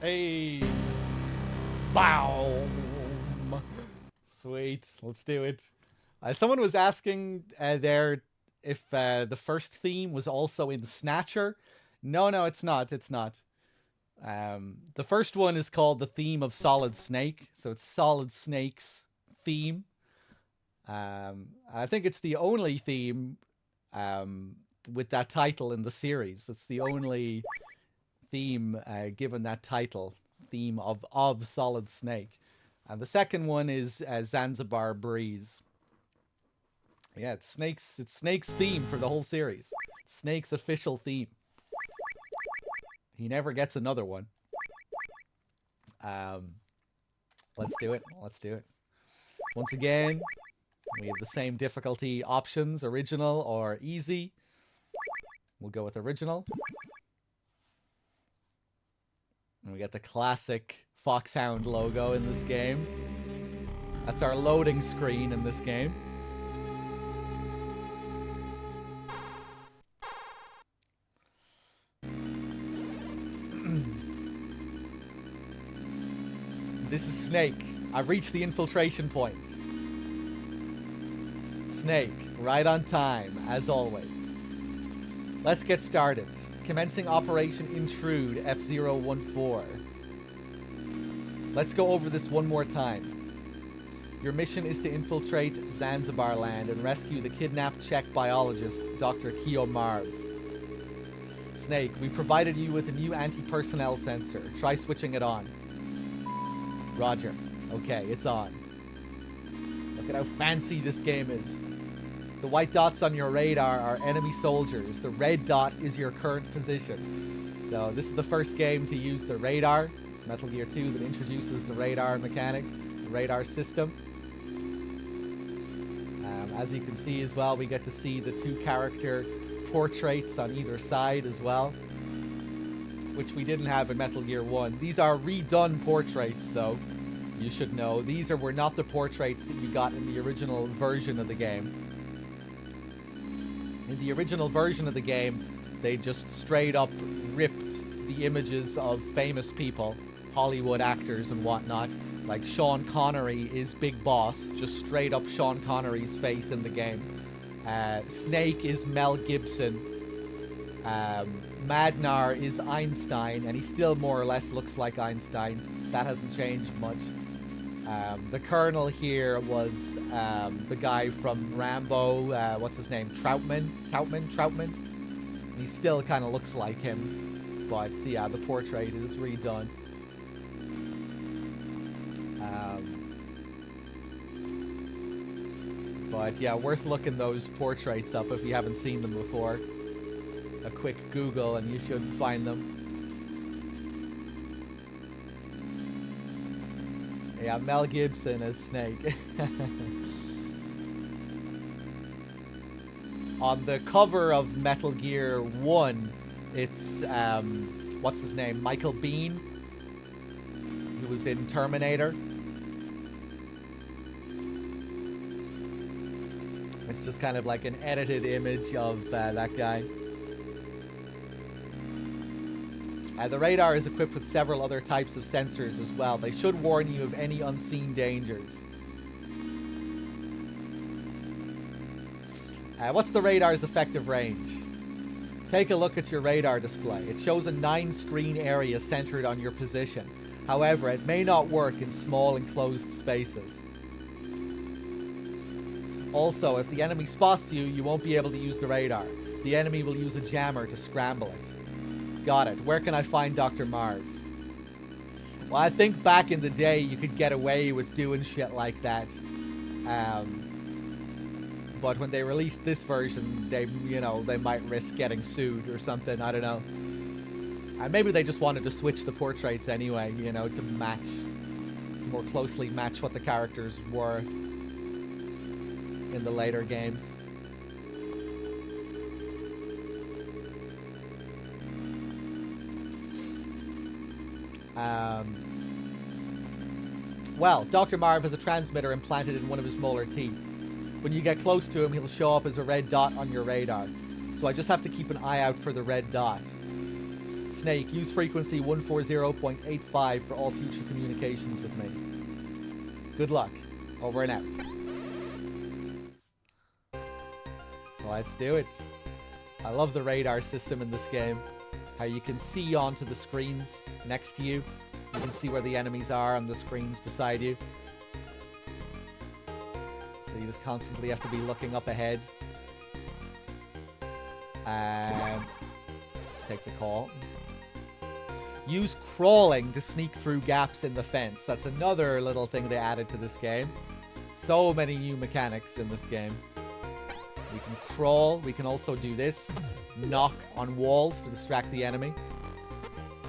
Hey. Boom. Sweet. Let's do it. Someone was asking there if the first theme was also in Snatcher. No, no, it's not. It's not. The first one is called the theme of Solid Snake, so it's Solid Snake's theme. I think it's the only theme um, with that title in the series. It's the only theme given that title, theme of Solid Snake. And the second one is Zanzibar Breeze. Yeah, it's Snake's theme for the whole series. It's Snake's official theme. He never gets another one. Um, let's do it. Let's do it. Once again, we have the same difficulty options, original or easy. We'll go with original. And we get the classic Foxhound logo in this game. That's our loading screen in this game. This is Snake. I've reached the infiltration point. Snake, right on time, as always. Let's get started. Commencing Operation Intrude F-014. Let's go over this one more time. Your mission is to infiltrate Zanzibar land and rescue the kidnapped Czech biologist, Dr. Keo Marv. Snake, we provided you with a new anti-personnel sensor. Try switching it on. Roger. Okay, it's on. Look at how fancy this game is. The white dots on your radar are enemy soldiers. The red dot is your current position. So this is the first game to use the radar. It's Metal Gear 2 that introduces the radar mechanic, the radar system. As you can see as well, we get to see the two character portraits on either side as well, which we didn't have in Metal Gear 1. These are redone portraits, though. You should know. These were not the portraits that you got in the original version of the game. In the original version of the game, they just straight up ripped the images of famous people, Hollywood actors and whatnot. Like Sean Connery is Big Boss, just straight up Sean Connery's face in the game. Snake is Mel Gibson. Madnar is Einstein, and he still more or less looks like Einstein. That hasn't changed much. The Colonel here was the guy from Rambo. What's his name? Troutman. He still kind of looks like him, but yeah, the portrait is redone. But yeah, worth looking those portraits up if you haven't seen them before. A quick Google and you should find them. Yeah, Mel Gibson as Snake. On the cover of Metal Gear 1, it's, what's his name? Michael Biehn, who was in Terminator. It's just kind of like an edited image of that guy. The radar is equipped with several other types of sensors as well. They should warn you of any unseen dangers. What's the radar's effective range? Take a look at your radar display. It shows a 9-screen area centered on your position. However, it may not work in small enclosed spaces. Also, if the enemy spots you, you won't be able to use the radar. The enemy will use a jammer to scramble it. Got it. Where can I find Dr. Marv? Well, I think back in the day you could get away with doing shit like that. But when they released this version, they might risk getting sued or something. I don't know. And maybe they just wanted to switch the portraits anyway, to more closely match what the characters were in the later games. Well, Dr. Marv has a transmitter implanted in one of his molar teeth. When you get close to him, he'll show up as a red dot on your radar. So I just have to keep an eye out for the red dot. Snake, use frequency 140.85 for all future communications with me. Good luck. Over and out. Let's do it. I love the radar system in this game. How you can see onto the screens next to you. You can see where the enemies are on the screens beside you. So you just constantly have to be looking up ahead. And take the call. Use crawling to sneak through gaps in the fence. That's another little thing they added to this game. So many new mechanics in this game. We can crawl. We can also do this. Knock on walls to distract the enemy.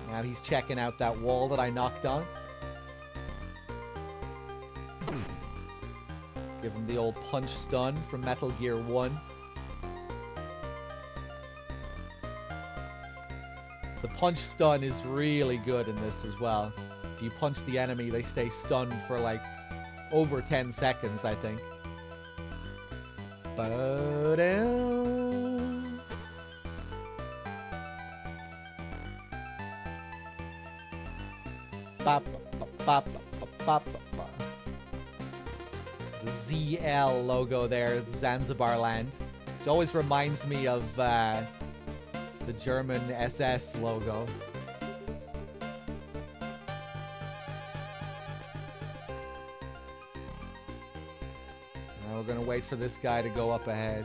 Now he's checking out that wall that I knocked on. Give him the old punch stun from Metal Gear 1. The punch stun is really good in this as well. If you punch the enemy, they stay stunned for like over 10 seconds, I think. Ba-da-down. The ZL logo there, Zanzibar Land. It always reminds me of the German SS logo. Now we're gonna wait for this guy to go up ahead.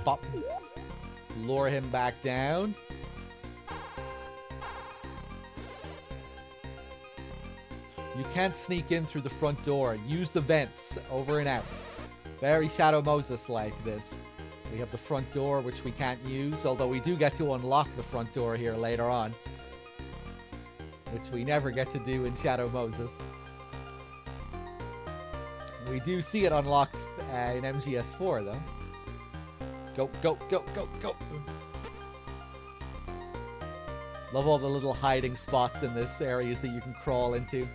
Bop. Lure him back down. You can't sneak in through the front door. Use the vents. Over and out. Very Shadow Moses-like this. We have the front door, which we can't use, although we do get to unlock the front door here later on. Which we never get to do in Shadow Moses. We do see it unlocked in MGS4, though. Go, go, go, go, go! Love all the little hiding spots in this areas that you can crawl into.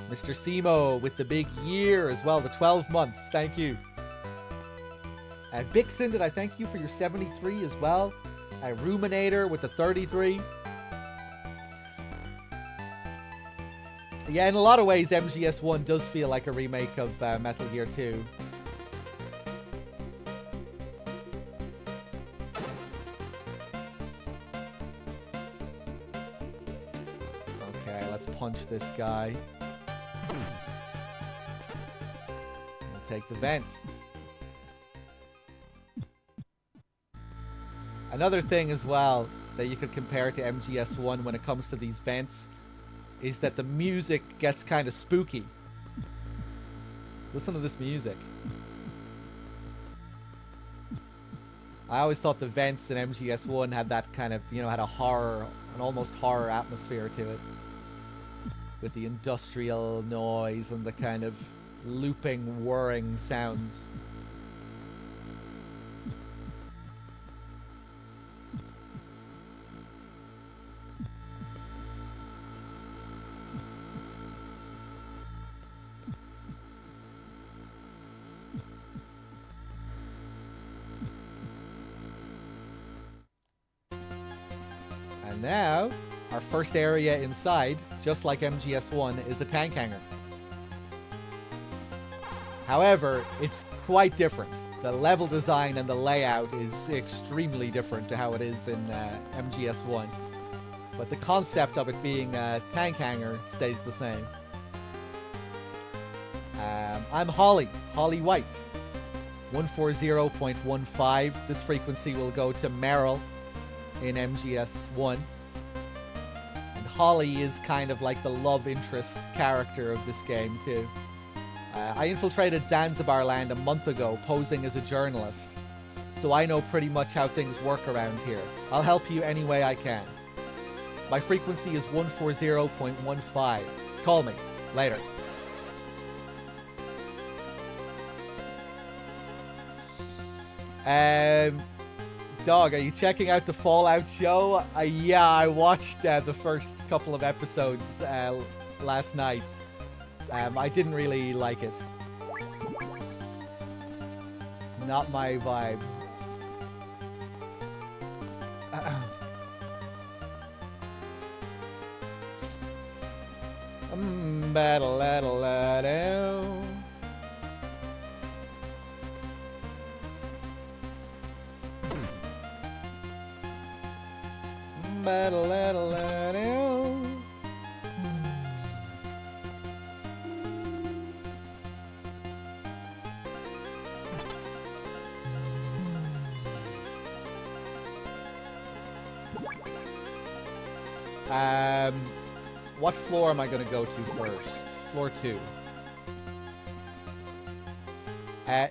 Mr. Simo with the big year as well, the 12 months. Thank you. And Bixen, did I thank you for your 73 as well? Ruminator with the 33. Yeah, in a lot of ways, MGS1 does feel like a remake of Metal Gear 2. Okay, let's punch this guy. We'll take the vent. Another thing as well that you could compare to MGS1 when it comes to these vents is that the music gets kind of spooky. Listen to this music. I always thought the vents in MGS1 had that kind of, you know, had a horror, an almost horror atmosphere to it. With the industrial noise and the kind of looping, whirring sounds. And now, our first area inside, just like MGS1, is a tank hangar. However, it's quite different. The level design and the layout is extremely different to how it is in MGS1. But the concept of it being a tank hangar stays the same. I'm Holly White. 140.15. This frequency will go to Meryl in MGS1. And Holly is kind of like the love interest character of this game too. I infiltrated Zanzibar Land a month ago posing as a journalist, so I know pretty much how things work around here. I'll help you any way I can. My frequency is 140.15. Call me. Later. Dog, are you checking out the Fallout show? Yeah, I watched the first couple of episodes last night. I didn't really like it. Not my vibe. Battle. What floor am I going to go to first? Floor 2.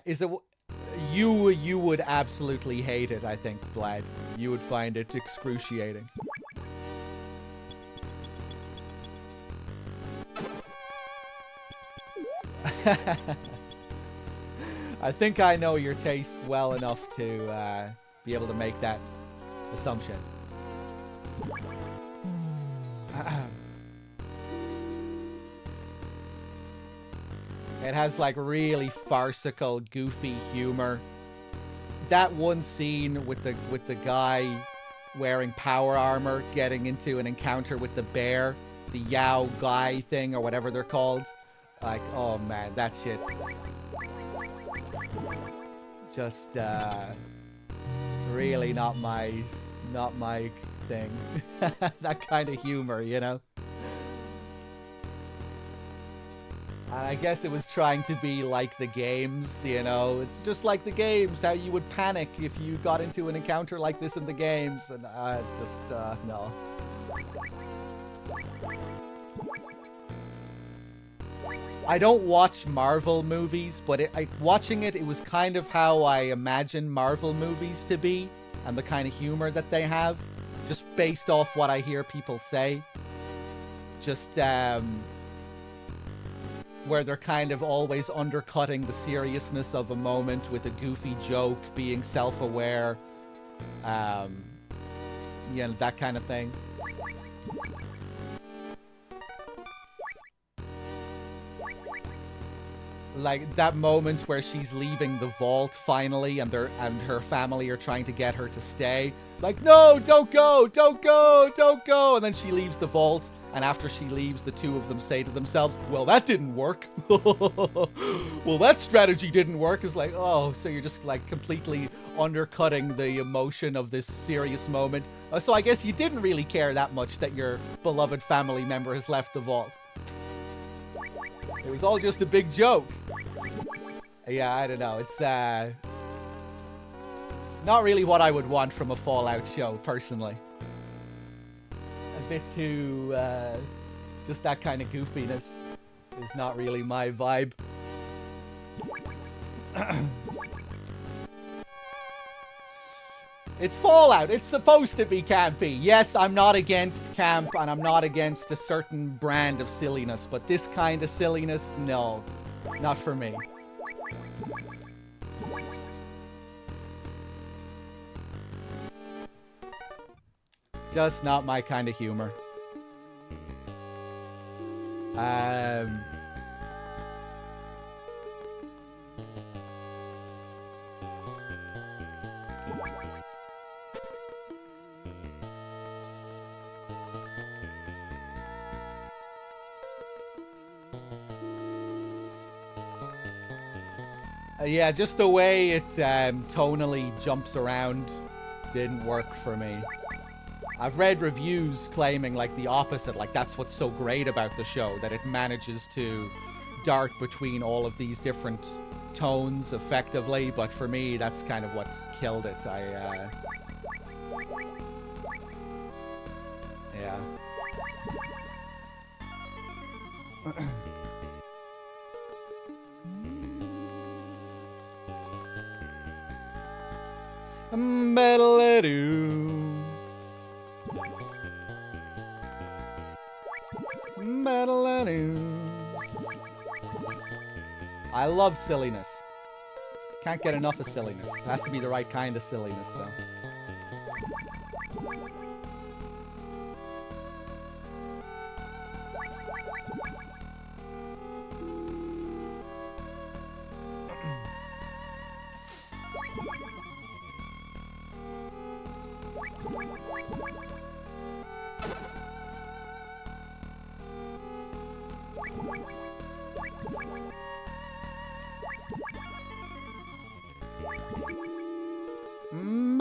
Is it... You would absolutely hate it, I think, Vlad. You would find it excruciating. I think I know your tastes well enough to be able to make that assumption. It has like really farcical, goofy humor. That one scene with the guy wearing power armor getting into an encounter with the bear, the Yao Guai thing or whatever they're called. Like, oh man, that shit. Just really not my thing. That kind of humor, you know. And I guess it was trying to be like the games, you know. It's just like the games, how you would panic if you got into an encounter like this in the games. And no. I don't watch Marvel movies, but watching it was kind of how I imagine Marvel movies to be. And the kind of humor that they have. Just based off what I hear people say. Just, where they're kind of always undercutting the seriousness of a moment with a goofy joke, being self-aware, you know, that kind of thing. Like that moment where she's leaving the vault finally, and her family are trying to get her to stay. Like, no, don't go, don't go, don't go, and then she leaves the vault. And after she leaves, the two of them say to themselves, well, that didn't work. Well, that strategy didn't work. It's like, oh, so you're just like completely undercutting the emotion of this serious moment. So I guess you didn't really care that much that your beloved family member has left the vault. It was all just a big joke. Yeah, I don't know. It's not really what I would want from a Fallout show, personally. A bit too, just that kind of goofiness is not really my vibe. It's Fallout. It's supposed to be campy. Yes, I'm not against camp, and I'm not against a certain brand of silliness, but this kind of silliness, no. Not for me. Just not my kind of humor. Yeah, just the way it tonally jumps around didn't work for me. I've read reviews claiming like the opposite, like that's what's so great about the show, that it manages to dart between all of these different tones effectively, but for me that's kind of what killed it. Yeah. I love silliness. Can't get enough of silliness. It has to be the right kind of silliness, though.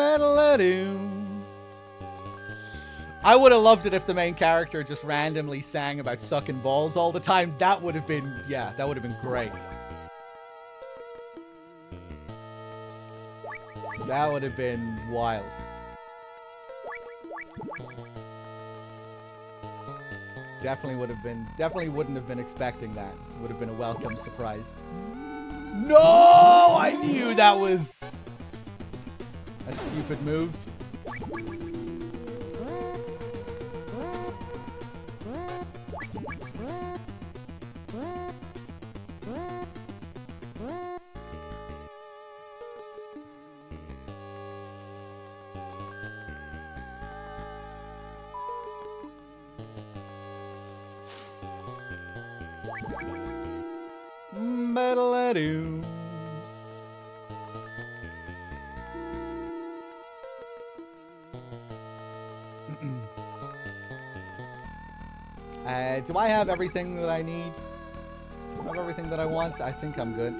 Metal-a-doom. I would have loved it if the main character just randomly sang about sucking balls all the time. That would have been, yeah, that would have been great. That would have been wild. Definitely wouldn't have been expecting that. Would have been a welcome surprise. No! I knew that was a stupid move. Metal-a-doom. Do I have everything that I need? Do I have everything that I want? I think I'm good.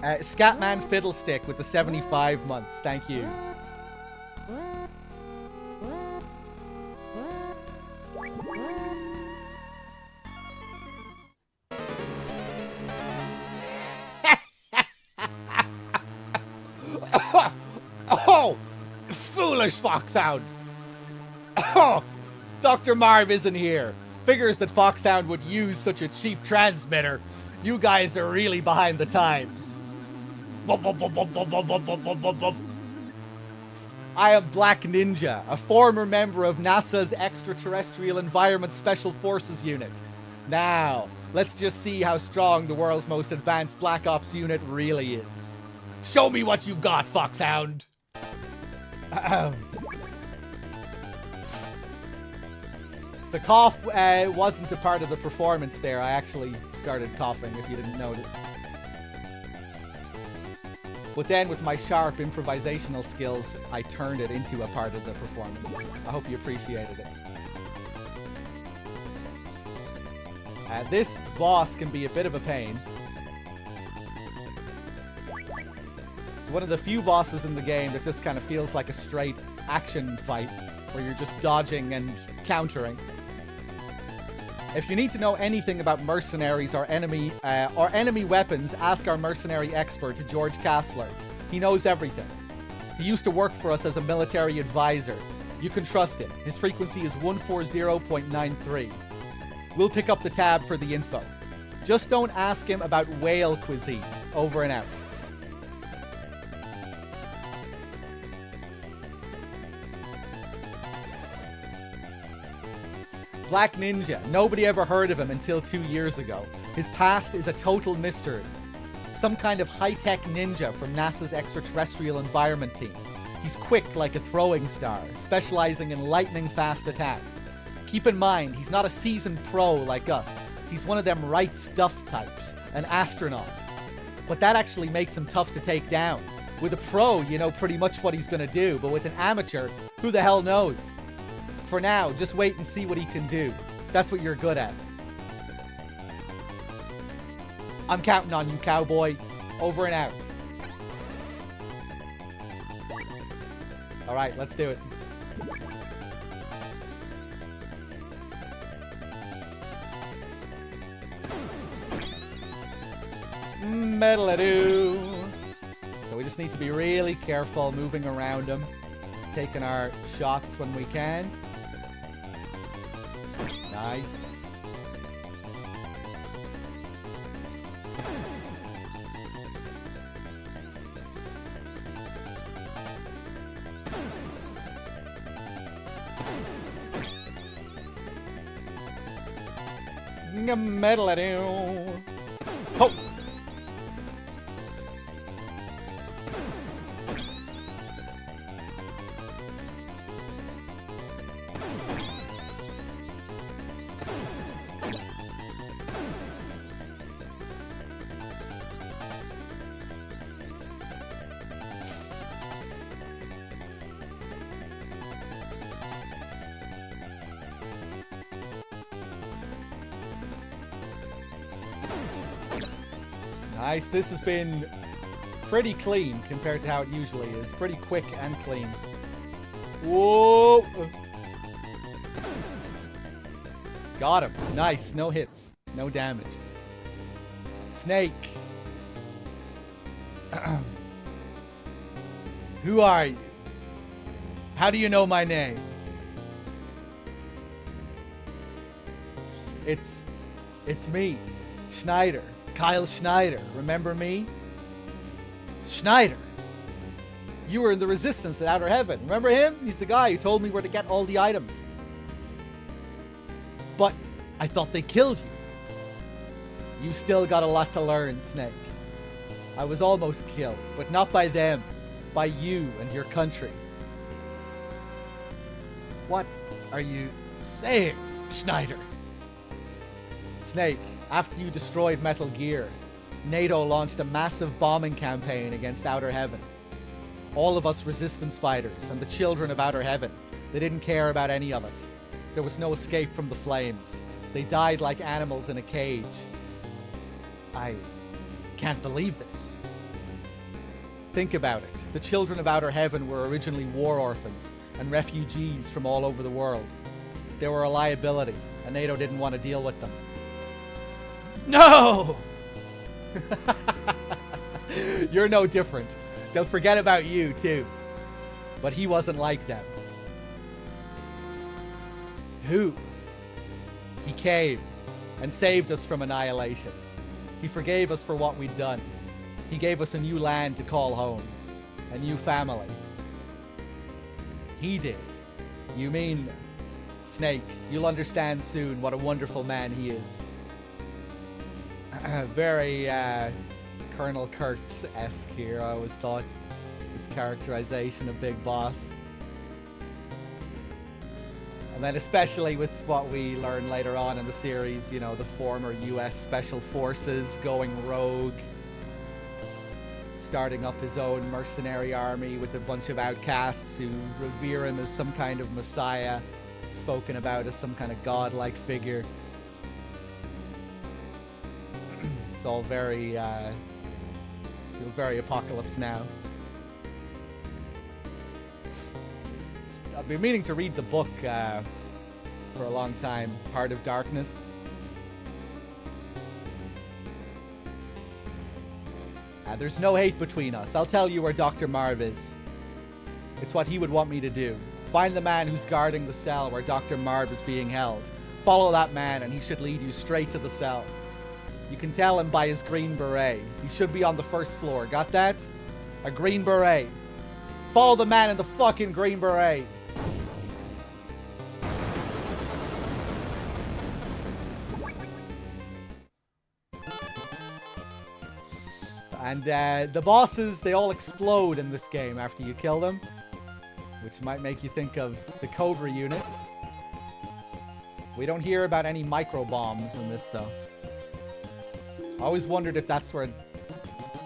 Scatman Fiddlestick with the 75 months. Thank you. Oh! Foolish Foxhound! Oh! Dr. Marv isn't here. Figures that Foxhound would use such a cheap transmitter. You guys are really behind the times. I am Black Ninja, a former member of NASA's Extraterrestrial Environment Special Forces Unit. Now, let's just see how strong the world's most advanced Black Ops unit really is. Show me what you've got, Foxhound! The cough wasn't a part of the performance there. I actually started coughing, if you didn't notice. But then with my sharp improvisational skills, I turned it into a part of the performance. I hope you appreciated it. This boss can be a bit of a pain. It's one of the few bosses in the game that just kind of feels like a straight action fight, where you're just dodging and countering. If you need to know anything about mercenaries or enemy weapons, ask our mercenary expert, George Kassler. He knows everything. He used to work for us as a military advisor. You can trust him. His frequency is 140.93. We'll pick up the tab for the info. Just don't ask him about whale cuisine. Over and out. Black Ninja. Nobody ever heard of him until 2 years ago. His past is a total mystery. Some kind of high-tech ninja from NASA's Extraterrestrial Environment Team. He's quick like a throwing star, specializing in lightning-fast attacks. Keep in mind, he's not a seasoned pro like us. He's one of them right stuff types, an astronaut. But that actually makes him tough to take down. With a pro, you know pretty much what he's gonna do, but with an amateur, who the hell knows? For now, just wait and see what he can do. That's what you're good at. I'm counting on you, cowboy. Over and out. Alright, let's do it. Metal-a-doo. So we just need to be really careful moving around him. Taking our shots when we can. Nice. Metal-a-doo. Oh! Nice. This has been pretty clean compared to how it usually is. Pretty quick and clean. Whoa! Got him. Nice. No hits. No damage. Snake. Who are you? How do you know my name? It's me, Schneider. Kyle Schneider. Remember me? Schneider. You were in the Resistance at Outer Heaven. Remember him? He's the guy who told me where to get all the items. But I thought they killed you. You still got a lot to learn, Snake. I was almost killed, but not by them. By you and your country. What are you saying, Schneider? Snake, after you destroyed Metal Gear, NATO launched a massive bombing campaign against Outer Heaven. All of us Resistance fighters and the children of Outer Heaven, they didn't care about any of us. There was no escape from the flames. They died like animals in a cage. I can't believe this. Think about it. The children of Outer Heaven were originally war orphans and refugees from all over the world. They were a liability, and NATO didn't want to deal with them. No! You're no different. They'll forget about you, too. But he wasn't like them. Who? He came and saved us from annihilation. He forgave us for what we'd done. He gave us a new land to call home. A new family. He did. You mean, Snake, you'll understand soon what a wonderful man he is. Very Colonel Kurtz-esque here, I always thought. His characterization of Big Boss. And then especially with what we learn later on in the series, you know, the former US Special Forces going rogue. Starting up his own mercenary army with a bunch of outcasts who revere him as some kind of messiah, spoken about as some kind of godlike figure. It's all very, feels very Apocalypse Now. I've been meaning to read the book for a long time, Heart of Darkness. There's no hate between us. I'll tell you where Dr. Marv is. It's what he would want me to do. Find the man who's guarding the cell where Dr. Marv is being held. Follow that man and he should lead you straight to the cell. You can tell him by his green beret. He should be on the first floor. Got that? A green beret. Follow the man in the fucking green beret. And the bosses, they all explode in this game after you kill them. Which might make you think of the Cobra unit. We don't hear about any micro bombs in this though. I always wondered if that's where,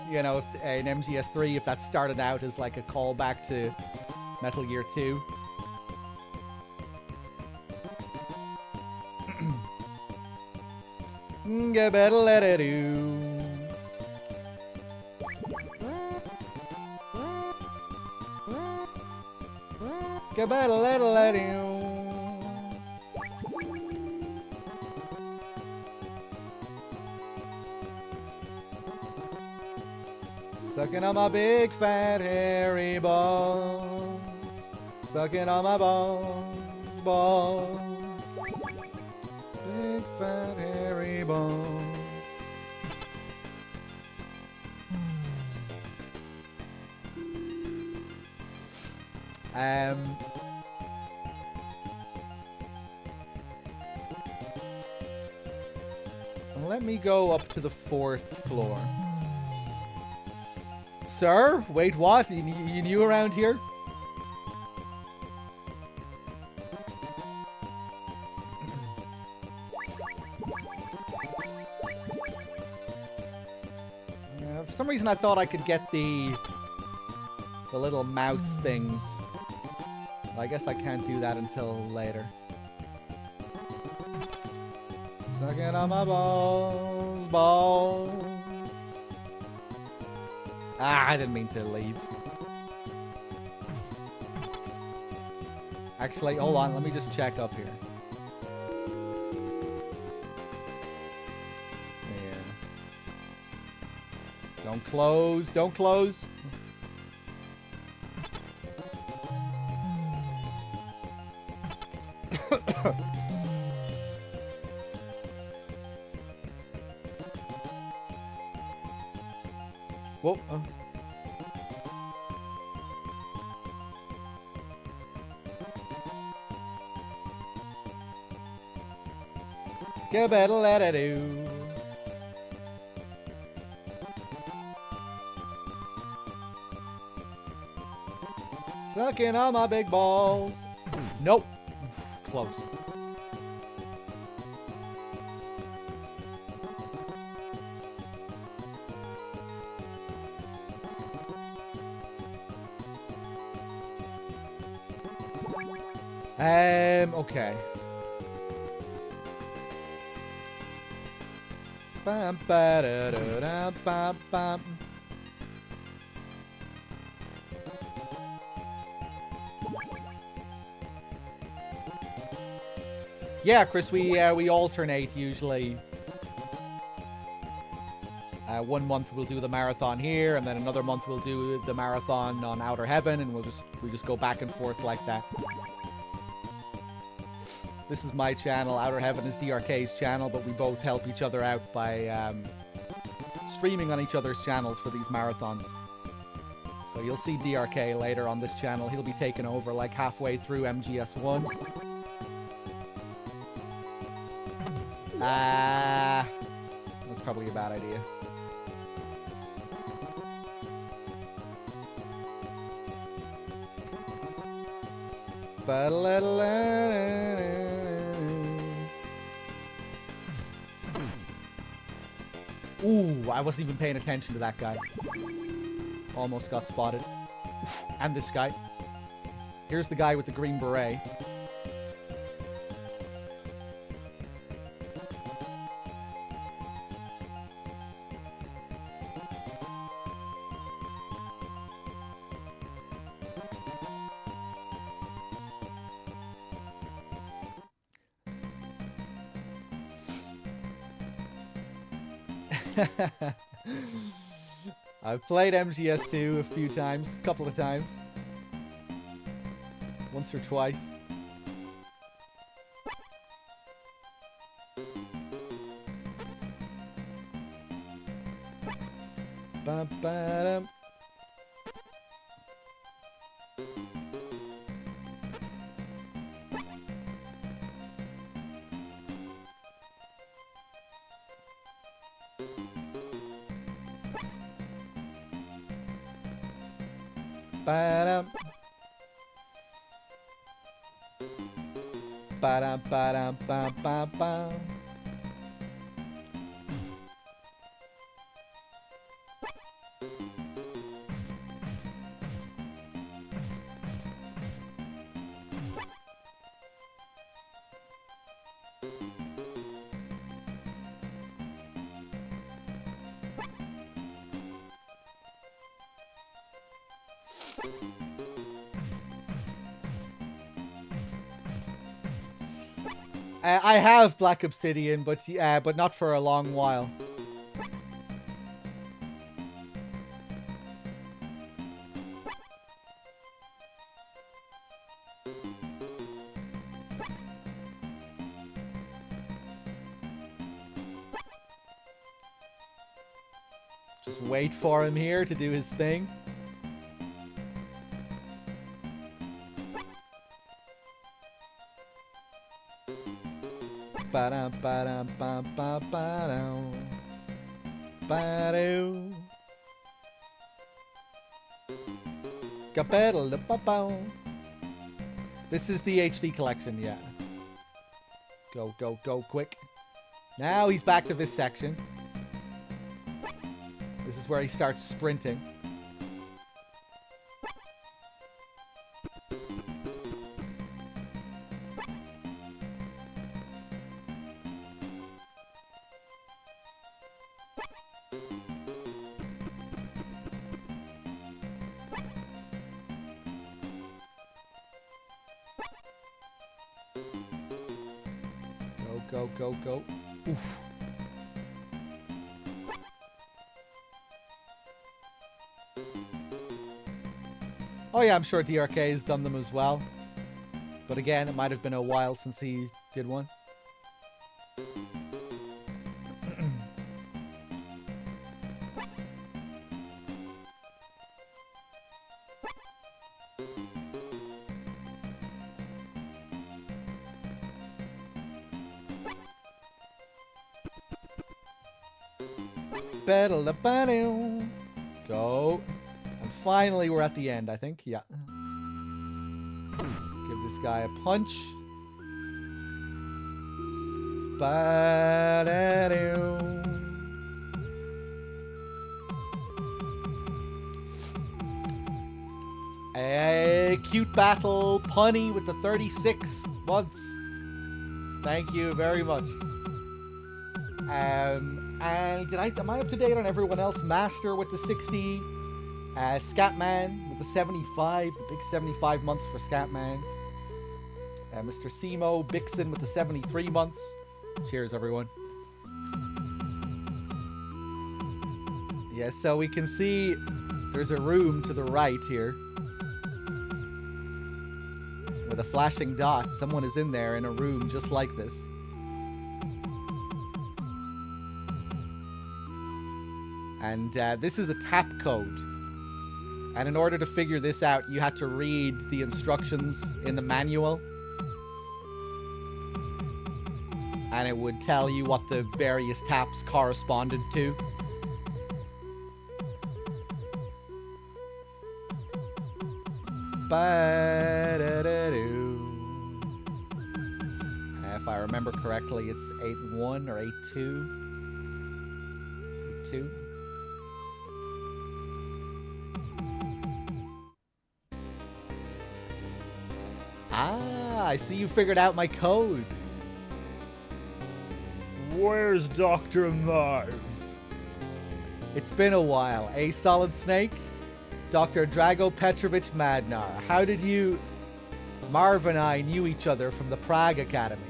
you know, if, in MGS3, if that started out as like a callback to Metal Gear 2. Sucking on my big fat hairy balls. Sucking on my balls. Big fat hairy balls. Let me go up to the 4th floor. Sir? Wait, what? You new around here? For some reason I thought I could get the little mouse things. I guess I can't do that until later. Sucking on my balls. Ah, I didn't mean to leave. Actually, hold on. Let me just check up here. Yeah. Don't close. Don't close. Whoa. Go-better-let-a-do. Sucking on my big balls. Nope. Close. Okay. Bam, ba, da, da, da, bam, bam. Yeah, Chris, we alternate usually. 1 month we'll do the marathon here, and then another month we'll do the marathon on Outer Heaven, and we just go back and forth like that. This is my channel. Outer Heaven is DRK's channel, but we both help each other out by streaming on each other's channels for these marathons. So you'll see DRK later on this channel. He'll be taking over like halfway through MGS1. That's probably a bad idea. Ooh, I wasn't even paying attention to that guy. Almost got spotted. And this guy. Here's the guy with the green beret. I've played MGS2 a few times, a couple of times. Once or twice. Ba-ba-dum. Ba-dum. Ba-dum, ba-dum, ba-ba-bum. I have Black Obsidian, but not for a long while. Just wait for him here to do his thing. Ba-dum, ba-dum, bum, bum, ba-dum. Ba-doo. Ga-ba-da-da-ba-boom. This is the HD collection, yeah. Go, go, go, quick. Now he's back to this section. This is where he starts sprinting. Go, go, go, go. Oof. Oh yeah, I'm sure DRK has done them as well. But again, it might have been a while since he did one. Go. And finally, we're at the end, I think. Yeah. Give this guy a punch. A cute battle. Punny with the 36 months. Thank you very much. And am I up to date on everyone else? Master with the 60. Scatman with the 75. The big 75 months for Scatman. Mr. Simo Bixen with the 73 months. Cheers, everyone. Yeah, so we can see there's a room to the right here. With a flashing dot. Someone is in there in a room just like this. And this is a tap code. And in order to figure this out, you had to read the instructions in the manual. And it would tell you what the various taps corresponded to. If I remember correctly, it's 8-1 or 8-2. 8-2. Ah, I see you figured out my code. Where's Dr. Marv? It's been a while, eh, Solid Snake? Dr. Drago Petrovich Madnar, how did you... Marv and I knew each other from the Prague Academy.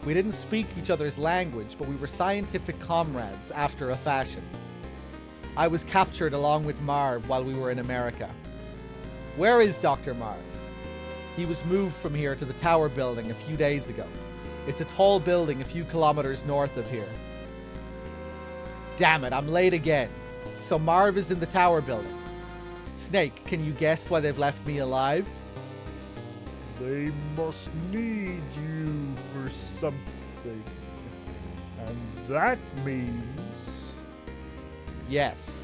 We didn't speak each other's language, but we were scientific comrades after a fashion. I was captured along with Marv while we were in America. Where is Dr. Marv? He was moved from here to the Tower Building a few days ago. It's a tall building a few kilometers north of here. Damn it, I'm late again. So Marv is in the Tower Building. Snake, can you guess why they've left me alive? They must need you for something. And that means... Yes.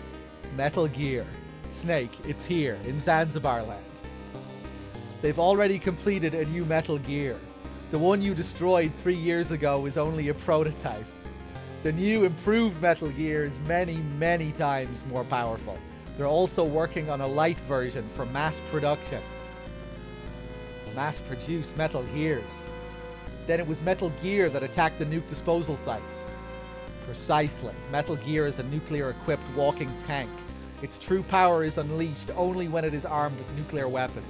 Metal Gear. Snake, it's here, in Zanzibar land. They've already completed a new Metal Gear. The one you destroyed 3 years ago is only a prototype. The new improved Metal Gear is many, many times more powerful. They're also working on a light version for mass production. Mass-produced Metal Gears. Then it was Metal Gear that attacked the nuke disposal sites. Precisely. Metal Gear is a nuclear-equipped walking tank. Its true power is unleashed only when it is armed with nuclear weapons.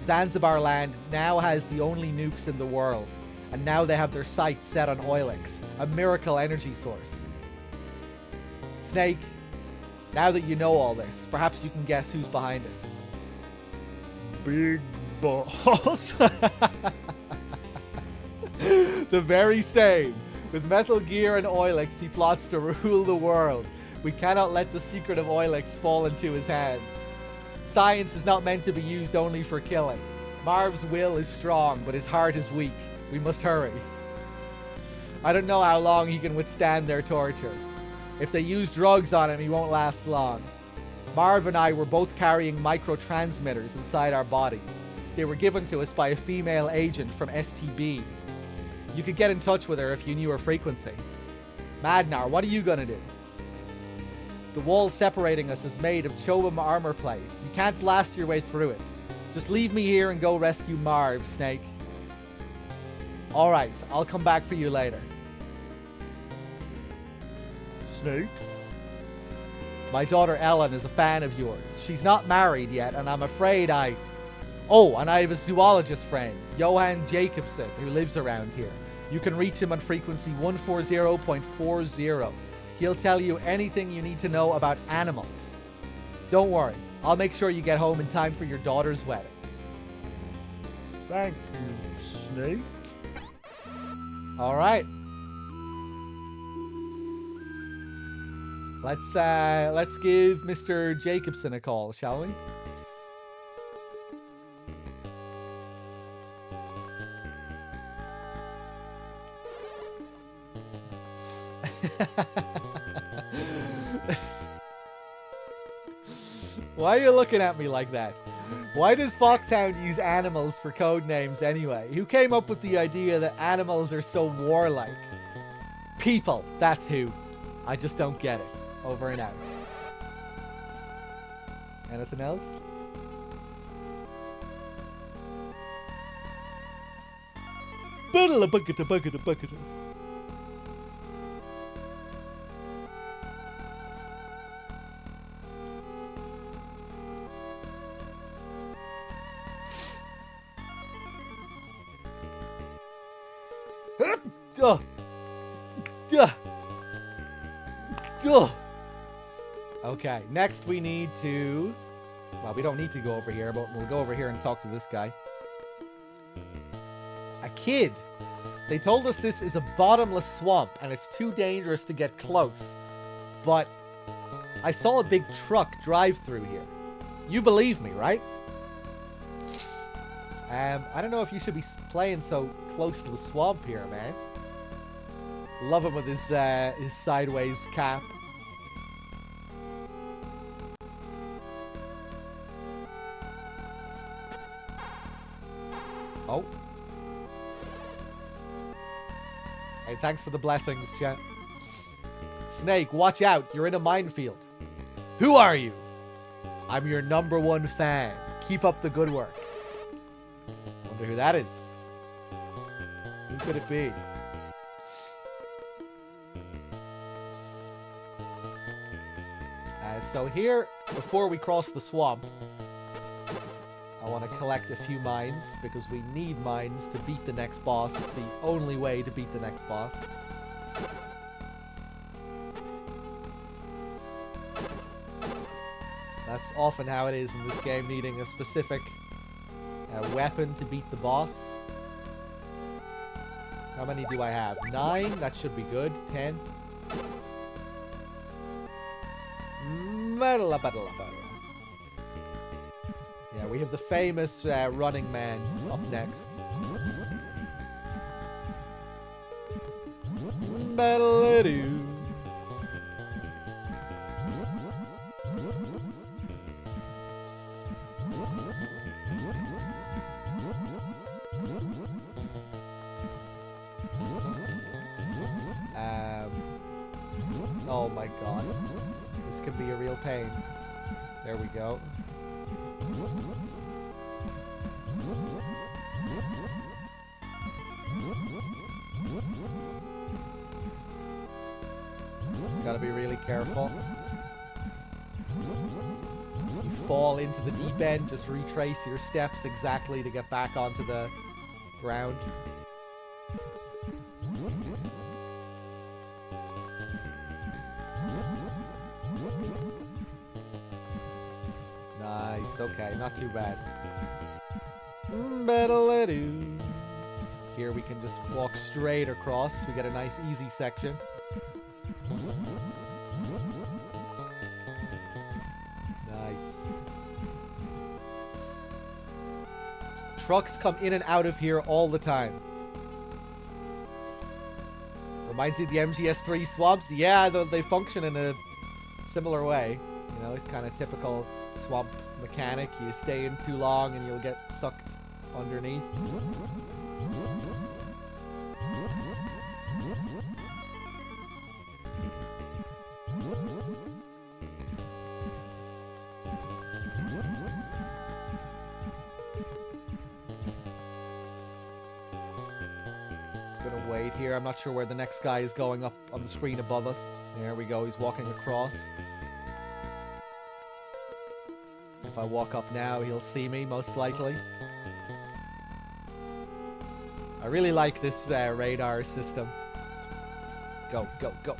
Zanzibar land now has the only nukes in the world, and now they have their sights set on Oilix, a miracle energy source. Snake, now that you know all this, perhaps you can guess who's behind it. Big Boss. The very same. With Metal Gear and Oilix, he plots to rule the world. We cannot let the secret of Oilix fall into his hands. Science is not meant to be used only for killing. Marv's will is strong, but his heart is weak. We must hurry. I don't know how long he can withstand their torture. If they use drugs on him, he won't last long. Marv and I were both carrying microtransmitters inside our bodies. They were given to us by a female agent from STB. You could get in touch with her if you knew her frequency. Madnar, what are you gonna do? The wall separating us is made of Chobham armor plate. You can't blast your way through it. Just leave me here and go rescue Marv, Snake. Alright, I'll come back for you later. Snake? My daughter Ellen is a fan of yours. She's not married yet, and I'm afraid Oh, and I have a zoologist friend, Johan Jacobson, who lives around here. You can reach him on frequency 140.40. He'll tell you anything you need to know about animals. Don't worry, I'll make sure you get home in time for your daughter's wedding. Thank you, Snake. All right. Let's give Mr. Jacobson a call, shall we? Why are you looking at me like that? Why does Foxhound use animals for code names anyway? Who came up with the idea that animals are so warlike? People, that's who. I just don't get it. Over and out. Anything else? Bucket. Okay, next we need to... Well, we don't need to go over here, but we'll go over here and talk to this guy. A kid! They told us this is a bottomless swamp, and it's too dangerous to get close. But I saw a big truck drive through here. You believe me, right? I don't know if you should be playing so close to the swamp here, man. Love him with his sideways cap. Oh. Hey, thanks for the blessings, chat. Snake, watch out. You're in a minefield. Who are you? I'm your #1 fan. Keep up the good work. Wonder who that is. Who could it be? So here, before we cross the swamp, I want to collect a few mines, because we need mines to beat the next boss. It's the only way to beat the next boss. That's often how it is in this game, needing a specific weapon to beat the boss. How many do I have? 9? That should be good. 10. Yeah, we have the famous running man up next. Oh my god. This could be a real pain. There we go. Just gotta be really careful. You fall into the deep end, just retrace your steps exactly to get back onto the ground. Nice, okay, not too bad. Here we can just walk straight across. We get a nice easy section. Nice. Trucks come in and out of here all the time. Reminds you of the MGS3 swamps? Yeah, they function in a similar way. You know, it's kind of typical swamp mechanic. You stay in too long and you'll get sucked underneath. Just gonna wait here. I'm not sure where the next guy is going up on the screen above us. There we go. He's walking across. If I walk up now, he'll see me, most likely. I really like this radar system. Go, go, go.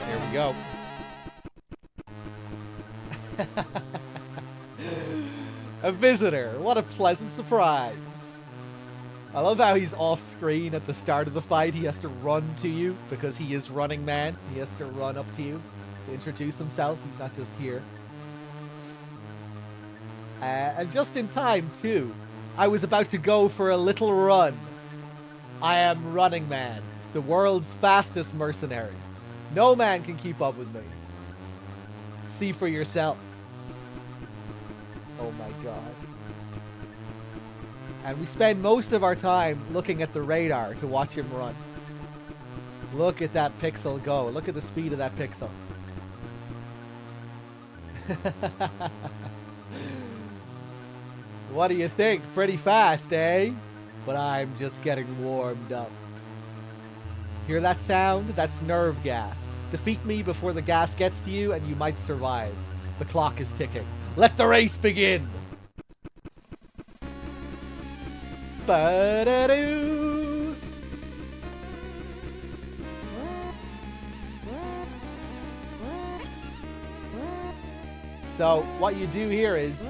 Here we go. A visitor. What a pleasant surprise. I love how he's off screen at the start of the fight. He has to run to you because he is Running Man. He has to run up to you to introduce himself. He's not just here. And just in time, too. I was about to go for a little run. I am Running Man, the world's fastest mercenary. No man can keep up with me. See for yourself. Oh my god. And we spend most of our time looking at the radar to watch him run. Look at that pixel go. Look at the speed of that pixel. What do you think? Pretty fast, eh? But I'm just getting warmed up. Hear that sound? That's nerve gas. Defeat me before the gas gets to you and you might survive. The clock is ticking. Let the race begin! Ba-da-doo! So, what you do here is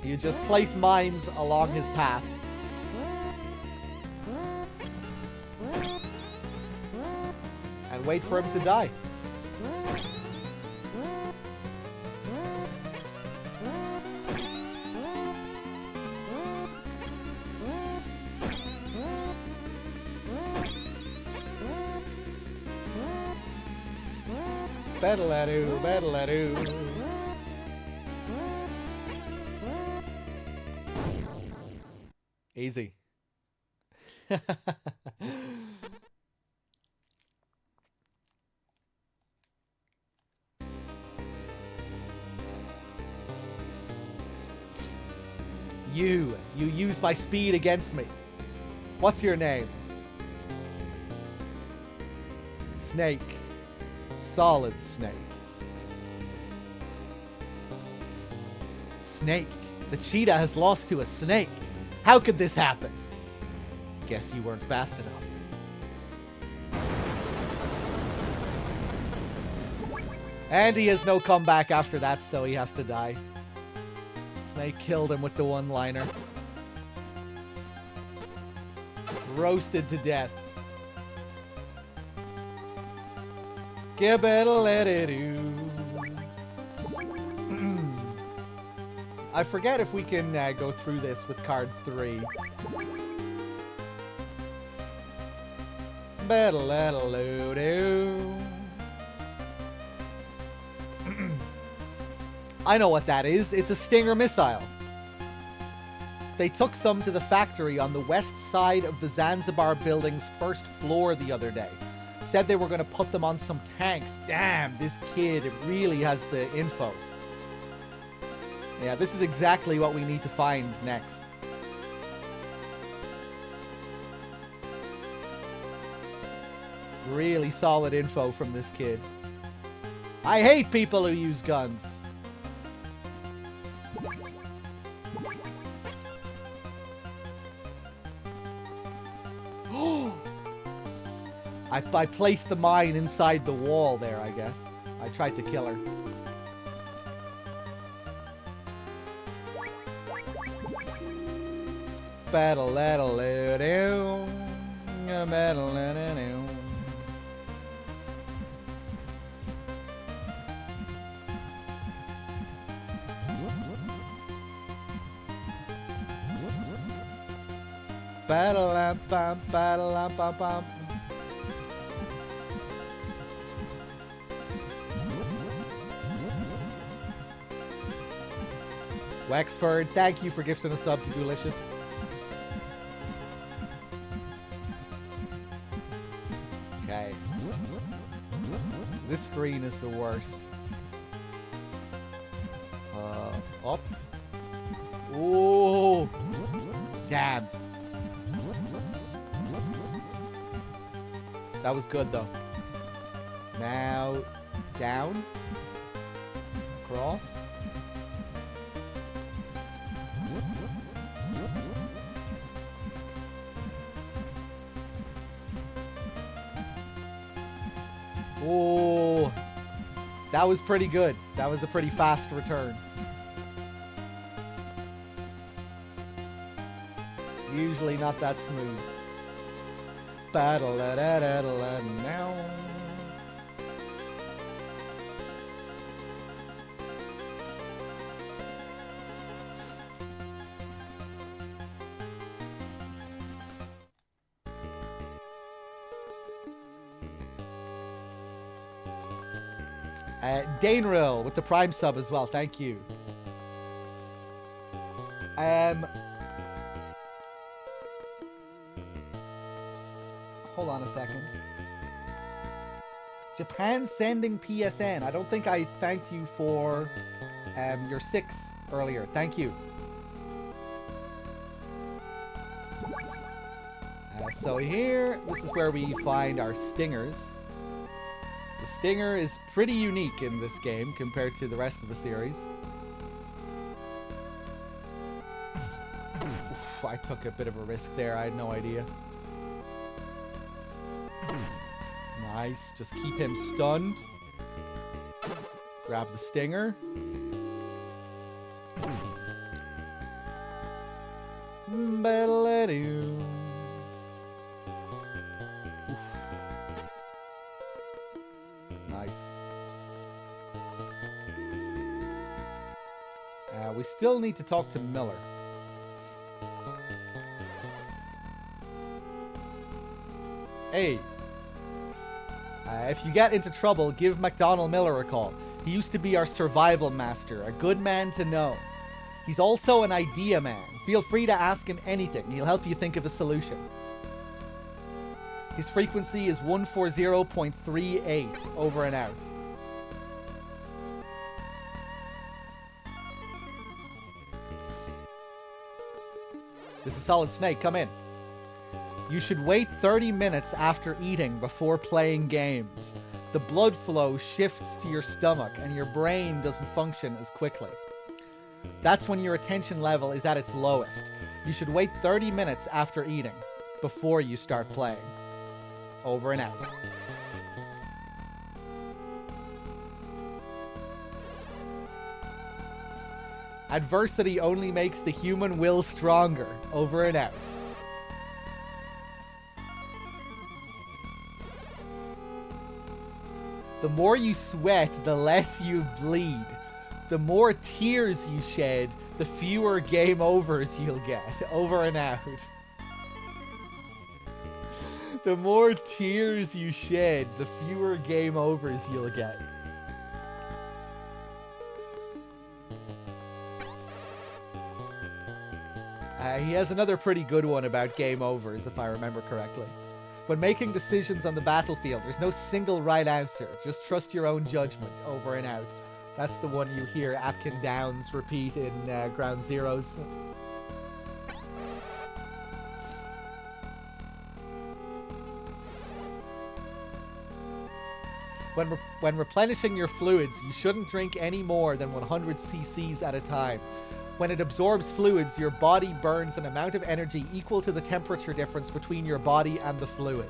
you just place mines along his path. And wait for him to die. Battle-a-doo, battle-a-doo. Easy. You use my speed against me. What's your name? Snake. Solid Snake. Snake. The cheetah has lost to a snake. How could this happen? Guess you weren't fast enough. And he has no comeback after that, so he has to die. Snake killed him with the one-liner. Roasted to death. Give-it-a-let-it-do. I forget if we can go through this with card 3. Ba-da-la-da-lo-do. I know what that is. It's a Stinger missile. They took some to the factory on the west side of the Zanzibar building's first floor the other day. Said they were going to put them on some tanks. Damn, this kid really has the info. Yeah, this is exactly what we need to find next. Really solid info from this kid. I hate people who use guns. I placed the mine inside the wall there, I guess. I tried to kill her. Battle-a-do-do. Battle-a-do-do. Battle-a-bum, battle-a-bum-bum. Wexford, thank you for gifting a sub to Delicious. This screen is the worst. Up. Oh, damn. That was good though. Now, down. Cross. Oh, that was pretty good. That was a pretty fast return. Usually not that smooth. Battle now. Dainril with the Prime sub as well. Thank you. Hold on a second. Japan sending PSN. I don't think I thanked you for your 6 earlier. Thank you. So here, this is where we find our stingers. The stinger is pretty unique in this game compared to the rest of the series. Oof, I took a bit of a risk there. I had no idea. Nice. Just keep him stunned. Grab the stinger. Nice. We still need to talk to Miller. Hey. If you get into trouble, give McDonald Miller a call. He used to be our survival master, a good man to know. He's also an idea man. Feel free to ask him anything. He'll help you think of a solution. His frequency is 140.38. Over and out. This is Solid Snake. Come in. You should wait 30 minutes after eating before playing games. The blood flow shifts to your stomach and your brain doesn't function as quickly. That's when your attention level is at its lowest. You should wait 30 minutes after eating before you start playing. Over and out. Adversity only makes the human will stronger. Over and out. The more you sweat, the less you bleed. The more tears you shed, the fewer game overs you'll get. Over and out. The more tears you shed, the fewer game overs you'll get. He has another pretty good one about game overs, if I remember correctly. When making decisions on the battlefield, there's no single right answer. Just trust your own judgment. Over and out. That's the one you hear Atkin Downs repeat in Ground Zeroes. When replenishing your fluids, you shouldn't drink any more than 100 cc's at a time. When it absorbs fluids, your body burns an amount of energy equal to the temperature difference between your body and the fluid.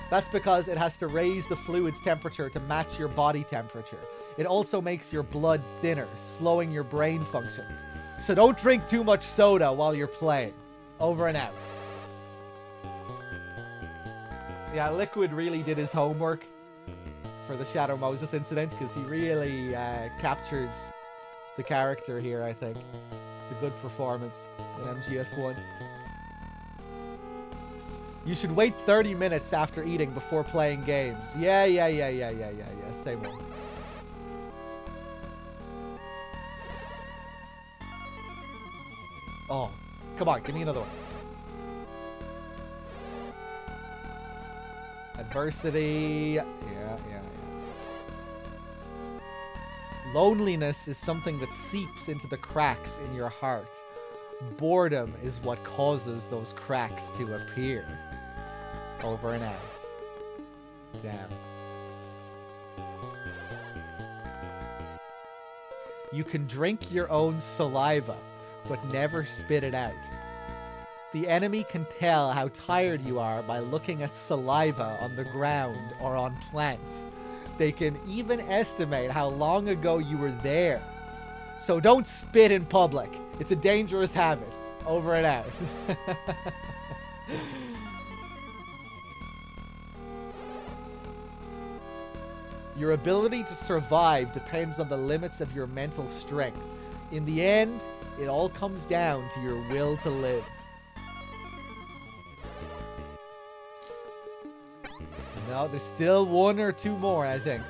That's because it has to raise the fluid's temperature to match your body temperature. It also makes your blood thinner, slowing your brain functions. So don't drink too much soda while you're playing. Over and out. Yeah, Liquid really did his homework for the Shadow Moses incident, because he really captures the character here, I think. It's a good performance in MGS1. You should wait 30 minutes after eating before playing games. Yeah. Same one. Oh, come on, give me another one. Adversity. Yeah. Loneliness is something that seeps into the cracks in your heart. Boredom is what causes those cracks to appear. Over and out. Damn. You can drink your own saliva, but never spit it out. The enemy can tell how tired you are by looking at saliva on the ground or on plants. They can even estimate how long ago you were there. So don't spit in public. It's a dangerous habit. Over and out. Your ability to survive depends on the limits of your mental strength. In the end, it all comes down to your will to live. No, there's still one or two more, I think.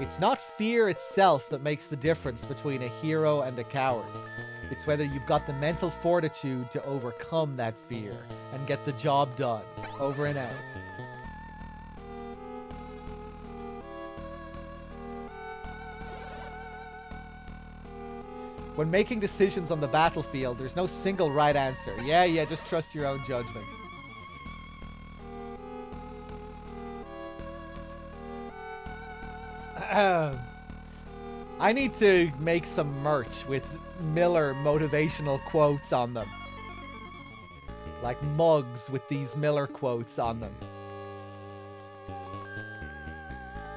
It's not fear itself that makes the difference between a hero and a coward. It's whether you've got the mental fortitude to overcome that fear and get the job done. Over and out. When making decisions on the battlefield, there's no single right answer. Yeah, just trust your own judgment. I need to make some merch with Miller motivational quotes on them. Like mugs with these Miller quotes on them.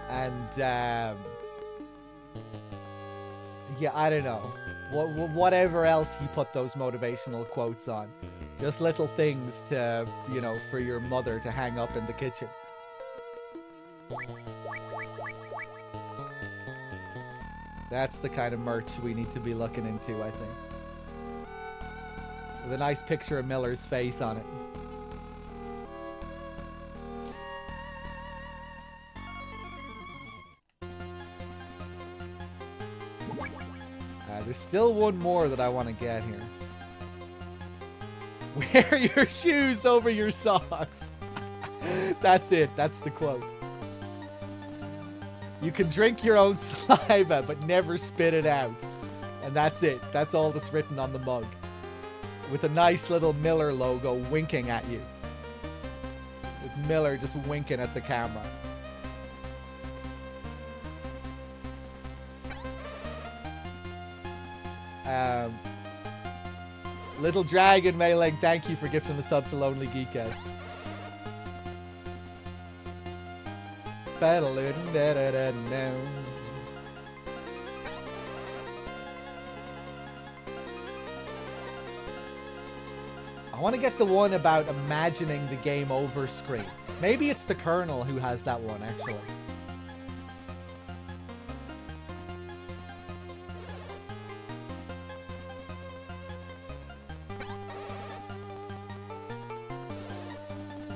And, yeah, I don't know. Whatever else you put those motivational quotes on. Just little things to, you know, for your mother to hang up in the kitchen. That's the kind of merch we need to be looking into, I think. With a nice picture of Miller's face on it. There's still one more that I want to get here. Wear your shoes over your socks. That's it. That's the quote. You can drink your own saliva, but never spit it out. And that's it. That's all that's written on the mug. With a nice little Miller logo winking at you. With Miller just winking at the camera. Little Dragon Mailing, thank you for gifting the sub to Lonely Geekess. I want to get the one about imagining the game over screen. Maybe it's the Colonel who has that one, actually.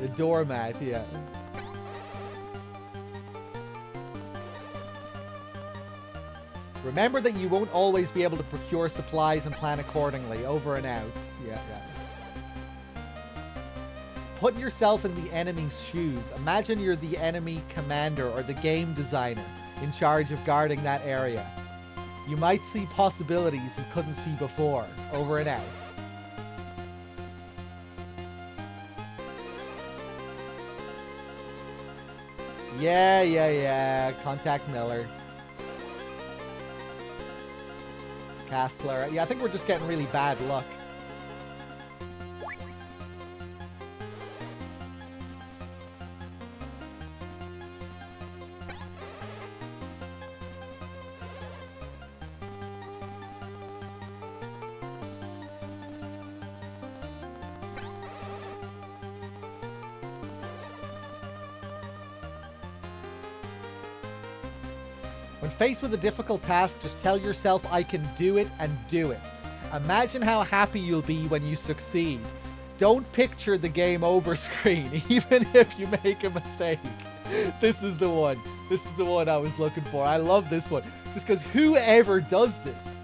The doormat, yeah. Remember that you won't always be able to procure supplies and plan accordingly. Over and out. Yeah. Put yourself in the enemy's shoes. Imagine you're the enemy commander or the game designer in charge of guarding that area. You might see possibilities you couldn't see before. Over and out. Yeah. Contact Miller. Castler. Yeah, I think we're just getting really bad luck. When faced with a difficult task, just tell yourself, I can do it, and do it. Imagine how happy you'll be when you succeed. Don't picture the game over screen, even if you make a mistake. This is the one. This is the one I was looking for. I love this one. Just because whoever does this?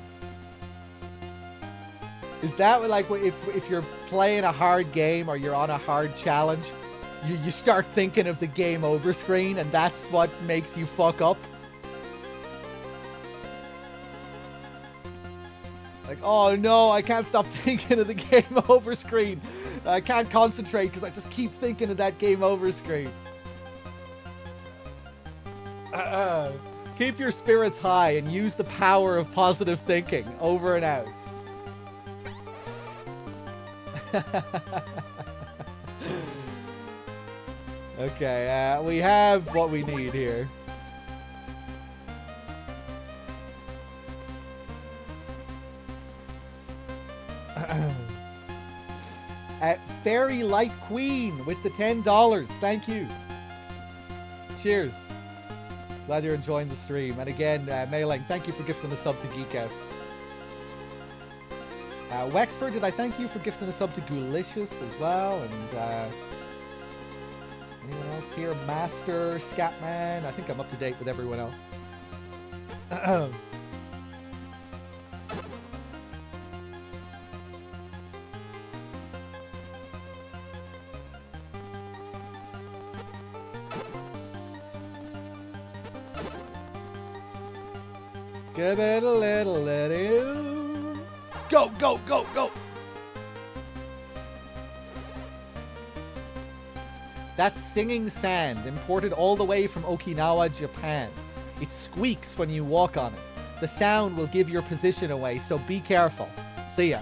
Is that like if you're playing a hard game or you're on a hard challenge You start thinking of the game over screen, and that's what makes you fuck up. Like, oh no, I can't stop thinking of the game over screen. I can't concentrate because I just keep thinking of that game over screen. Keep your spirits high and use the power of positive thinking. Over and out. Okay, we have what we need here. Fairy Light Queen with the $10. Thank you. Cheers. Glad you're enjoying the stream. And again, Mailing, thank you for gifting the sub to Geekhouse. Wexford, did I thank you for gifting the sub to Ghoulicious as well? And anyone else here? Master, Scatman. I think I'm up to date with everyone else. Give it a little, let it go, go, go, go. That's singing sand, imported all the way from Okinawa, Japan. It squeaks when you walk on it. The sound will give your position away, so be careful. See ya.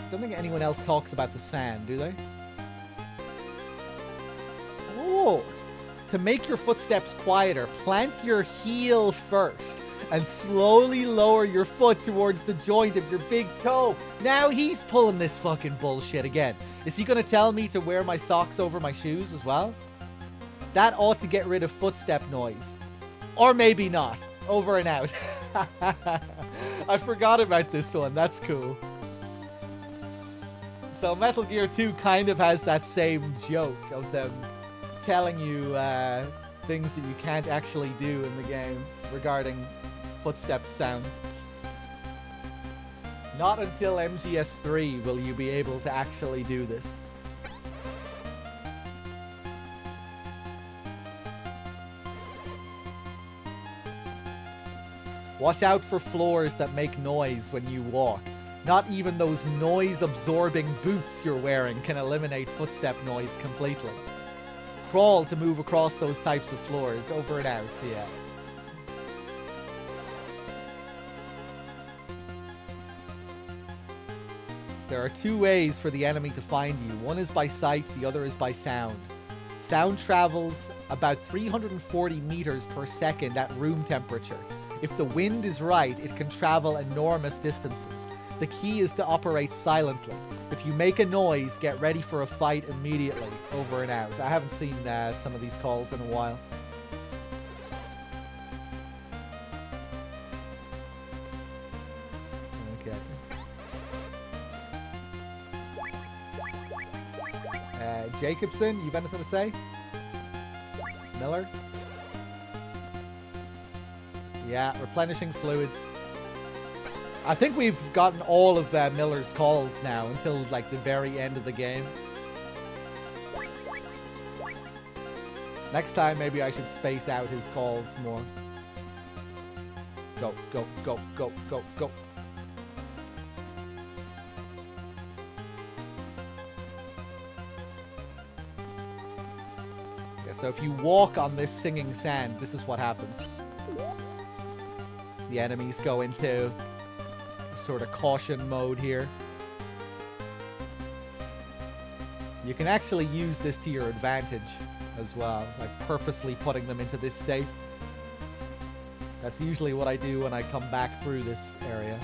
Don't think anyone else talks about the sand, do they? Oh! To make your footsteps quieter, plant your heel first and slowly lower your foot towards the joint of your big toe. Now he's pulling this fucking bullshit again. Is he going to tell me to wear my socks over my shoes as well? That ought to get rid of footstep noise. Or maybe not. Over and out. I forgot about this one. That's cool. So Metal Gear 2 kind of has that same joke of them telling you things that you can't actually do in the game regarding footstep sounds. Not until MGS3 will you be able to actually do this. Watch out for floors that make noise when you walk. Not even those noise-absorbing boots you're wearing can eliminate footstep noise completely. Crawl to move across those types of floors. Over and out, yeah. There are two ways for the enemy to find you. One is by sight, the other is by sound. Sound travels about 340 meters per second at room temperature. If the wind is right, it can travel enormous distances. The key is to operate silently. If you make a noise, get ready for a fight immediately. Over and out. I haven't seen some of these calls in a while. Okay. Jacobson, you've anything to say? Miller? Yeah, replenishing fluids. I think we've gotten all of Miller's calls now until like the very end of the game. Next time, maybe I should space out his calls more. Go, go, go, go, go, go. Yeah, so if you walk on this singing sand, this is what happens. The enemies go into sort of caution mode here. You can actually use this to your advantage as well, like purposely putting them into this state. That's usually what I do when I come back through this area.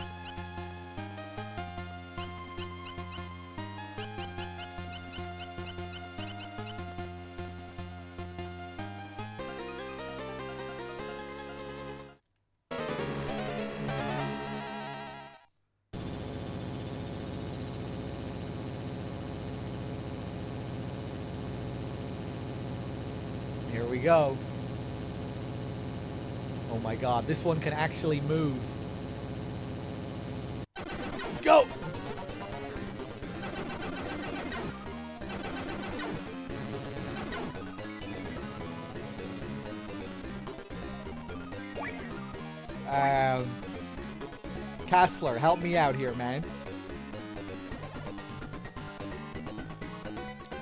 Go. Oh my god, this one can actually move. Go! Kassler, help me out here, man.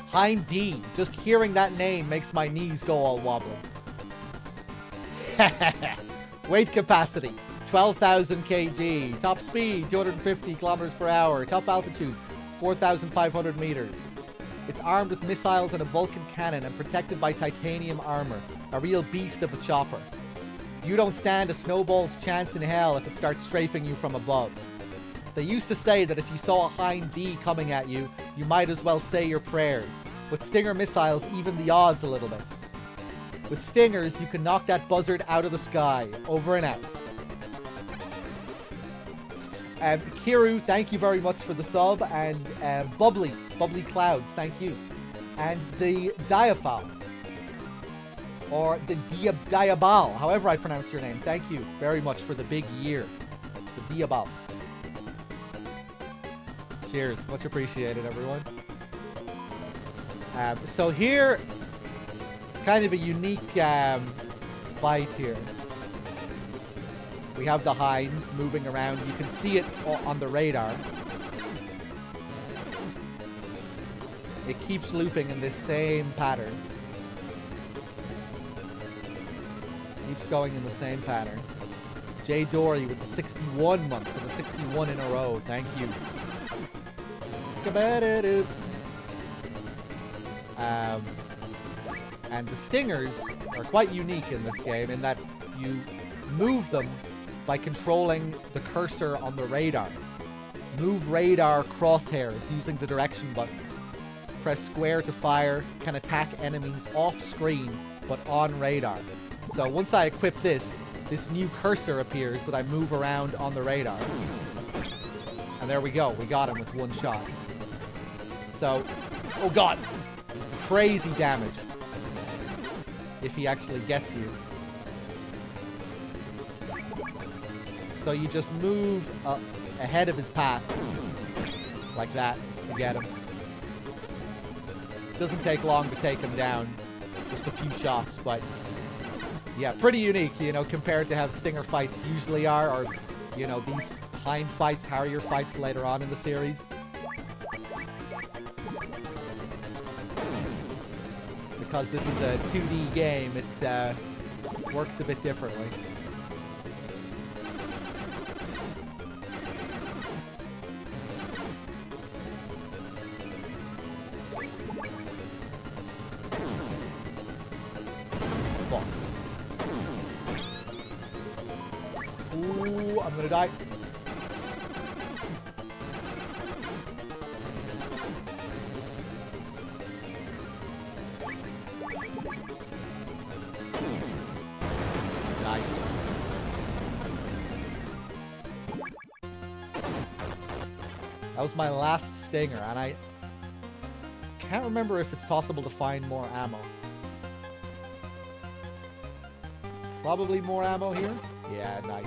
Hind D. Just hearing that name makes my knees go all wobbly. Weight capacity, 12,000 kg. Top speed, 250 kilometers per hour. Top altitude, 4,500 meters. It's armed with missiles and a Vulcan cannon and protected by titanium armor. A real beast of a chopper. You don't stand a snowball's chance in hell if it starts strafing you from above. They used to say that if you saw a Hind D coming at you, you might as well say your prayers. With Stinger missiles, even the odds a little bit. With Stingers, you can knock that buzzard out of the sky. Over and out. Kiru, thank you very much for the sub. And Bubbly Clouds, thank you. And the Diafal. Or the Diabal, however I pronounce your name. Thank you very much for the big year. The Diabal. Cheers. Much appreciated, everyone. So here, it's kind of a unique fight here. We have the Hind moving around. You can see it on the radar. It keeps looping in this same pattern. Keeps going in the same pattern. Jay Dory with the 61 months and the 61 in a row. Thank you. And the Stingers are quite unique in this game in that you move them by controlling the cursor on the radar. Move radar crosshairs using the direction buttons. Press square to fire, can attack enemies off screen but on radar. So once I equip this new cursor appears that I move around on the radar. And there we go, we got him with one shot. So, oh god, crazy damage if he actually gets you. So you just move ahead of his path, like that, to get him. Doesn't take long to take him down, just a few shots, but yeah, pretty unique, you know, compared to how Stinger fights usually are, or, you know, these Hind fights, Harrier fights later on in the series. Because this is a 2D game, it works a bit differently. Ooh, I'm gonna die. Nice. That was my last Stinger, and I can't remember if it's possible to find more ammo. Probably more ammo here. Yeah, nice.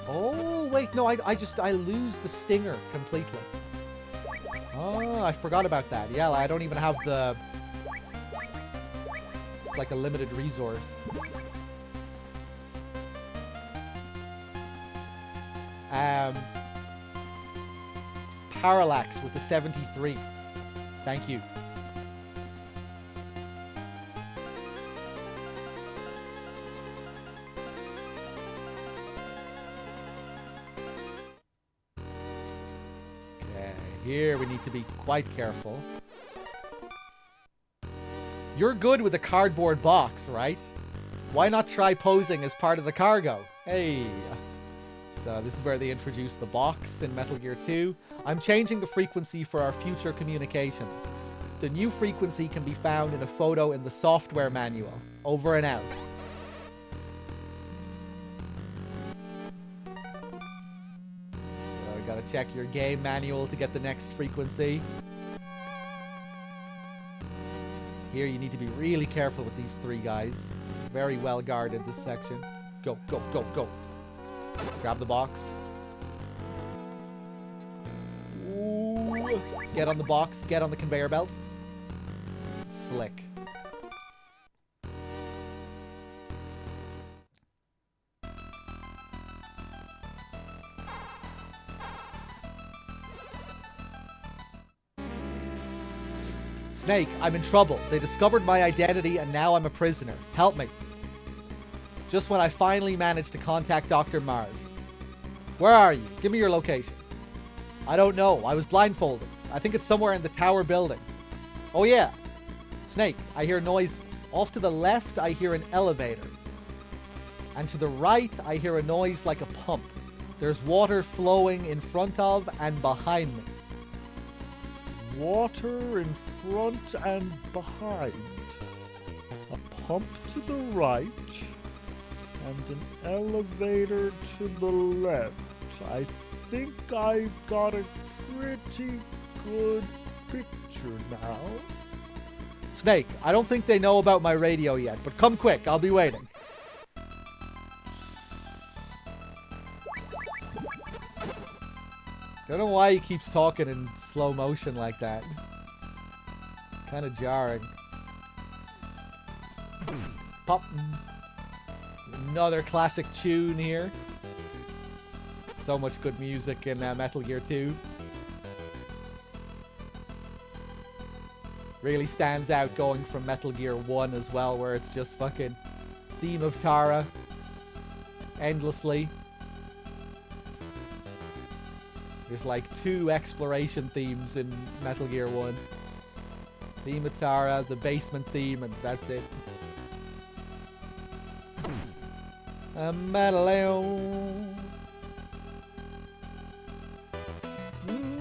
Oh, wait, no, I lose the Stinger completely. Oh, I forgot about that. Yeah, I don't even have the... It's like a limited resource. Parallax with the 73. Thank you. Here we need to be quite careful. You're good with a cardboard box, right? Why not try posing as part of the cargo? Hey! So this is where they introduce the box in Metal Gear 2. I'm changing the frequency for our future communications. The new frequency can be found in a photo in the software manual. Over and out. Gotta check your game manual to get the next frequency. Here you need to be really careful with these three guys. Very well guarded, this section. Go, go, go, go. Grab the box. Ooh. Get on the box, get on the conveyor belt. Slick. Snake, I'm in trouble. They discovered my identity and now I'm a prisoner. Help me. Just when I finally managed to contact Dr. Marv. Where are you? Give me your location. I don't know. I was blindfolded. I think it's somewhere in the tower building. Oh yeah. Snake, I hear noises. Off to the left, I hear an elevator. And to the right, I hear a noise like a pump. There's water flowing in front of and behind me. Water in front and behind. A pump to the right and an elevator to the left. I think I've got a pretty good picture now. Snake, I don't think they know about my radio yet, but come quick, I'll be waiting. Don't know why he keeps talking in slow motion like that. It's kind of jarring. Pop. Another classic tune here. So much good music in Metal Gear 2. Really stands out going from Metal Gear 1 as well, where it's just fucking theme of Tara endlessly. There's like 2 exploration themes in Metal Gear 1. Theme of Tara, the basement theme, and that's it.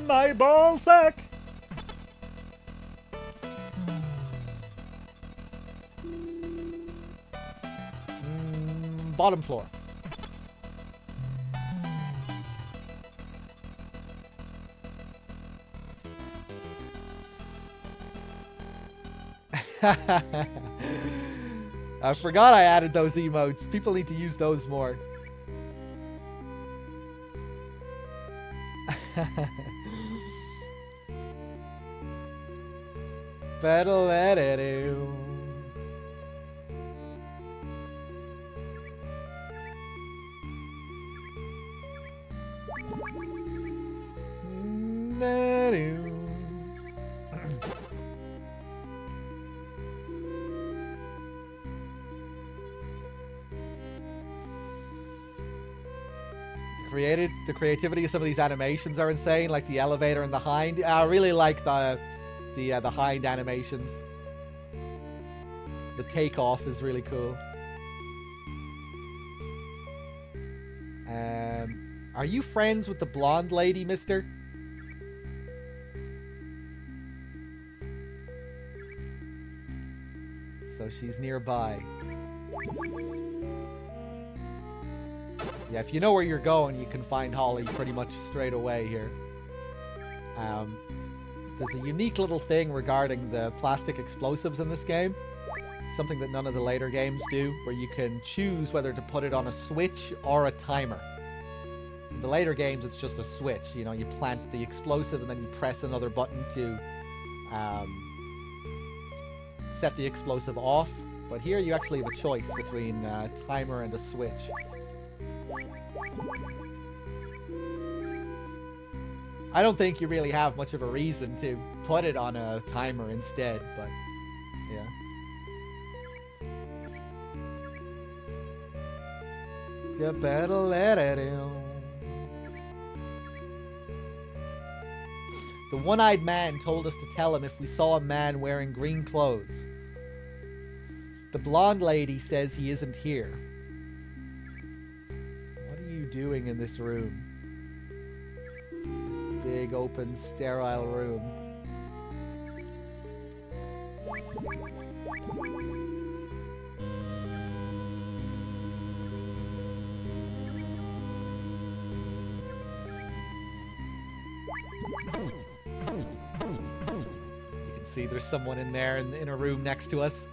My ball sack! Bottom floor. I forgot I added those emotes. People need to use those more. Better let it do. The creativity of some of these animations are insane, like the elevator and the hind. I really like the hind animations. The takeoff is really cool. Are you friends with the blonde lady, mister? So she's nearby. Yeah, if you know where you're going, you can find Holly pretty much straight away here. There's a unique little thing regarding the plastic explosives in this game. Something that none of the later games do, where you can choose whether to put it on a switch or a timer. In the later games, it's just a switch. You know, you plant the explosive and then you press another button to set the explosive off. But here you actually have a choice between a timer and a switch. I don't think you really have much of a reason to put it on a timer instead, but yeah. You better let it in. The one-eyed man told us to tell him if we saw a man wearing green clothes. The blonde lady says he isn't here. What are you doing in this room? This big, open, sterile room. See, there's someone in there in a room next to us.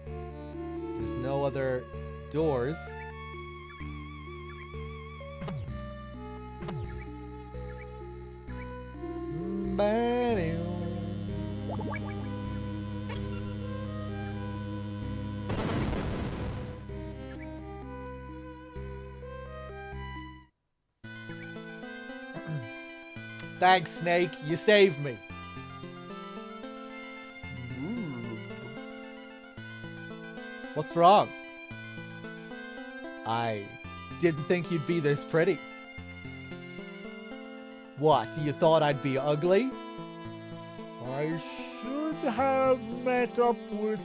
There's no other doors. Thanks, Snake. You saved me. What's wrong? I didn't think you'd be this pretty. What, you thought I'd be ugly? I should have met up with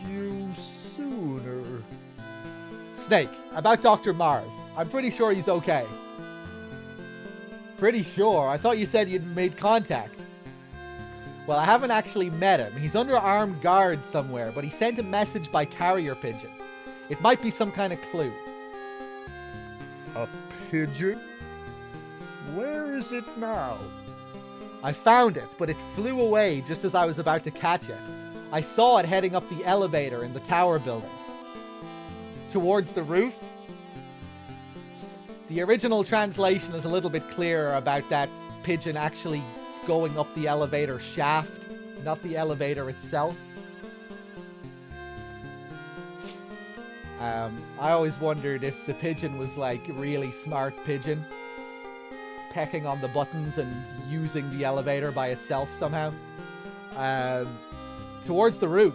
you sooner. Snake, about Dr. Marv. I'm pretty sure he's okay. Pretty sure? I thought you said you'd made contact. Well, I haven't actually met him. He's under armed guard somewhere, but he sent a message by carrier pigeon. It might be some kind of clue. A pigeon? Where is it now? I found it, but it flew away just as I was about to catch it. I saw it heading up the elevator in the tower building. Towards the roof? The original translation is a little bit clearer about that pigeon actually going up the elevator shaft, not the elevator itself. I always wondered if the pigeon was like a really smart pigeon, pecking on the buttons and using the elevator by itself somehow. Towards the roof.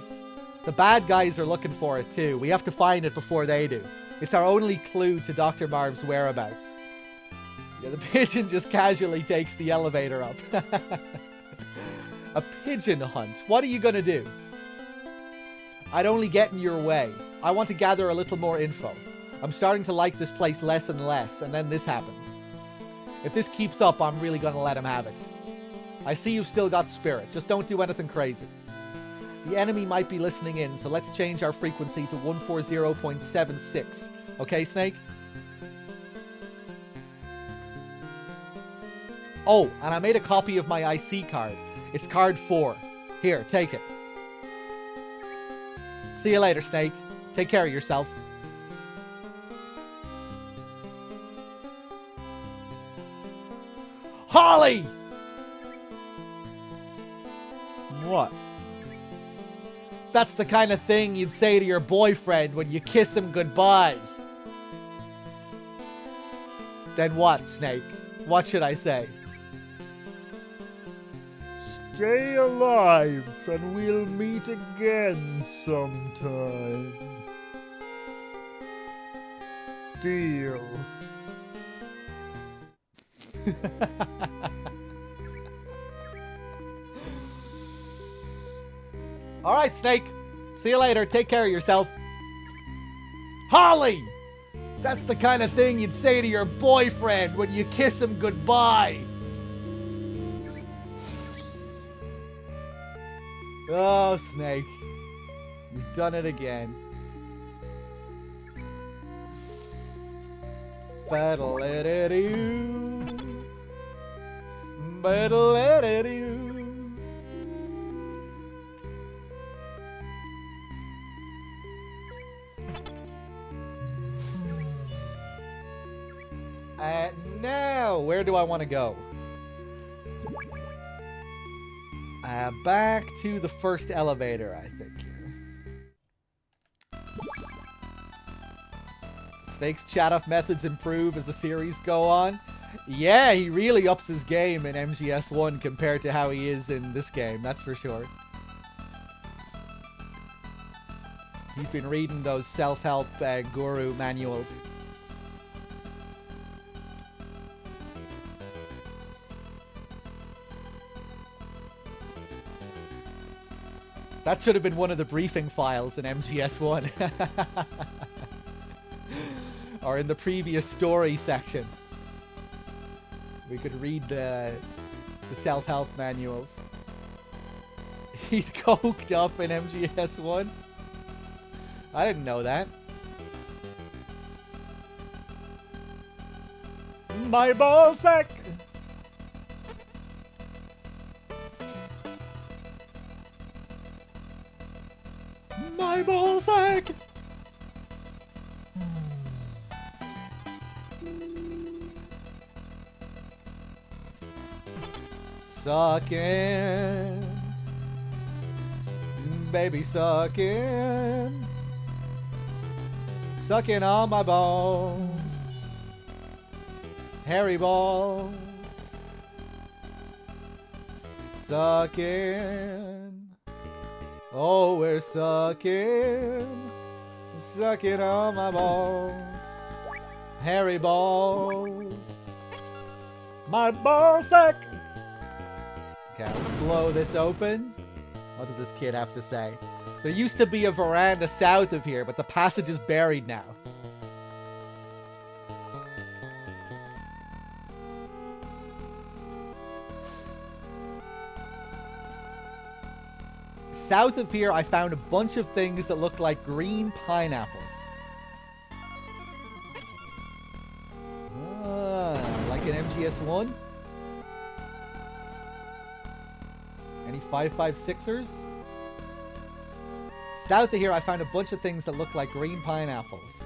The bad guys are looking for it too. We have to find it before they do. It's our only clue to Dr. Marv's whereabouts. Yeah, the pigeon just casually takes the elevator up. A pigeon hunt. What are you gonna do? I'd only get in your way. I want to gather a little more info. I'm starting to like this place less and less, and then this happens. If this keeps up, I'm really gonna let him have it. I see you've still got spirit. Just don't do anything crazy. The enemy might be listening in, so let's change our frequency to 140.76. Okay, Snake? Oh, and I made a copy of my IC card. It's card 4. Here, take it. See you later, Snake. Take care of yourself. Holly! What? That's the kind of thing you'd say to your boyfriend when you kiss him goodbye. Then what, Snake? What should I say? Stay alive and we'll meet again sometime. Deal. All right, Snake. See you later. Take care of yourself. Holly! That's the kind of thing you'd say to your boyfriend when you kiss him goodbye. Oh, Snake. You've done it again. Battle-a-da-doo. Battle-a-da-doo. Now, where do I want to go? Back to the first elevator, I think. Snake's chat-up methods improve as the series go on. Yeah, he really ups his game in MGS1 compared to how he is in this game, that's for sure. He's been reading those self-help guru manuals. That should have been one of the briefing files in MGS1. Or in the previous story section. We could read the self-help manuals. He's coked up in MGS1? I didn't know that. My ballsack! My ballsack! Sucking. Baby sucking. Sucking on my balls. Hairy balls. Sucking. Oh, we're sucking Sucking on my balls. Hairy balls. My ball sack. Okay, let's blow this open. What did this kid have to say? There used to be a veranda south of here, but the passage is buried now. South of here, I found a bunch of things that look like green pineapples. Like an MGS1? Any 5.56ers? South of here, I found a bunch of things that look like green pineapples.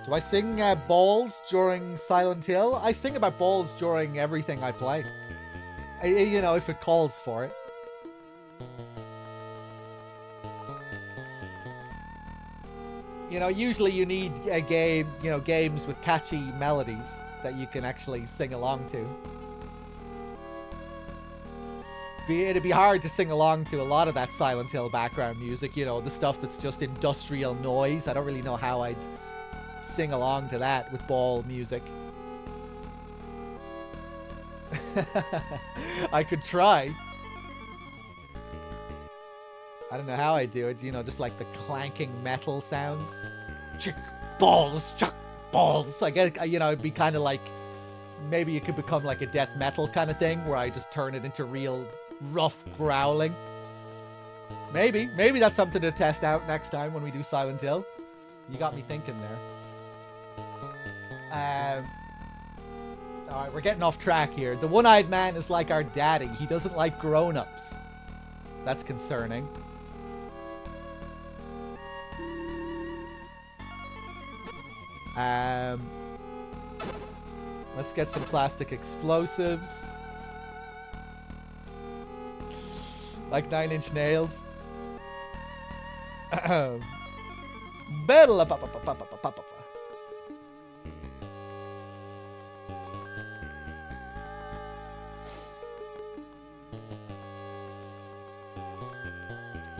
Do I sing balls during Silent Hill? I sing about balls during everything I play. You know, if it calls for it. You know, usually you need a game, you know, games with catchy melodies that you can actually sing along to. It'd be hard to sing along to a lot of that Silent Hill background music, you know, the stuff that's just industrial noise. I don't really know how I'd sing along to that with ball music. I could try. I don't know how I do it, you know, just like the clanking metal sounds. Chuck balls, chuck balls. I guess, you know, it'd be kind of like, maybe it could become like a death metal kind of thing where I just turn it into real rough growling. Maybe that's something to test out next time when we do Silent Hill. You got me thinking there. Alright, we're getting off track here. The one-eyed man is like our daddy. He doesn't like grown-ups. That's concerning. Let's get some plastic explosives. Like 9 Inch Nails. Battle.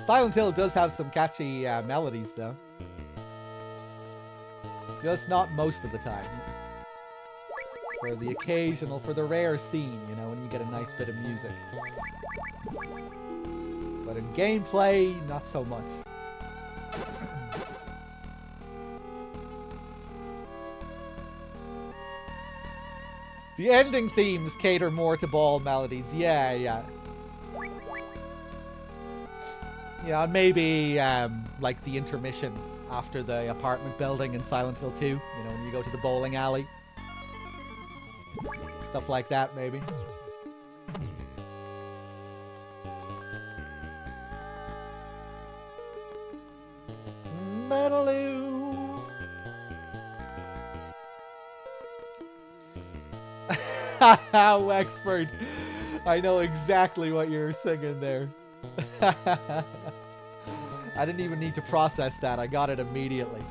Silent Hill does have some catchy melodies, though. Just not most of the time. For the occasional, for the rare scene, you know, when you get a nice bit of music. But in gameplay, not so much. The ending themes cater more to ball melodies. Yeah. Yeah, maybe like the intermission after the apartment building in Silent Hill 2. You know, when you go to the bowling alley. Stuff like that, maybe. Metaloo. How expert. I know exactly what you're singing there. I didn't even need to process that. I got it immediately.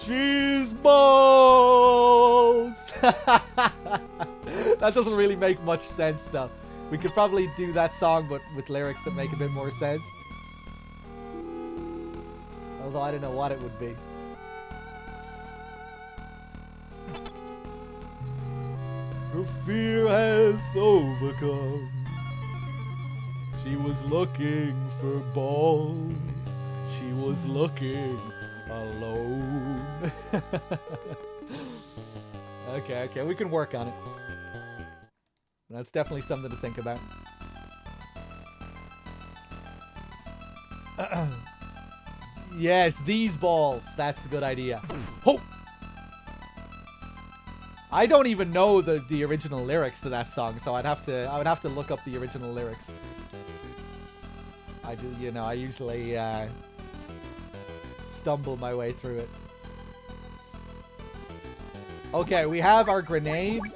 She's balls. That doesn't really make much sense, though. We could probably do that song, but with lyrics that make a bit more sense. Although I don't know what it would be. Her fear has overcome. She was looking for balls. She was looking alone. Okay, we can work on it. That's definitely something to think about. Yes, these balls. That's a good idea. Oh! I don't even know the original lyrics to that song, so I would have to look up the original lyrics. I do, you know, I usually stumble my way through it. Okay, we have our grenades.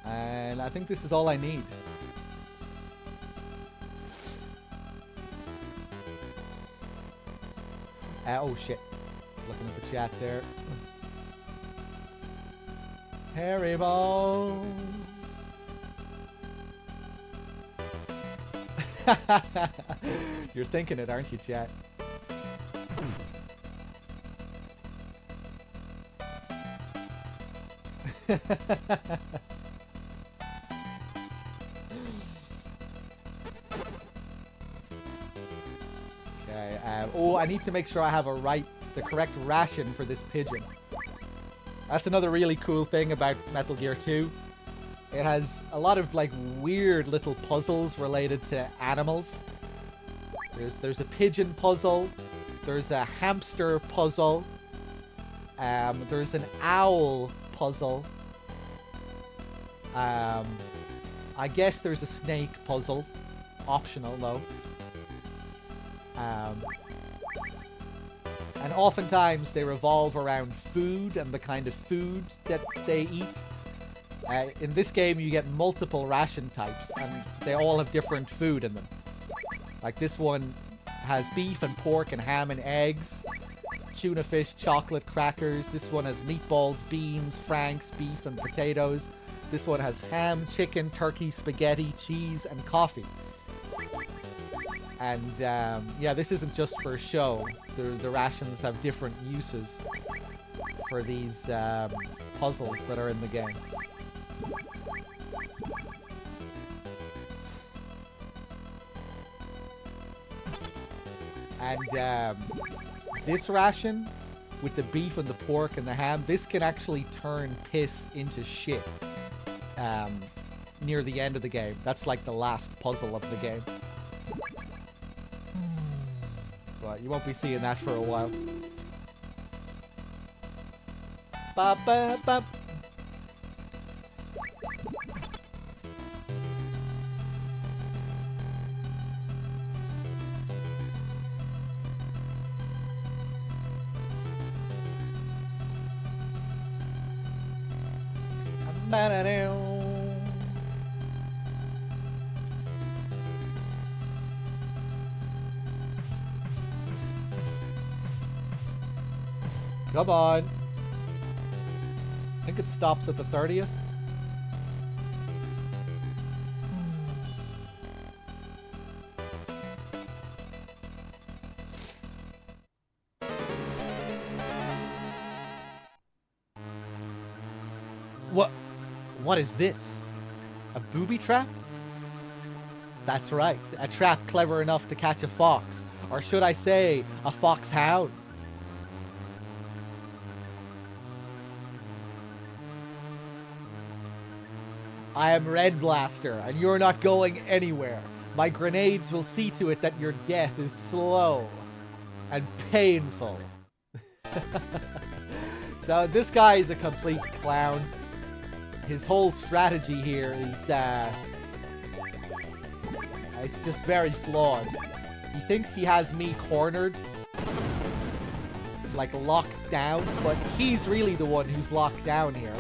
And I think this is all I need. Oh shit. Looking at the chat there. Haribo. You're thinking it, aren't you, chat? Okay, oh, I need to make sure I have the correct ration for this pigeon. That's another really cool thing about Metal Gear 2. It has a lot of like weird little puzzles related to animals. There's a pigeon puzzle. There's a hamster puzzle. There's an owl puzzle. I guess there's a snake puzzle. Optional though. And oftentimes they revolve around food and the kind of food that they eat. In this game you get multiple ration types and they all have different food in them. Like this one has beef and pork and ham and eggs, tuna fish, chocolate, crackers. This one has meatballs, beans, franks, beef and potatoes. This one has ham, chicken, turkey, spaghetti, cheese and coffee. And yeah, this isn't just for show. The rations have different uses for these puzzles that are in the game. And this ration, with the beef and the pork and the ham, this can actually turn piss into shit near the end of the game. That's like the last puzzle of the game. But you won't be seeing that for a while. Ba ba ba. Come on. I think it stops at the 30th. What is this? A booby trap? That's right, a trap clever enough to catch a fox. Or should I say, a foxhound? I am Red Blaster, and you're not going anywhere. My grenades will see to it that your death is slow and painful. So this guy is a complete clown. His whole strategy here is, it's just very flawed. He thinks he has me cornered, like locked down, but he's really the one who's locked down here.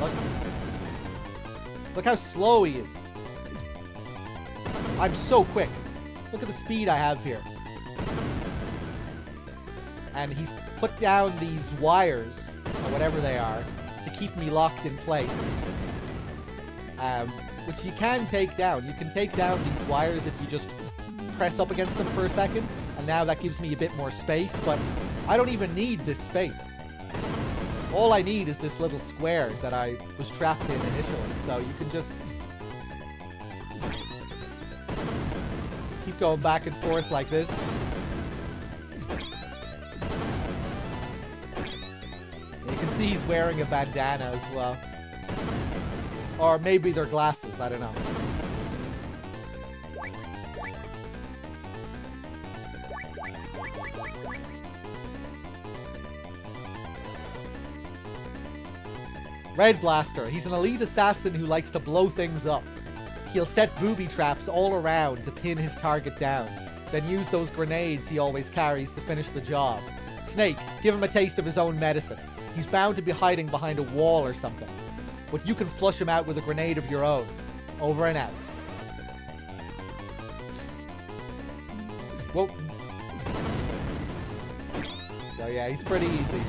Look how slow he is. I'm so quick. Look at the speed I have here. And he's put down these wires, or whatever they are, to keep me locked in place. Which you can take down. You can take down these wires if you just press up against them for a second, and now that gives me a bit more space, but I don't even need this space. All I need is this little square that I was trapped in initially, so you can just keep going back and forth like this. And you can see he's wearing a bandana as well. Or maybe they're glasses, I don't know. Red Blaster. He's an elite assassin who likes to blow things up. He'll set booby traps all around to pin his target down, then use those grenades he always carries to finish the job. Snake, give him a taste of his own medicine. He's bound to be hiding behind a wall or something. But you can flush him out with a grenade of your own. Over and out. Whoa. So yeah, he's pretty easy.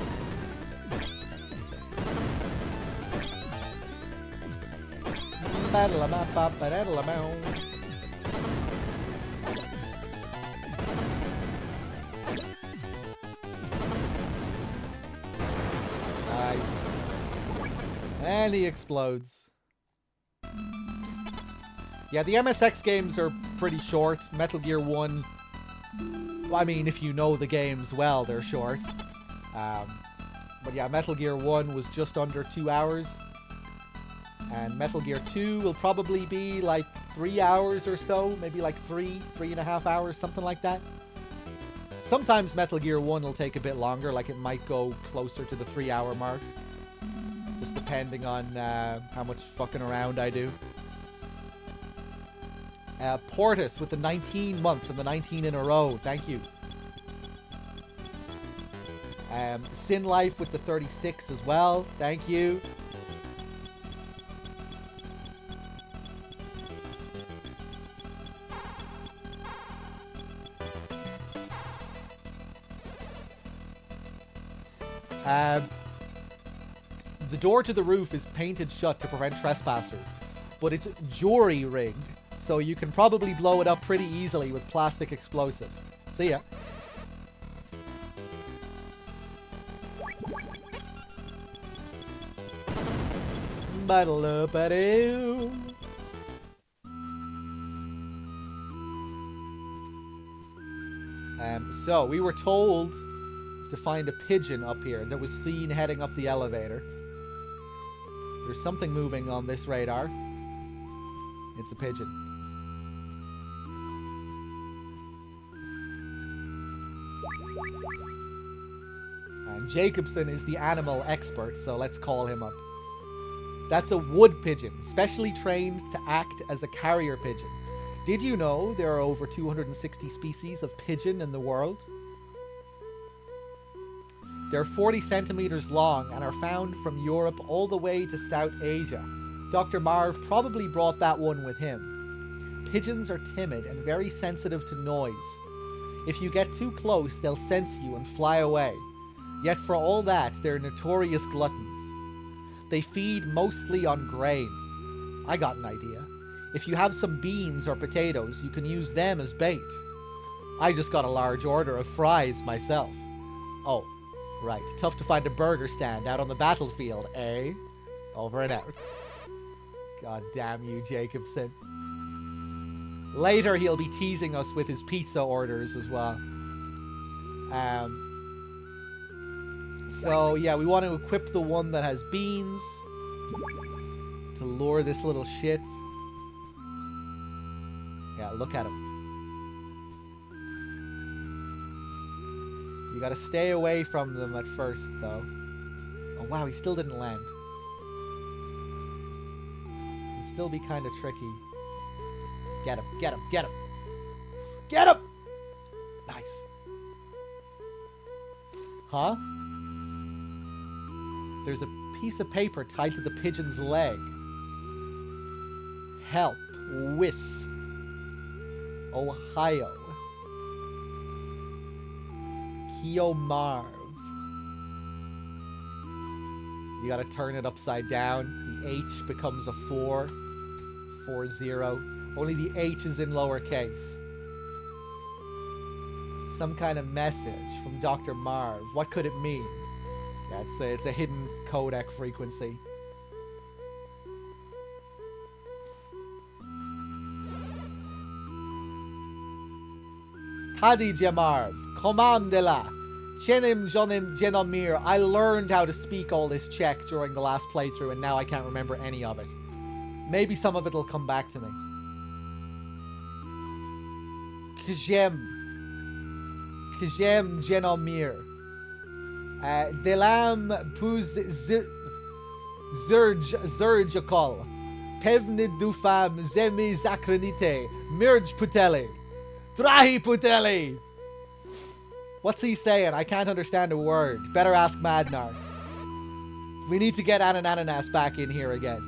Nice. And he explodes. Yeah, the MSX games are pretty short. Metal Gear 1, I mean, if you know the games well, they're short. But yeah, Metal Gear 1 was just under 2 hours. And Metal Gear 2 will probably be like 3 hours or so. Maybe like 3.5 hours, something like that. Sometimes Metal Gear 1 will take a bit longer, like it might go closer to the 3-hour mark. Just depending on how much fucking around I do. Portis with the 19 months and the 19 in a row. Thank you. Sin Life with the 36 as well. Thank you. The door to the roof is painted shut to prevent trespassers, but it's jury-rigged, so you can probably blow it up pretty easily with plastic explosives. See ya. So, we were told to find a pigeon up here that was seen heading up the elevator. There's something moving on this radar. It's a pigeon. And Jacobson is the animal expert, so let's call him up. That's a wood pigeon, specially trained to act as a carrier pigeon. Did you know there are over 260 species of pigeon in the world? They're 40 centimeters long and are found from Europe all the way to South Asia. Dr. Marv probably brought that one with him. Pigeons are timid and very sensitive to noise. If you get too close, they'll sense you and fly away. Yet for all that, they're notorious gluttons. They feed mostly on grain. I got an idea. If you have some beans or potatoes, you can use them as bait. I just got a large order of fries myself. Oh. Right, tough to find a burger stand out on the battlefield, eh? Over and out. God damn you, Jacobson. Later, he'll be teasing us with his pizza orders as well. So, yeah, we want to equip the one that has beans to lure this little shit. Yeah, look at him. You gotta stay away from them at first, though. Oh, wow, he still didn't land. Can still be kind of tricky. Get him, get him, get him! Get him! Nice. Huh? There's a piece of paper tied to the pigeon's leg. Help. Wiss. Ohio. Marv. You gotta turn it upside down. The H becomes a 4. 40. Only the H is in lowercase. Some kind of message from Dr. Marv. What could it mean? Yeah, it's a hidden codec frequency. Khadija Marv. Commandela. Chenim Jonim Genomir. I learned how to speak all this Czech during the last playthrough, and now I can't remember any of it. Maybe some of it will come back to me. Kjem Genomir. Delam Puz Zurjakol. Pevni Dufam Zemi Zakranite. Mirj Puteli. Drahi Puteli. What's he saying? I can't understand a word. Better ask Madnar. We need to get Anananas back in here again.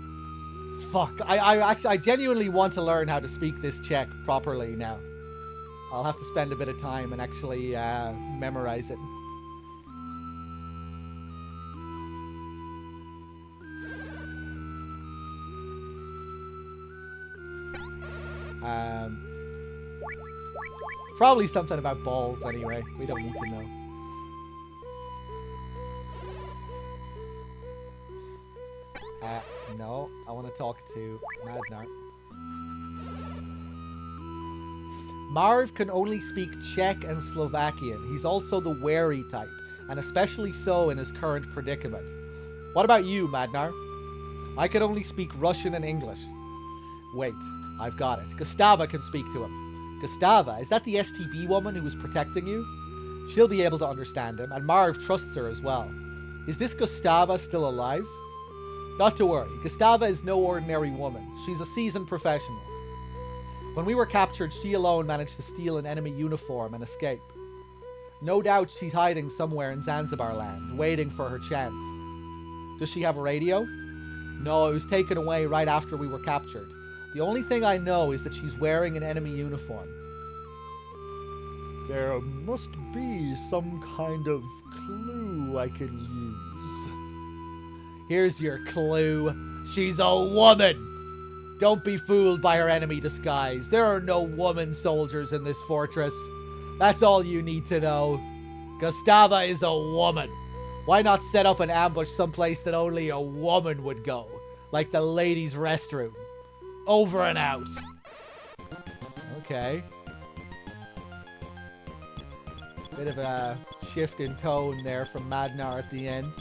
Fuck. I genuinely want to learn how to speak this Czech properly now. I'll have to spend a bit of time and actually memorize it. Um, probably something about balls anyway. We don't need to know. No, I want to talk to Madnar. Marv can only speak Czech and Slovakian. He's also the wary type, and especially so in his current predicament. What about you, Madnar? I can only speak Russian and English. Wait, I've got it. Gustava can speak to him. Gustava, is that the STB woman who was protecting you? She'll be able to understand him, and Marv trusts her as well. Is this Gustava still alive? Not to worry, Gustava is no ordinary woman. She's a seasoned professional. When we were captured, she alone managed to steal an enemy uniform and escape. No doubt she's hiding somewhere in Zanzibar land, waiting for her chance. Does she have a radio? No, it was taken away right after we were captured. The only thing I know is that she's wearing an enemy uniform. There must be some kind of clue I can use. Here's your clue. She's a woman! Don't be fooled by her enemy disguise. There are no woman soldiers in this fortress. That's all you need to know. Gustava is a woman. Why not set up an ambush someplace that only a woman would go? Like the ladies' restroom. Over and out. Okay. Bit of a shift in tone there from Madnar at the end.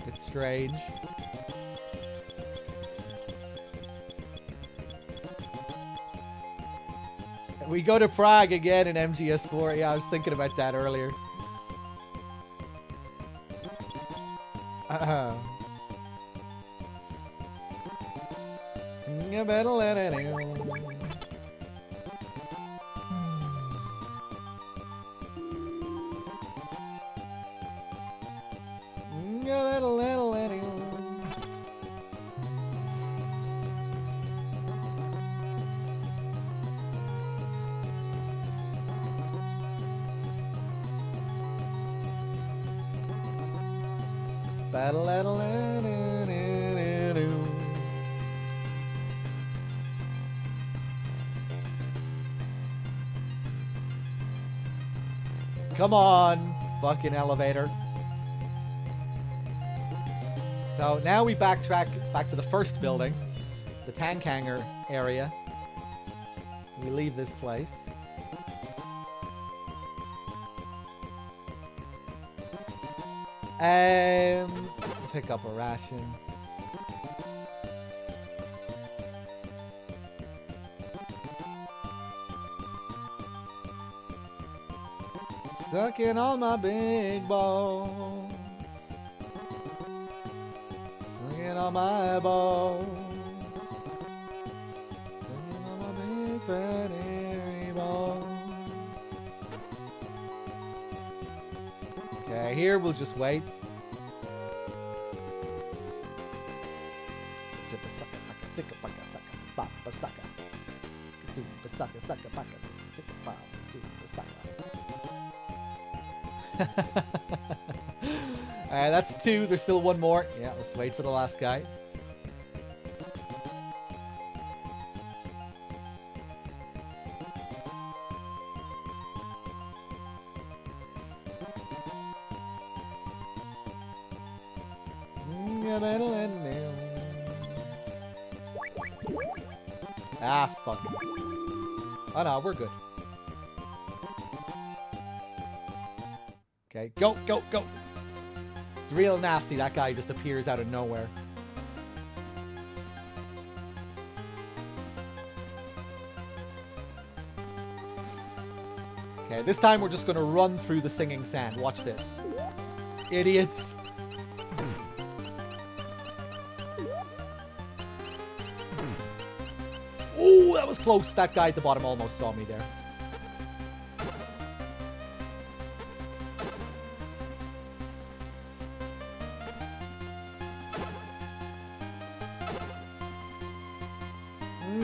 It's strange. We go to Prague again in MGS4. Yeah, I was thinking about that earlier. You better let it in. You better let it in. Come on, fucking elevator. So now we backtrack back to the first building, the tank hangar area. We leave this place. Pick up a ration. Sucking on my big balls. Sucking on my balls. Sucking on my big fat hairy balls. Okay, here we'll just wait. That's two. There's still one more. Yeah, let's wait for the last guy. Ah, fuck. Oh no, we're good. Okay, go, go, go. It's real nasty, that guy just appears out of nowhere. Okay, this time we're just gonna run through the singing sand. Watch this. Idiots. Ooh, that was close. That guy at the bottom almost saw me there.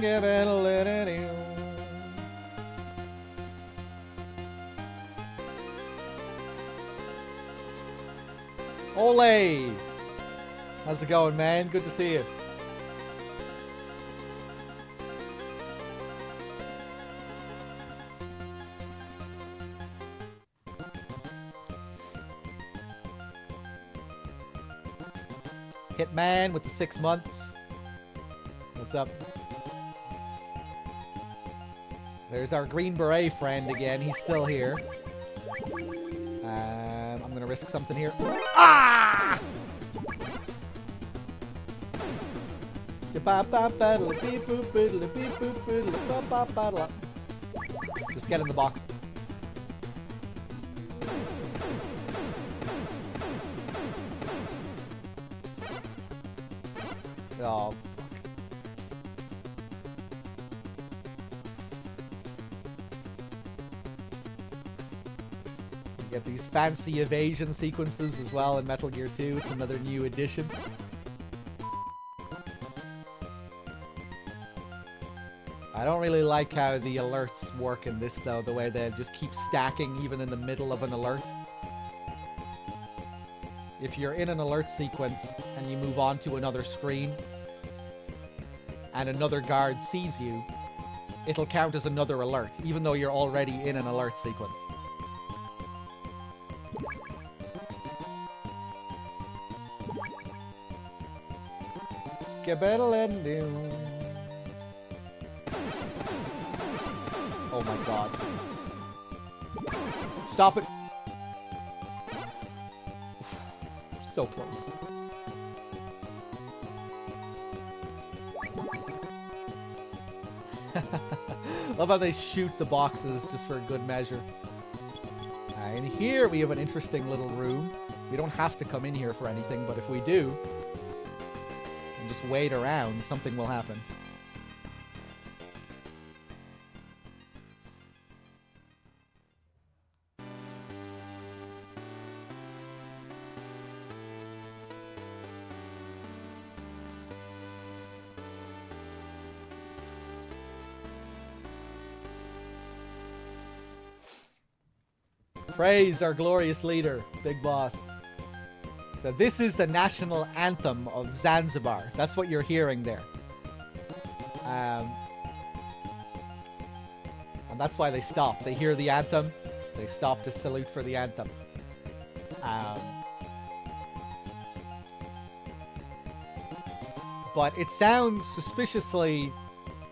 Give it a little. Ole! How's it going, man? Good to see you. Hitman with the 6 months. What's up? There's our Green Beret friend again. He's still here. I'm gonna risk something here. Ah! Just get in the box. Oh, you get these fancy evasion sequences as well in Metal Gear 2. It's another new addition. I don't really like how the alerts work in this, though, the way they just keep stacking even in the middle of an alert. If you're in an alert sequence and you move on to another screen and another guard sees you, it'll count as another alert, even though you're already in an alert sequence. Oh my god. Stop it! So close. Love how they shoot the boxes just for a good measure. And here we have an interesting little room. We don't have to come in here for anything, but if we do, and just wait around, something will happen. Praise our glorious leader, Big Boss. So this is the national anthem of Zanzibar. That's what you're hearing there. And that's why they stop. They hear the anthem. They stop to salute for the anthem. But it sounds suspiciously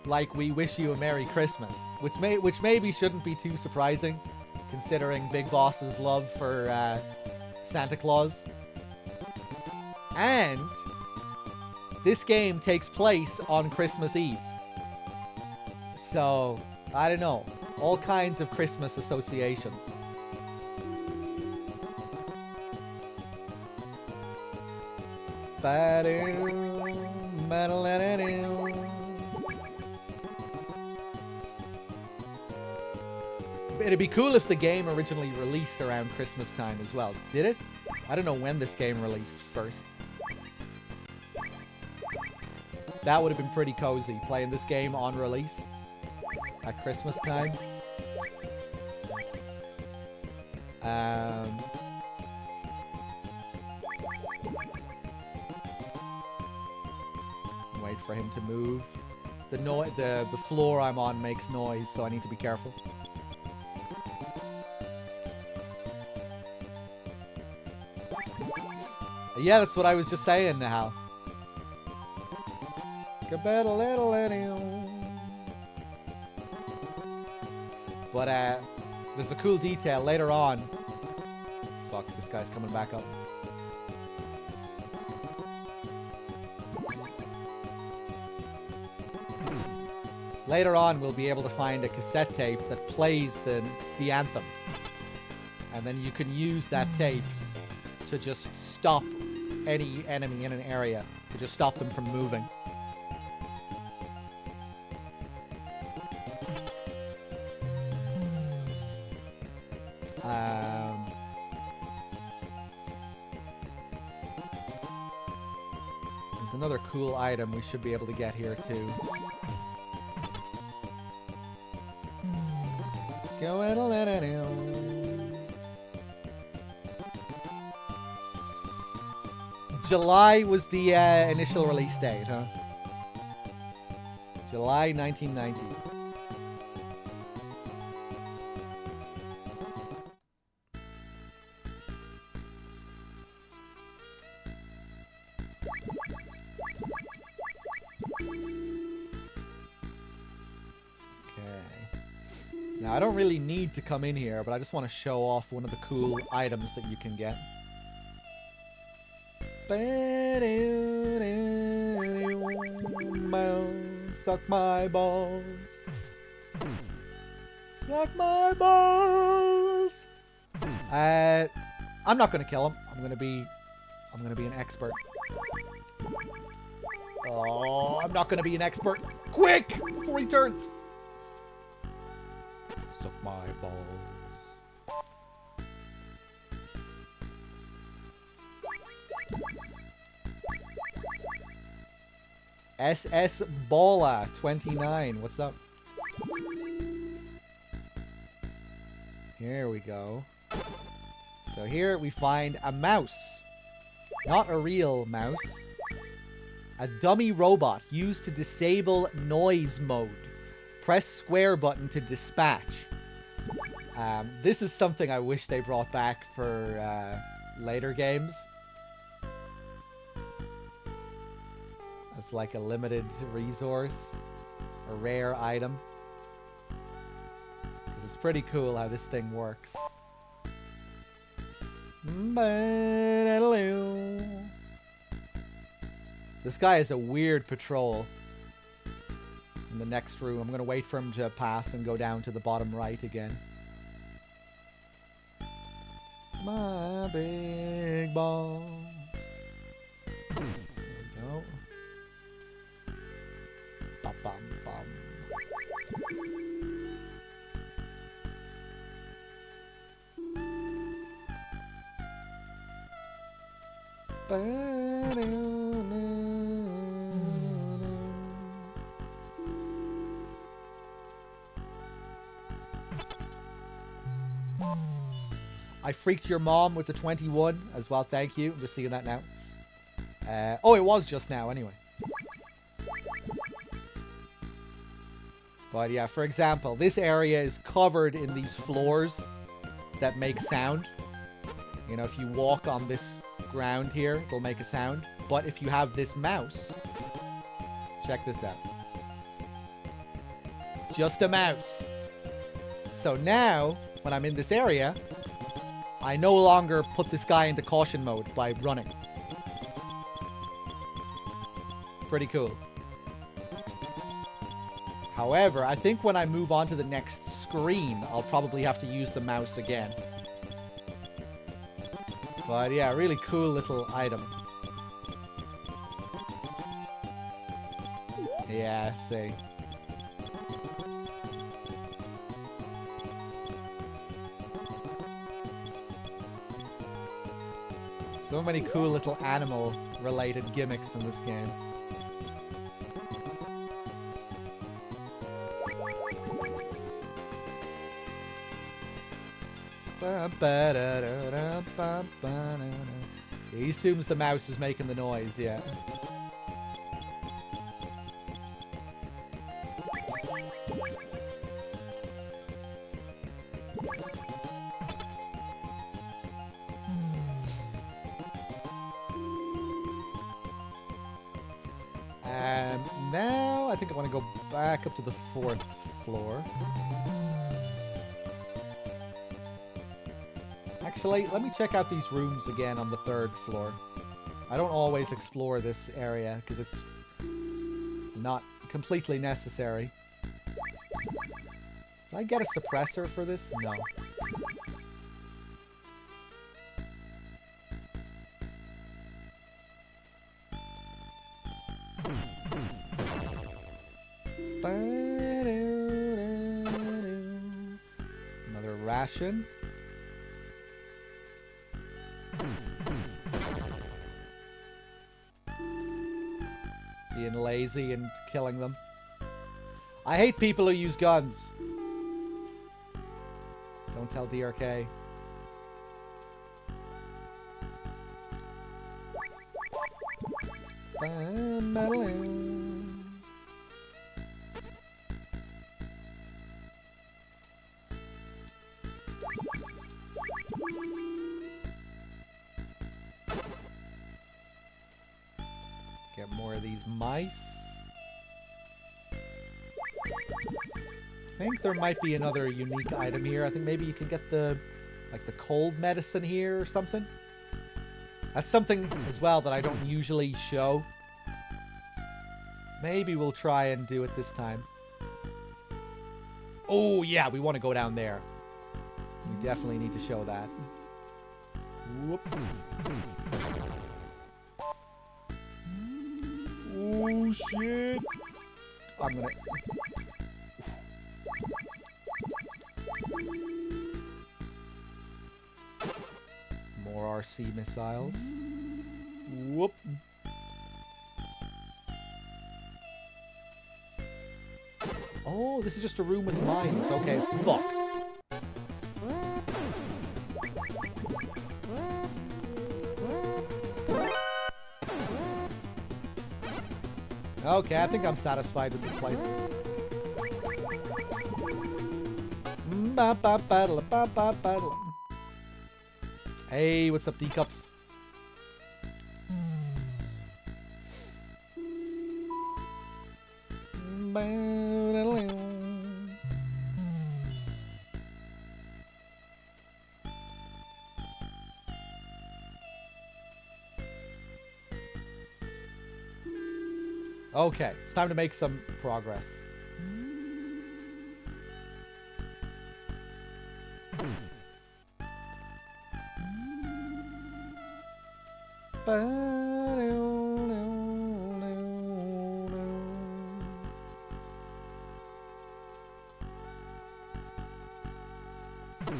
like "We wish you a Merry Christmas," which maybe shouldn't be too surprising, considering Big Boss's love for Santa Claus. And this game takes place on Christmas Eve. So, I don't know. All kinds of Christmas associations. It'd be cool if the game originally released around Christmas time as well. Did it? I don't know when this game released first. That would have been pretty cozy, playing this game on release at Christmas time. Wait for him to move. The floor I'm on makes noise, so I need to be careful. Yeah, that's what I was just saying now. But there's a cool detail later on. Fuck, this guy's coming back up. Later on, we'll be able to find a cassette tape that plays the anthem. And then you can use that tape to just stop any enemy in an area, to just stop them from moving. There's another cool item we should be able to get here too. July was the initial release date, huh? July 1990. Now, I don't really need to come in here, but I just want to show off one of the cool items that you can get. Suck my balls. Suck my balls. I'm not gonna kill him. I'm gonna be an expert. Oh, I'm not gonna be an expert. Quick! Before he turns. Suck my balls. SS Bola 29. What's up? Here we go. So here we find a mouse. Not a real mouse. A dummy robot used to disable noise mode. Press square button to dispatch. This is something I wish they brought back for later games. As like a limited resource. A rare item. Because it's pretty cool how this thing works. This guy is a weird patrol. In the next room, I'm going to wait for him to pass and go down to the bottom right again. My big ball. There we go. Bum, bum, bum. I freaked your mom with the 21 as well. Thank you. I'm just seeing that now. Oh, it was just now anyway. But yeah, for example, this area is covered in these floors that make sound. You know, if you walk on this ground here, it'll make a sound. But if you have this mouse, check this out. Just a mouse. So now, when I'm in this area, I no longer put this guy into caution mode by running. Pretty cool. However, I think when I move on to the next screen, I'll probably have to use the mouse again. But yeah, really cool little item. Yeah, see. So many cool little animal-related gimmicks in this game. He assumes the mouse is making the noise, yeah. And now I think I want to go back up to the 4th floor. Actually, let me check out these rooms again on the 3rd floor. I don't always explore this area because it's not completely necessary. Did I get a suppressor for this? No. Another ration. Being lazy and killing them. I hate people who use guns. Don't tell DRK. Get more of these mice. I think there might be another unique item here. I think maybe you can get the cold medicine here or something. That's something as well that I don't usually show. Maybe we'll try and do it this time. Oh yeah, we want to go down there. We definitely need to show that. Whoop. Oh shit! I'm gonna... More RC missiles. Whoop! Oh, this is just a room with mines. Okay, fuck. Okay, I think I'm satisfied with this place. Hey, what's up, D-Cups? Okay, it's time to make some progress.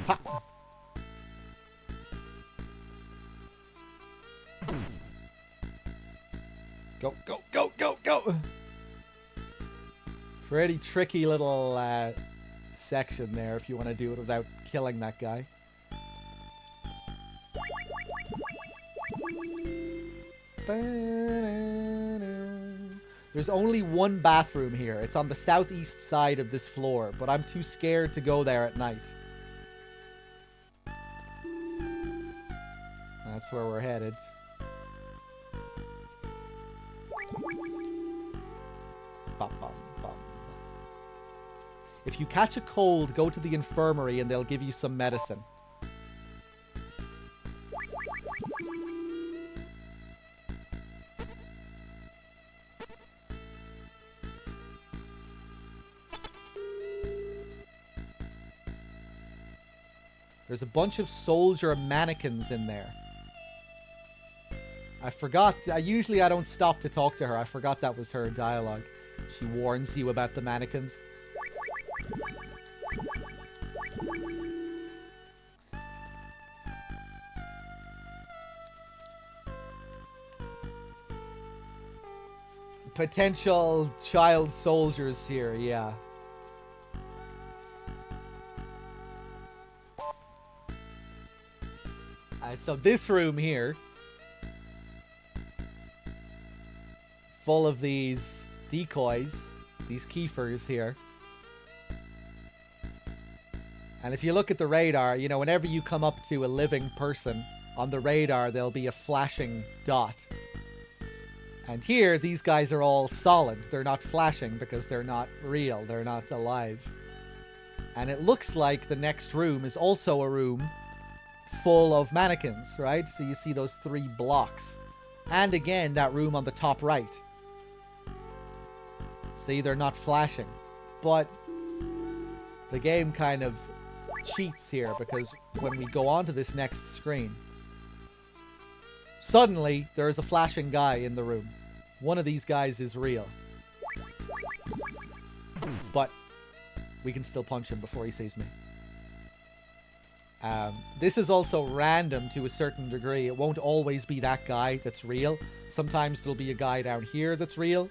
Ha! Go, go, go, go, go! Pretty tricky little section there if you want to do it without killing that guy. There's only one bathroom here. It's on the southeast side of this floor, but I'm too scared to go there at night. That's where we're headed. Bum, bum, bum. If you catch a cold, go to the infirmary and they'll give you some medicine. There's a bunch of soldier mannequins in there. I forgot. Usually I don't stop to talk to her. I forgot that was her dialogue. She warns you about the mannequins. Potential child soldiers here, yeah. So this room here, full of these decoys, these Keepers here. And if you look at the radar, you know, whenever you come up to a living person on the radar, there'll be a flashing dot. And here, these guys are all solid. They're not flashing because they're not real. They're not alive. And it looks like the next room is also a room full of mannequins, right? So you see those 3 blocks. And again, that room on the top right. See, they're not flashing. But the game kind of cheats here because when we go on to this next screen, suddenly there is a flashing guy in the room. One of these guys is real. But we can still punch him before he sees me. This is also random to a certain degree. It won't always be that guy that's real. Sometimes there'll be a guy down here that's real.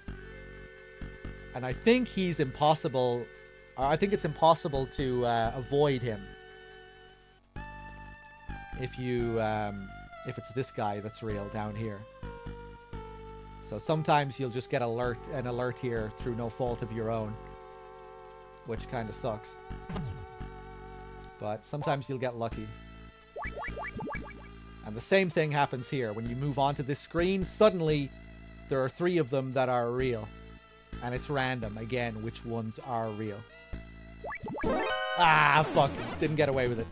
And I think he's impossible. I think it's impossible to avoid him. If it's this guy that's real down here. So sometimes you'll just get an alert here through no fault of your own. Which kind of sucks. But sometimes you'll get lucky. And the same thing happens here. When you move on to this screen, suddenly there are 3 of them that are real. And it's random, again, which ones are real. Ah, fuck. Didn't get away with it.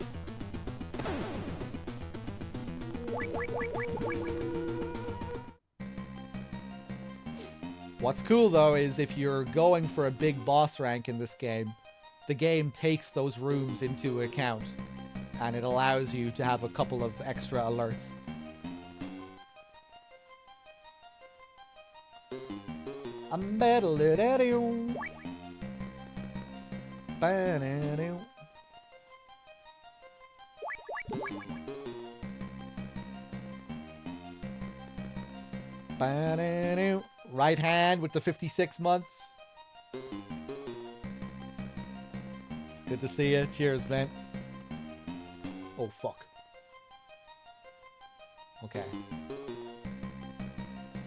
What's cool, though, is if you're going for a big boss rank in this game, the game takes those rooms into account, and it allows you to have a couple of extra alerts. I'm better at you. Right hand with the 56 months. It's good to see you. Cheers, man. Oh, fuck. Okay.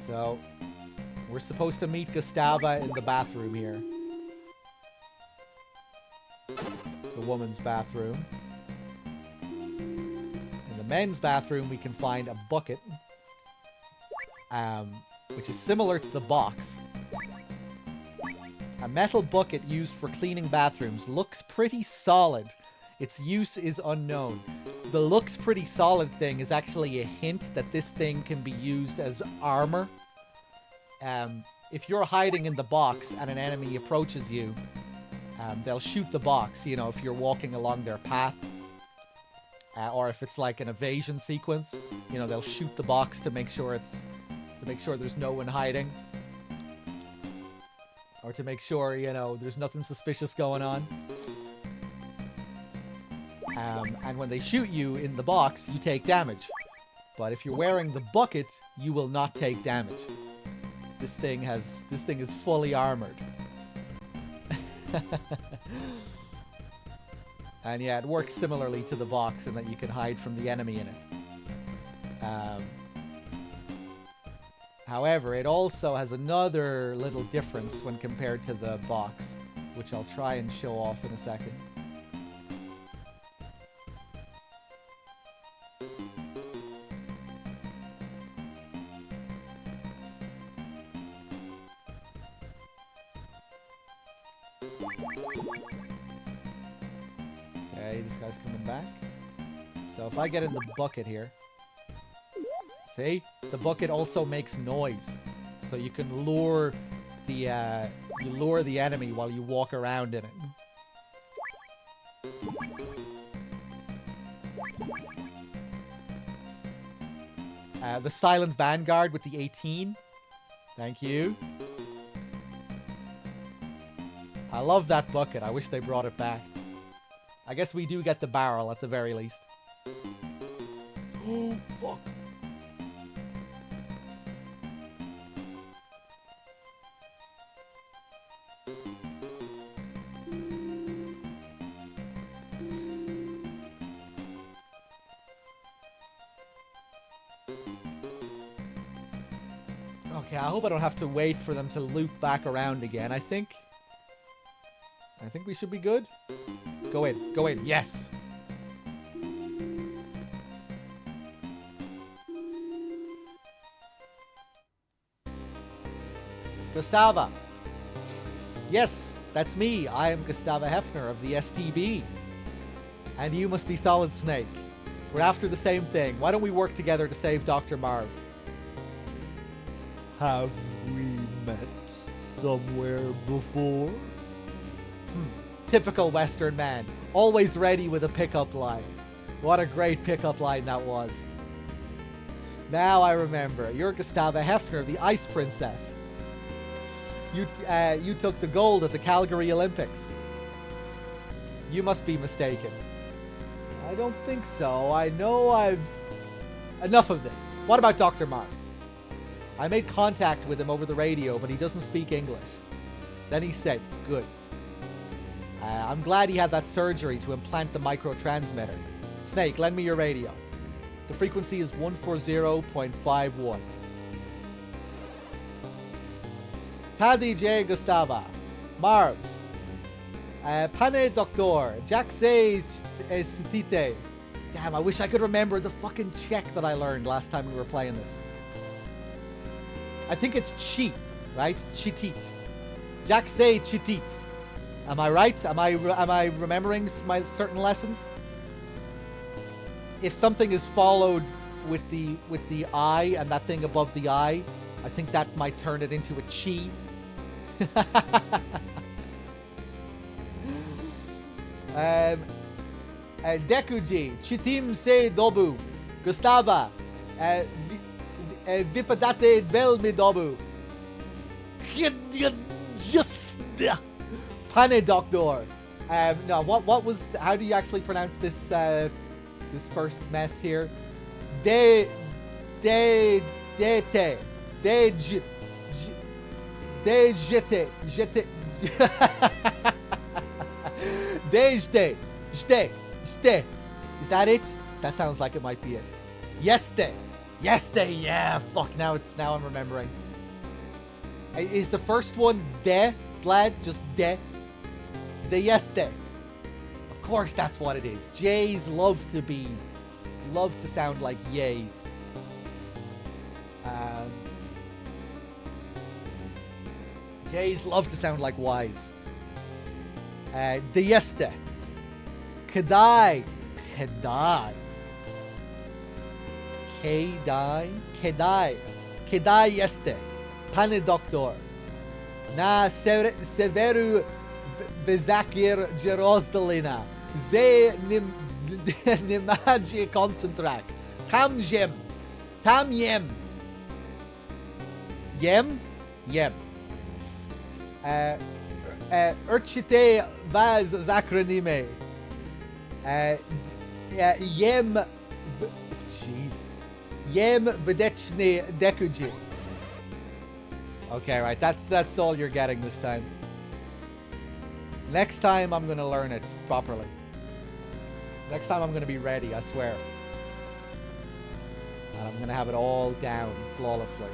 So, we're supposed to meet Gustava in the bathroom here. The woman's bathroom. In the men's bathroom, we can find a bucket. Which is similar to the box. A metal bucket used for cleaning bathrooms looks pretty solid. Its use is unknown. The looks pretty solid thing is actually a hint that this thing can be used as armor. If you're hiding in the box and an enemy approaches you, they'll shoot the box, you know, if you're walking along their path. Or if it's like an evasion sequence, you know, they'll shoot the box to make sure there's no one hiding. Or to make sure, you know, there's nothing suspicious going on. And when they shoot you in the box, you take damage. But if you're wearing the bucket, you will not take damage. This thing is fully armored. And yeah, it works similarly to the box in that you can hide from the enemy in it. However, it also has another little difference when compared to the box, which I'll try and show off in a second. Okay, this guy's coming back. So if I get in the bucket here, see? The bucket also makes noise. So you can lure the enemy while you walk around in it. The Silent Vanguard with the 18. Thank you. I love that bucket. I wish they brought it back. I guess we do get the barrel at the very least. Oh, fuck. Okay, I hope I don't have to wait for them to loop back around again. I think we should be good. Go in, yes! Gustava! Yes, that's me. I am Gustava Hefner of the STB. And you must be Solid Snake. We're after the same thing. Why don't we work together to save Dr. Marv? Have we met somewhere before? Typical Western man. Always ready with a pickup line. What a great pickup line that was. Now I remember. You're Gustava Hefner, the Ice Princess. You took the gold at the Calgary Olympics. You must be mistaken. I don't think so. I know I've... Enough of this. What about Dr. Marv? I made contact with him over the radio, but he doesn't speak English. Then he said, good. I'm glad he had that surgery to implant the microtransmitter. Snake, lend me your radio. The frequency is 140.51. Tadi J. Gustava. Marv. Pane Doctor. Jack says Stite. Damn, I wish I could remember the fucking Czech that I learned last time we were playing this. I think it's cheat, right? Chitit. Jack say chitit. Am I right? Am I remembering my certain lessons? If something is followed with the eye and that thing above the eye, I think that might turn it into a chi. Dekuji, Chitim se dobu, Gustava, Vipadate velmi dobu. Just Pane Doctor. No, what was? How do you actually pronounce this? This first mess here. Dejte. Is that it? That sounds like it might be it. Yeste, yeah. Fuck, now I'm remembering. Is the first one de, lad? Just de? De yeste. Of course that's what it is. J's love to sound like yays. J's love to sound like Y's. De yeste. Kedai. Kedai yeste. Pane Doctor. Na severu bezakir Jerozdalina. Ze nimaji concentrak. Tam yem. Yem. Urchite vaz zakranime. Yem. Jesus. Yem vedechne dekuji. Okay, right. That's all you're getting this time. Next time I'm gonna learn it properly. Next time I'm gonna be ready, I swear. And I'm gonna have it all down flawlessly.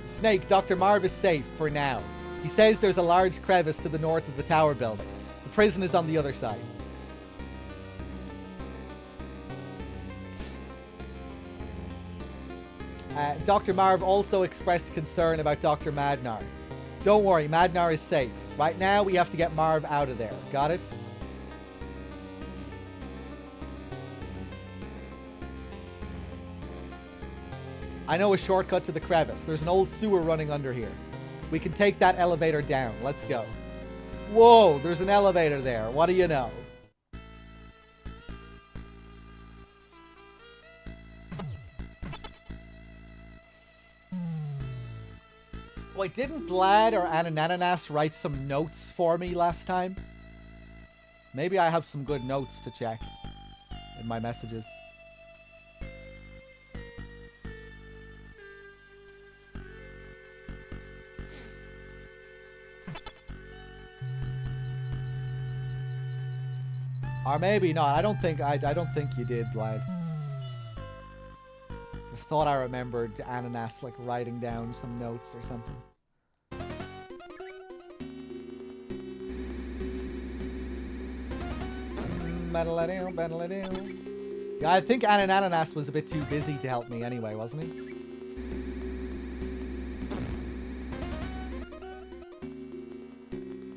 Snake, Dr. Marv is safe for now. He says there's a large crevice to the north of the tower building. The prison is on the other side. Dr. Marv also expressed concern about Dr. Madnar. Don't worry, Madnar is safe. Right now, we have to get Marv out of there. Got it? I know a shortcut to the crevice. There's an old sewer running under here. We can take that elevator down. Let's go. Whoa, there's an elevator there. What do you know? Wait, didn't Vlad or Anananas write some notes for me last time? Maybe I have some good notes to check in my messages. Or maybe not. I don't think you did, Vlad. Just thought I remembered Ananas like writing down some notes or something. Yeah, I think Ananas was a bit too busy to help me anyway, wasn't he?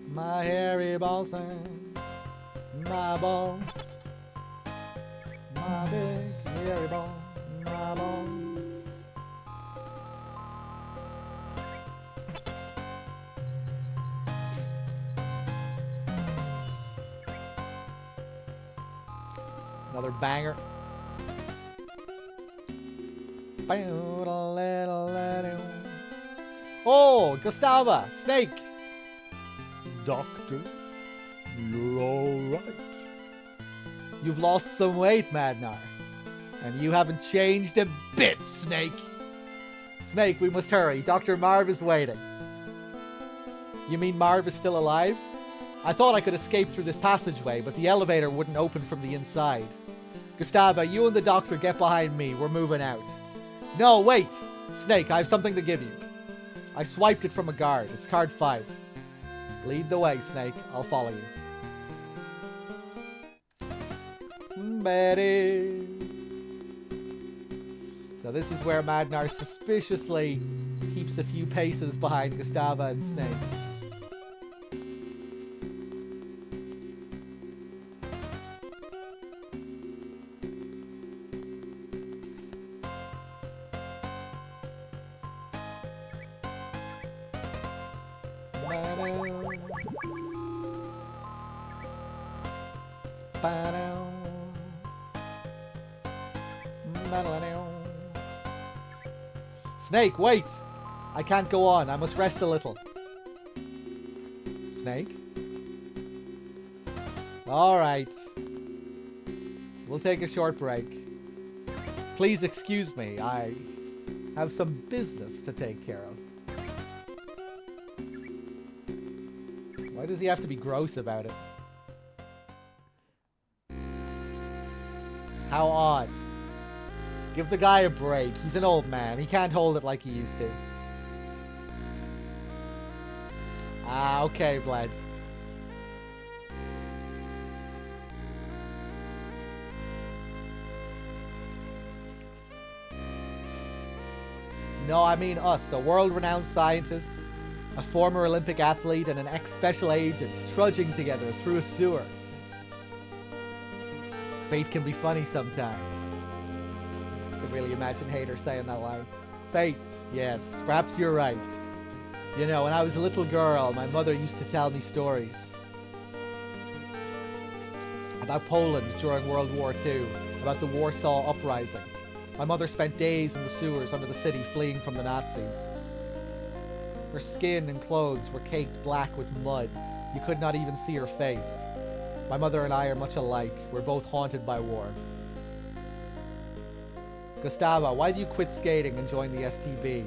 My hairy balls and my balls, my big hairy balls, my balls. Another banger. Oh, Gustava, Snake. Doctor, you're all right. You've lost some weight, Madnar. And you haven't changed a bit, Snake. Snake, we must hurry. Dr. Marv is waiting. You mean Marv is still alive? I thought I could escape through this passageway, but the elevator wouldn't open from the inside. Gustava, you and the doctor get behind me. We're moving out. No, wait! Snake, I have something to give you. I swiped it from a guard. It's card 5. Lead the way, Snake. I'll follow you. Betty. So So this is where Madnar suspiciously keeps a few paces behind Gustava and Snake. Snake, wait! I can't go on. I must rest a little. Snake? Alright. We'll take a short break. Please excuse me. I have some business to take care of. Why does he have to be gross about it? How odd. Give the guy a break. He's an old man. He can't hold it like he used to. Ah, okay, Bled. No, I mean us. A world-renowned scientist, a former Olympic athlete, and an ex-special agent trudging together through a sewer. Fate can be funny sometimes. I could really imagine Hader saying that line. Fate, yes, perhaps you're right. You know, when I was a little girl, my mother used to tell me stories about Poland during World War II, about the Warsaw Uprising. My mother spent days in the sewers under the city fleeing from the Nazis. Her skin and clothes were caked black with mud. You could not even see her face. My mother and I are much alike. We're both haunted by war. Gustavo, why do you quit skating and join the STB?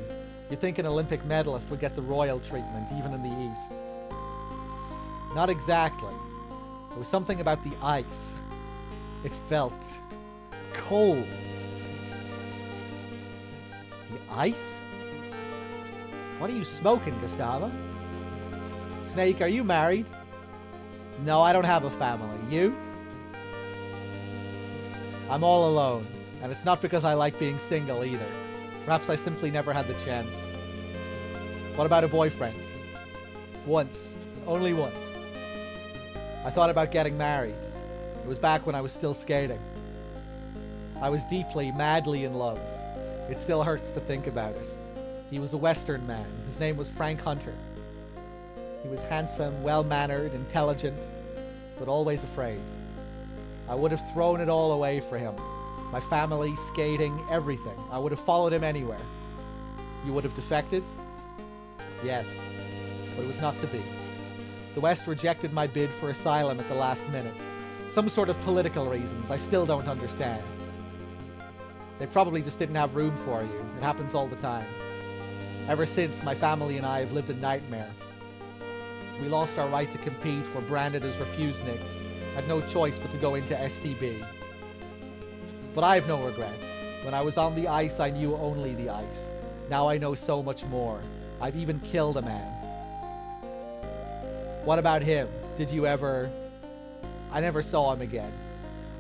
You'd think an Olympic medalist would get the royal treatment, even in the East. Not exactly. There was something about the ice. It felt cold. The ice? What are you smoking, Gustavo? Snake, are you married? No, I don't have a family. You? I'm all alone. And it's not because I like being single either. Perhaps I simply never had the chance. What about a boyfriend? Once. Only once. I thought about getting married. It was back when I was still skating. I was deeply, madly in love. It still hurts to think about it. He was a Western man. His name was Frank Hunter. He was handsome, well-mannered, intelligent, but always afraid. I would have thrown it all away for him. My family, skating, everything. I would have followed him anywhere. You would have defected? Yes, but it was not to be. The West rejected my bid for asylum at the last minute. Some sort of political reasons I still don't understand. They probably just didn't have room for you. It happens all the time. Ever since, my family and I have lived a nightmare. We lost our right to compete, were branded as refuseniks, had no choice but to go into STB. But I have no regrets. When I was on the ice, I knew only the ice. Now I know so much more. I've even killed a man. What about him? Did you ever... I never saw him again.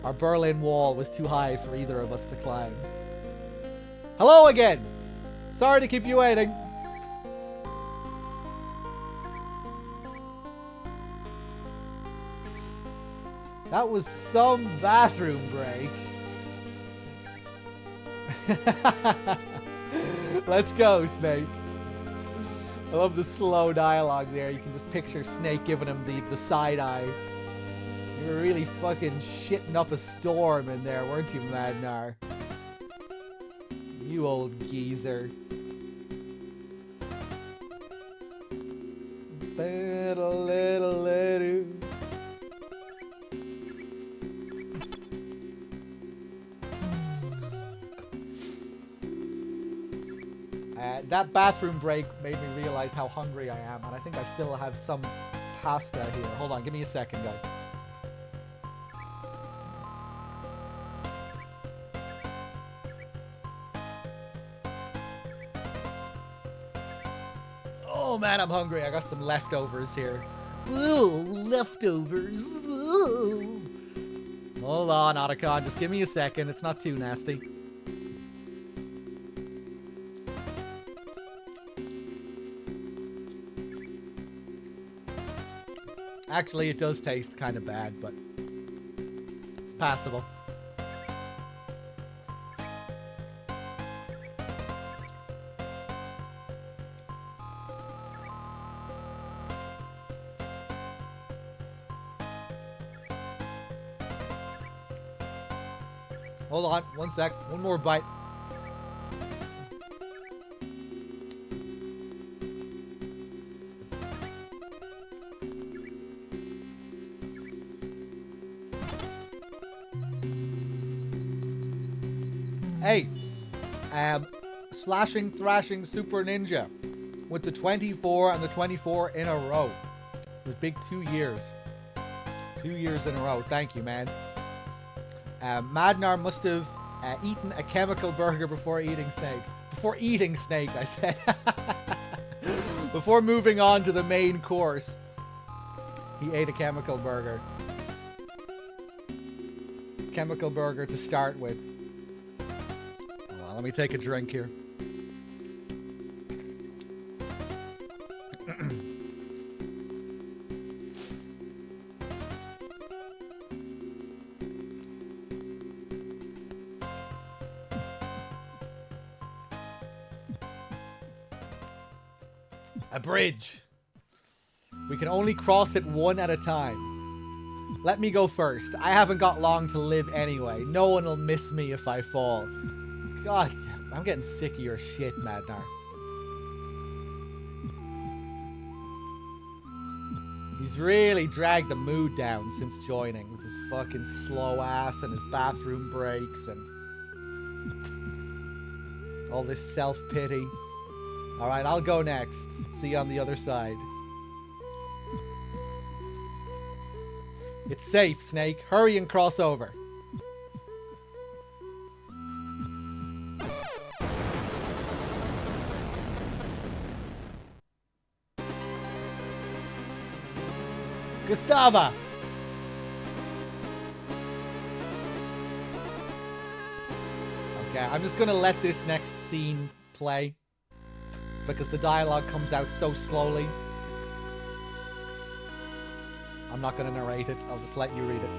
Our Berlin Wall was too high for either of us to climb. Hello again! Sorry to keep you waiting. That was some bathroom break. Let's go, Snake. I love the slow dialogue there. You can just picture Snake giving him the side eye. You were really fucking shitting up a storm in there, weren't you, Madnar? You old geezer. That bathroom break made me realize how hungry I am, and I think I still have some pasta here. Hold on, give me a second, guys. Oh man, I'm hungry. I got some leftovers here. Ooh, leftovers. Ooh. Hold on, Otacon. Just give me a second. It's not too nasty. Actually, it does taste kind of bad, but it's passable. Hold on, one sec. One more bite. Hey, Slashing Thrashing Super Ninja with the 24 and the 24 in a row. It was big 2 years. 2 years in a row. Thank you, man. Madnar must have eaten a chemical burger before eating snake. Before eating snake, I said. Before moving on to the main course, he ate a chemical burger. Chemical burger to start with. Well, let me take a drink here. A bridge. We can only cross it one at a time. Let me go first. I haven't got long to live anyway. No one will miss me if I fall. God, I'm getting sick of your shit, Madnar. He's really dragged the mood down since joining with his fucking slow ass and his bathroom breaks and all this self-pity. Alright, I'll go next. See you on the other side. It's safe, Snake. Hurry and cross over. Gustava! Okay, I'm just gonna let this next scene play, because the dialogue comes out so slowly. I'm not gonna narrate it, I'll just let you read it.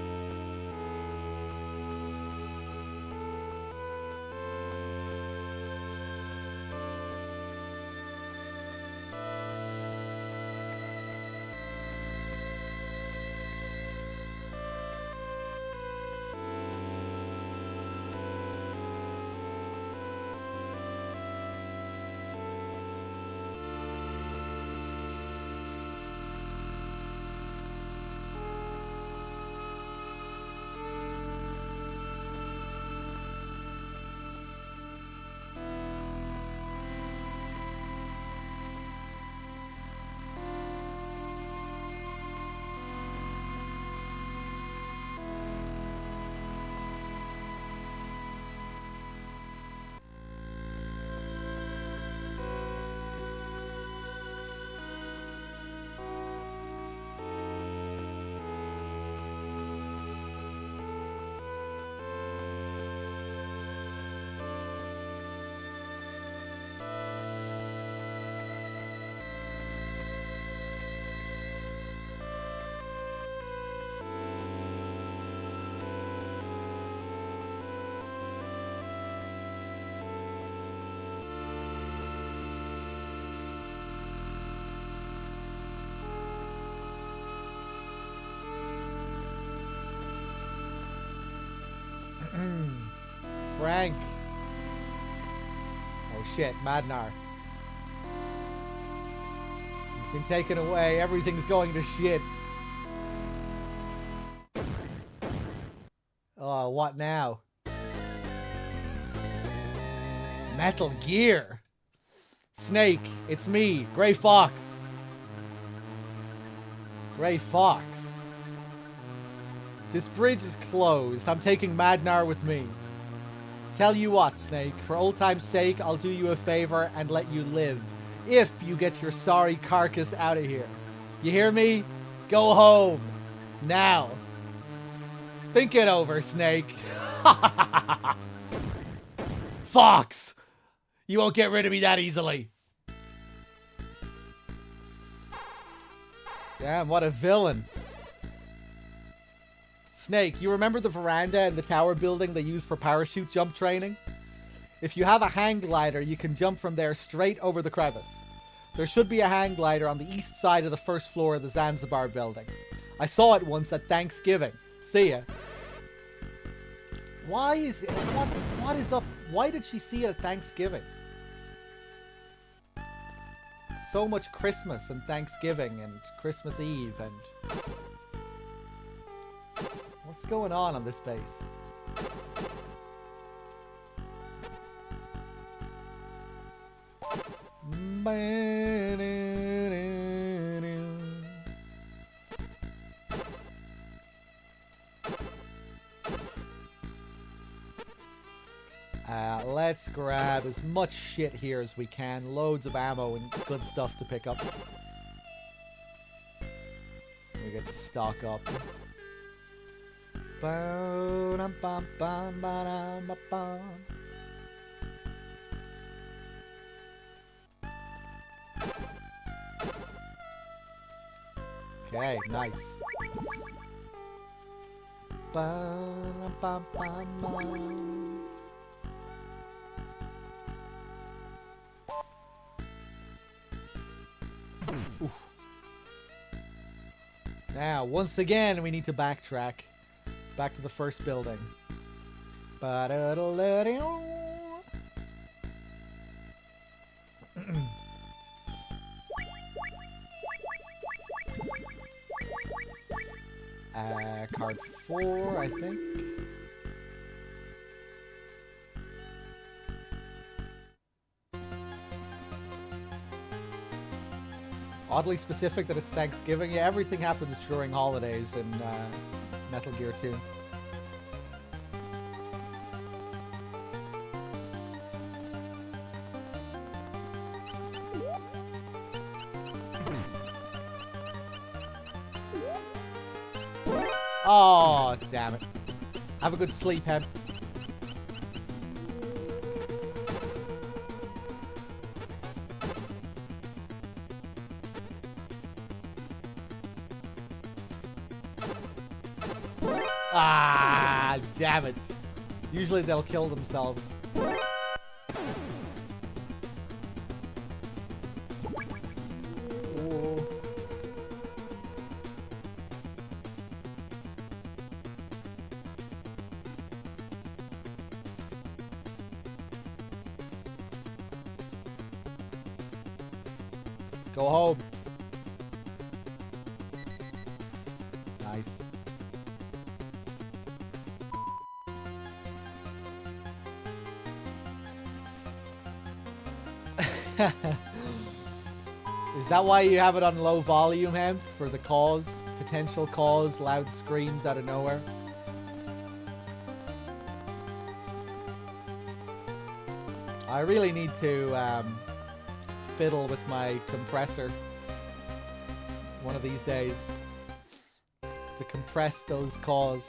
Frank. Oh shit, Madnar. He's been taken away. Everything's going to shit. Oh, what now? Metal Gear. Snake, it's me, Gray Fox. Gray Fox. This bridge is closed. I'm taking Madnar with me. Tell you what, Snake, for old time's sake, I'll do you a favor and let you live. If you get your sorry carcass out of here. You hear me? Go home. Now. Think it over, Snake. Fox! You won't get rid of me that easily. Damn, what a villain. Snake, you remember the veranda in the tower building they use for parachute jump training? If you have a hang glider, you can jump from there straight over the crevice. There should be a hang glider on the east side of the first floor of the Zanzibar building. I saw it once at Thanksgiving. See ya. Why is it? What is up? Why did she see it at Thanksgiving? So much Christmas and Thanksgiving and Christmas Eve and... What's going on this base? Let's grab as much shit here as we can. Loads of ammo and good stuff to pick up. We get to stock up. Okay, nice. Oof. Now, once again, we need to backtrack. Back to the first building. Card 4, I think. Oddly specific that it's Thanksgiving. Yeah, everything happens during holidays in Metal Gear 2. Oh, damn it. Have a good sleep, Hem. Ah, damn it. Usually they'll kill themselves. Oh. Go home. Nice. Is that why you have it on low volume, Hemp? For the cause? Potential cause, loud screams out of nowhere? I really need to fiddle with my compressor one of these days to compress those cause.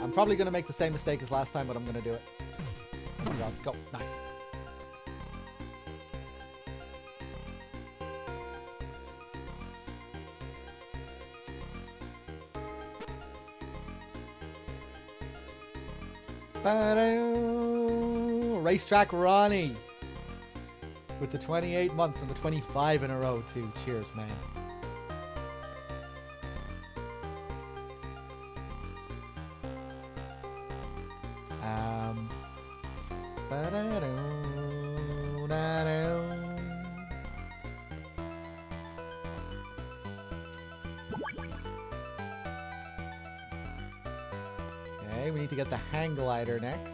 I'm probably going to make the same mistake as last time, but I'm going to do it. Go. Nice. Racetrack Ronnie with the 28 months and the 25 in a row too. Cheers, man. Okay, we need to get the hang glider next.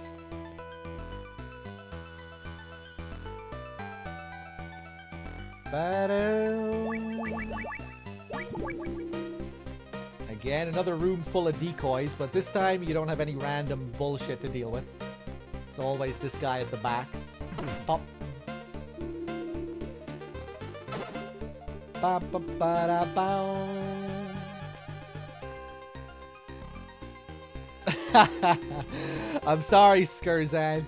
Again, another room full of decoys, but this time you don't have any random bullshit to deal with. It's always this guy at the back. Pop. Ba ba ba da ba. I'm sorry, Skurzan.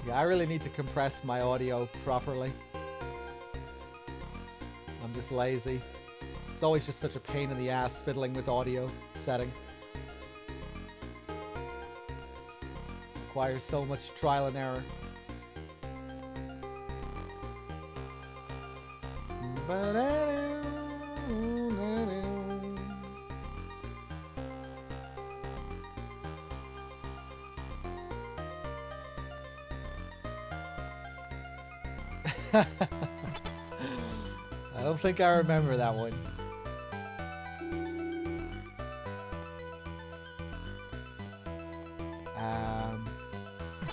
Yeah, I really need to compress my audio properly. I'm just lazy. It's always just such a pain in the ass fiddling with audio settings. Requires so much trial and error. I don't think I remember that one.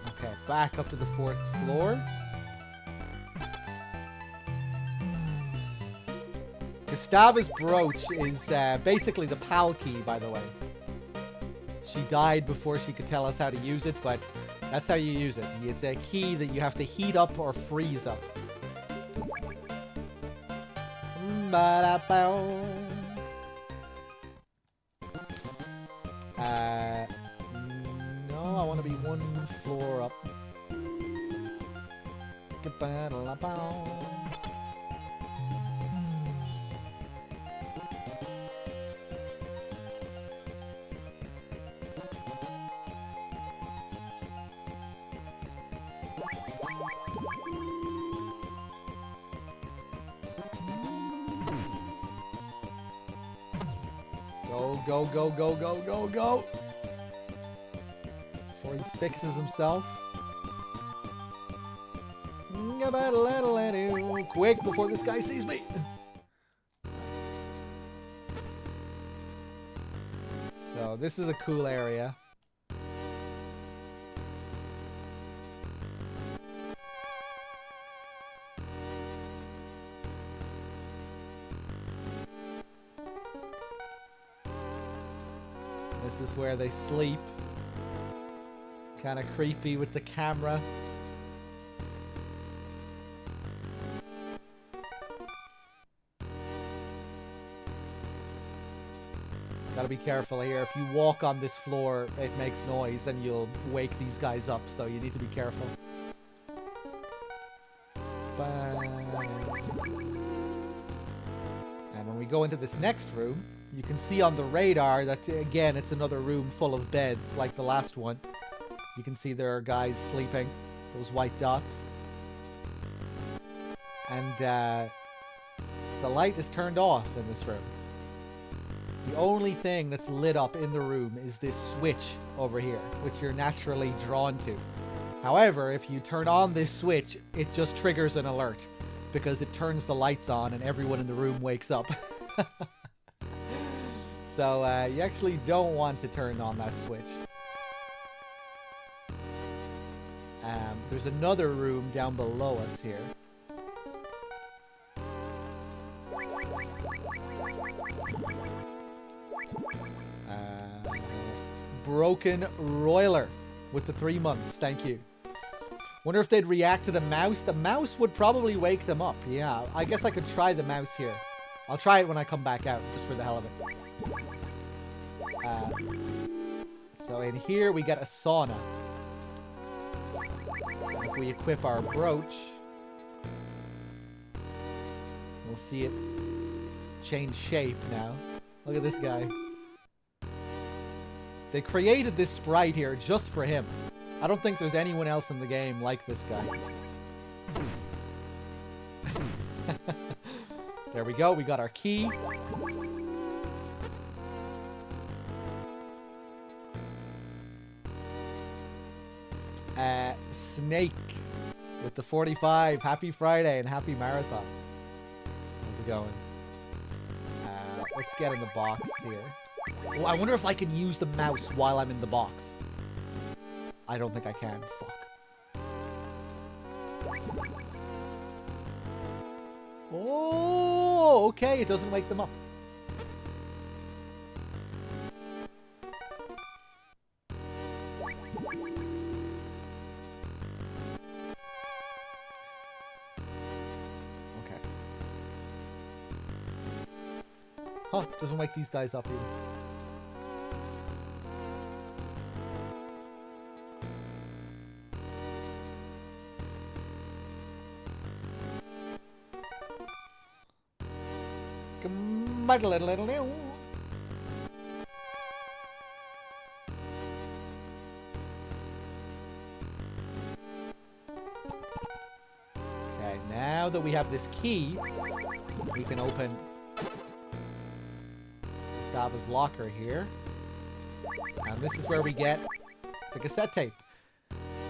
Okay, back up to the 4th floor. Gustava's brooch is basically the PAL key, by the way. She died before she could tell us how to use it, but that's how you use it. It's a key that you have to heat up or freeze up. No, I want to be 1 floor up. Go, go, go, go, go, go! Before he fixes himself. Quick, before this guy sees me! Nice. So, this is a cool area. This is where they sleep. Kind of creepy with the camera. Gotta be careful here. If you walk on this floor, it makes noise and you'll wake these guys up, so you need to be careful. And when we go into this next room, you can see on the radar that, again, it's another room full of beds, like the last one. You can see there are guys sleeping, those white dots. And the light is turned off in this room. The only thing that's lit up in the room is this switch over here, which you're naturally drawn to. However, if you turn on this switch, it just triggers an alert, because it turns the lights on and everyone in the room wakes up. So you actually don't want to turn on that switch. There's another room down below us here. Broken Roiler with the 3 months. Thank you. Wonder if they'd react to the mouse. The mouse would probably wake them up. Yeah, I guess I could try the mouse here. I'll try it when I come back out, just for the hell of it. So in here we get a sauna. If we equip our brooch, we'll see it change shape now. Look at this guy. They created this sprite here just for him. I don't think there's anyone else in the game like this guy. There we go. We got our key. Snake with the 45. Happy Friday and happy marathon. How's it going? Let's get in the box here. Oh, I wonder if I can use the mouse while I'm in the box. I don't think I can. Fuck. Oh, okay. It doesn't wake them up. Huh, doesn't wake these guys up either. Okay, now that we have this key, we can open Gustava's locker here. And this is where we get the cassette tape.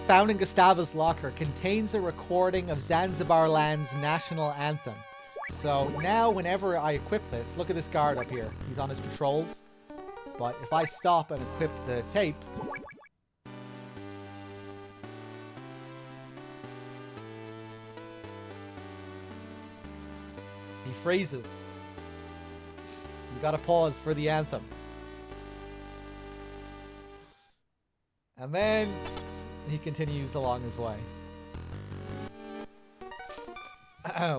Found in Gustava's locker contains a recording of Zanzibar Land's national anthem. So now whenever I equip this, look at this guard up here. He's on his patrols. But if I stop and equip the tape, he freezes. You gotta pause for the anthem. And then he continues along his way.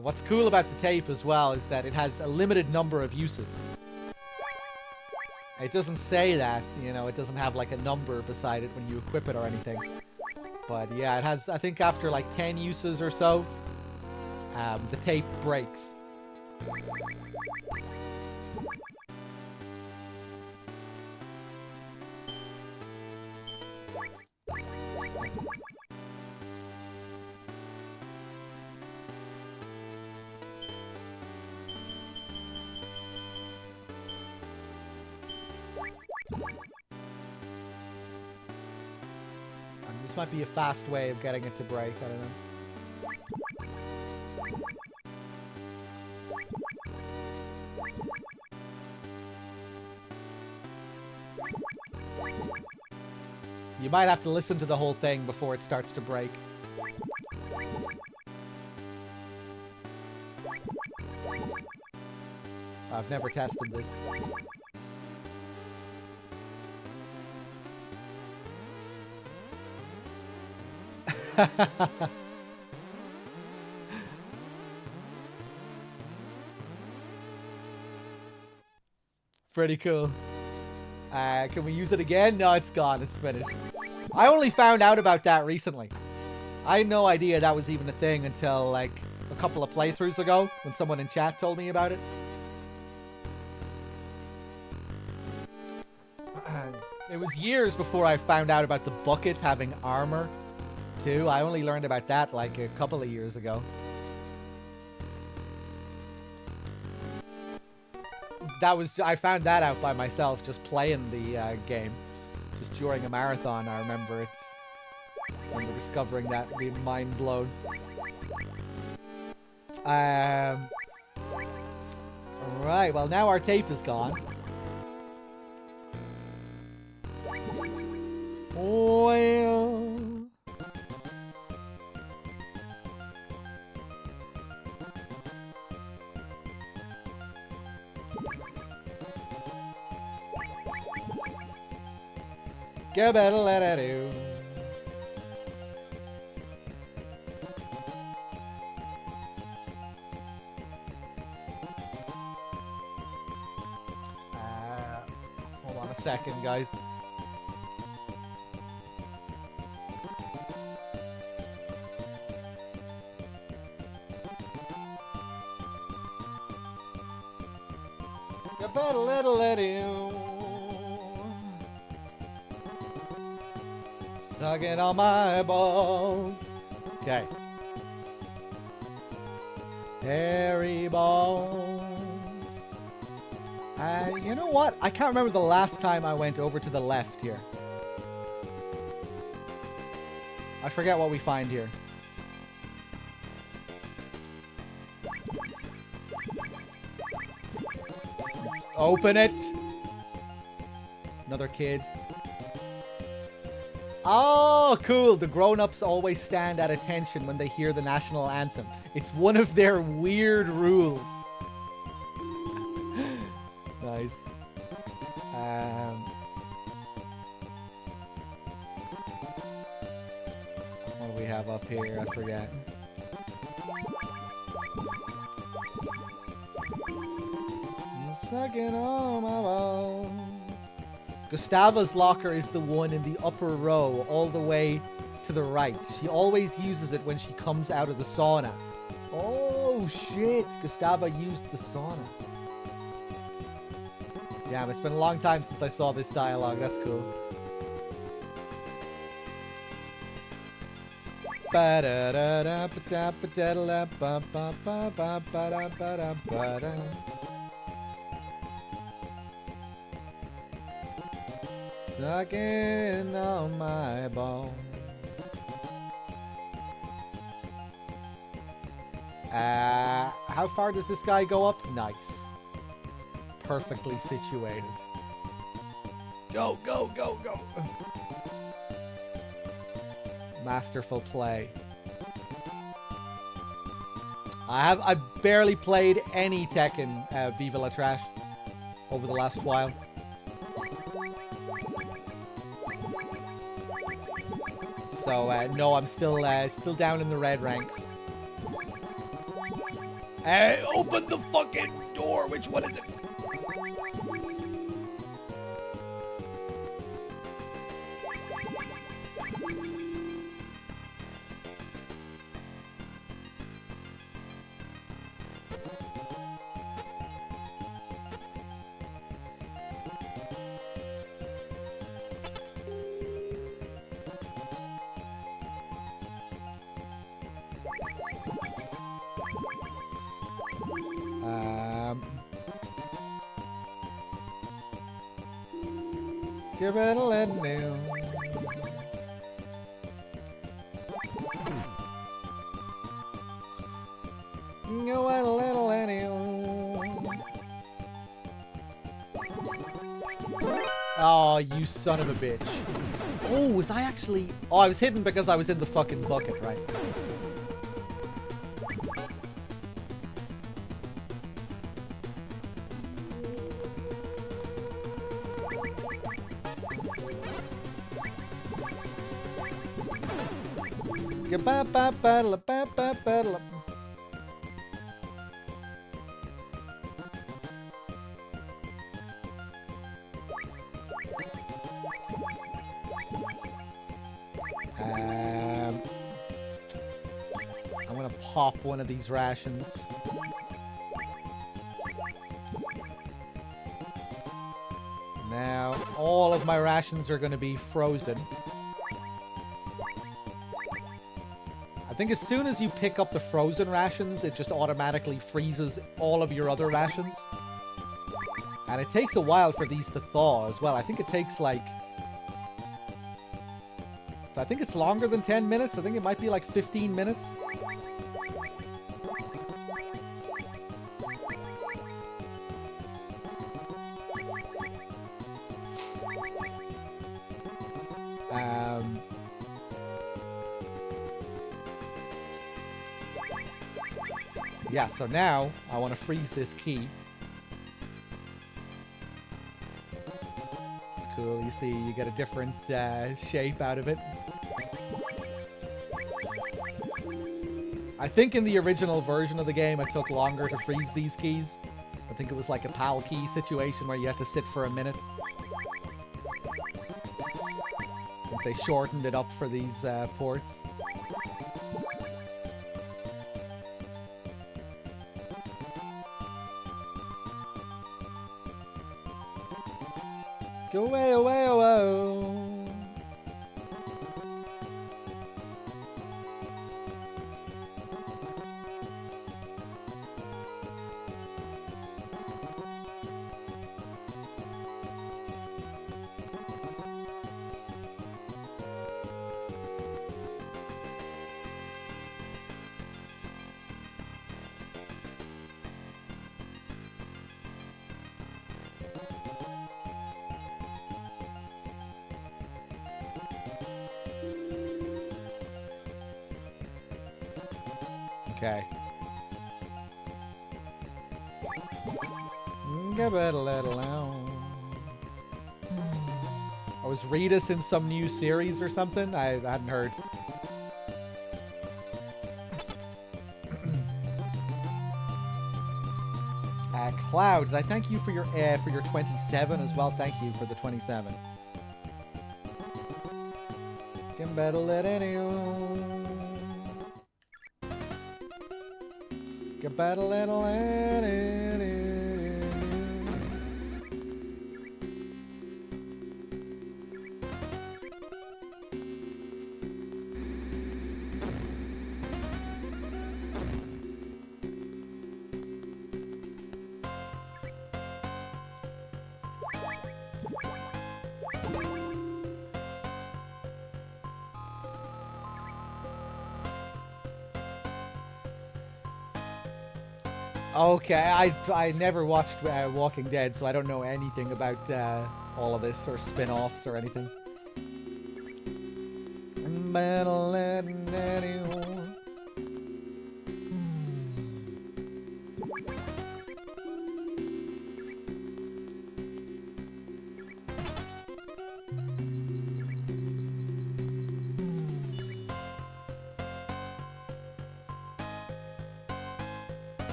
What's cool about the tape as well is that it has a limited number of uses. It doesn't say that, you know, it doesn't have like a number beside it when you equip it or anything. But yeah, it has, I think after like 10 uses or so, the tape breaks. This might be a fast way of getting it to break, I don't know. You might have to listen to the whole thing before it starts to break. I've never tested this. Pretty cool. Can we use it again? No, it's gone. It's finished. I only found out about that recently. I had no idea that was even a thing until like a couple of playthroughs ago when someone in chat told me about it. It was years before I found out about the bucket having armor too. I only learned about that like a couple of years ago. I found that out by myself just playing the game. Just during a marathon, I remember discovering that and being mind blown. Alright, well now our tape is gone. Well... Gabba-da-la-da-doo. Hold on a second, guys. Gabba-da-la-da-la-doo. Sucking on my balls. Okay. Hairy balls. You know what? I can't remember the last time I went over to the left here. I forget what we find here. Open it. Another kid. Oh, cool. The grown-ups always stand at attention when they hear the national anthem. It's one of their weird rules. Nice. What do we have up here? I forget. Sucking on my balls. Gustava's locker is the one in the upper row, all the way to the right. She always uses it when she comes out of the sauna. Oh shit, Gustava used the sauna. Damn, it's been a long time since I saw this dialogue. That's cool. Sucking on my ball. How far does this guy go up? Nice. Perfectly situated. Go, go, go, go. Masterful play. I barely played any Tekken Viva La Trash over the last while. So no, I'm still down in the red ranks. Open the fucking door. Which one is it? Give it a little new. Go a little new. Oh, you son of a bitch. Oh, was I actually... Oh, I was hidden because I was in the fucking bucket, right? I'm gonna pop one of these rations. Now, all of my rations are gonna be frozen. I think as soon as you pick up the frozen rations, it just automatically freezes all of your other rations. And it takes a while for these to thaw as well. I think it takes like... I think it's longer than 10 minutes. I think it might be like 15 minutes. Yeah, so now I want to freeze this key. It's cool. You see, you get a different shape out of it. I think in the original version of the game, it took longer to freeze these keys. I think it was like a PAL key situation where you had to sit for a minute. I think they shortened it up for these ports. Go away, away, away. Okay. Give it a little out. Oh, was Ritas in some new series or something? I hadn't heard. Cloud, did I thank you for your 27 as well? Thank you for the 27. Can battle it anyone. Can battle it anyone. Okay, I never watched Walking Dead, so I don't know anything about all of this or spin-offs or anything.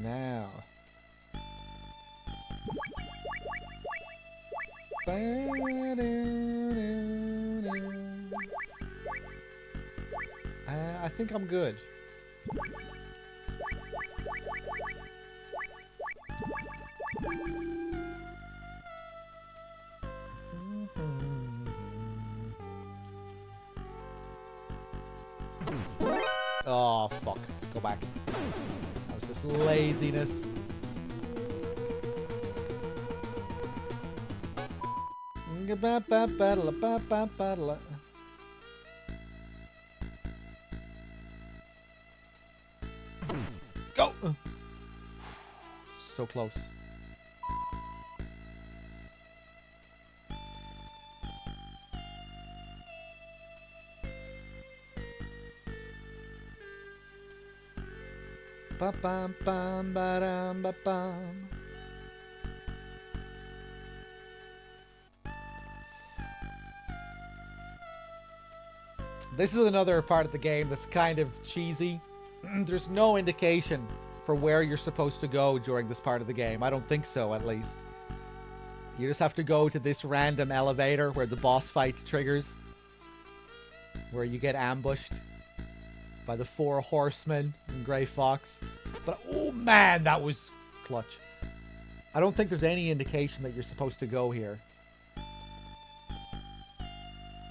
Now. I think I'm good. Oh, fuck. Go back. That was just laziness. Go! So close. Ba bam bam ba dam ba bam. This is another part of the game that's kind of cheesy. There's no indication for where you're supposed to go during this part of the game. I don't think so, at least. You just have to go to this random elevator where the boss fight triggers. Where you get ambushed by the 4 horsemen and Grey Fox. But, oh man, that was clutch. I don't think there's any indication that you're supposed to go here.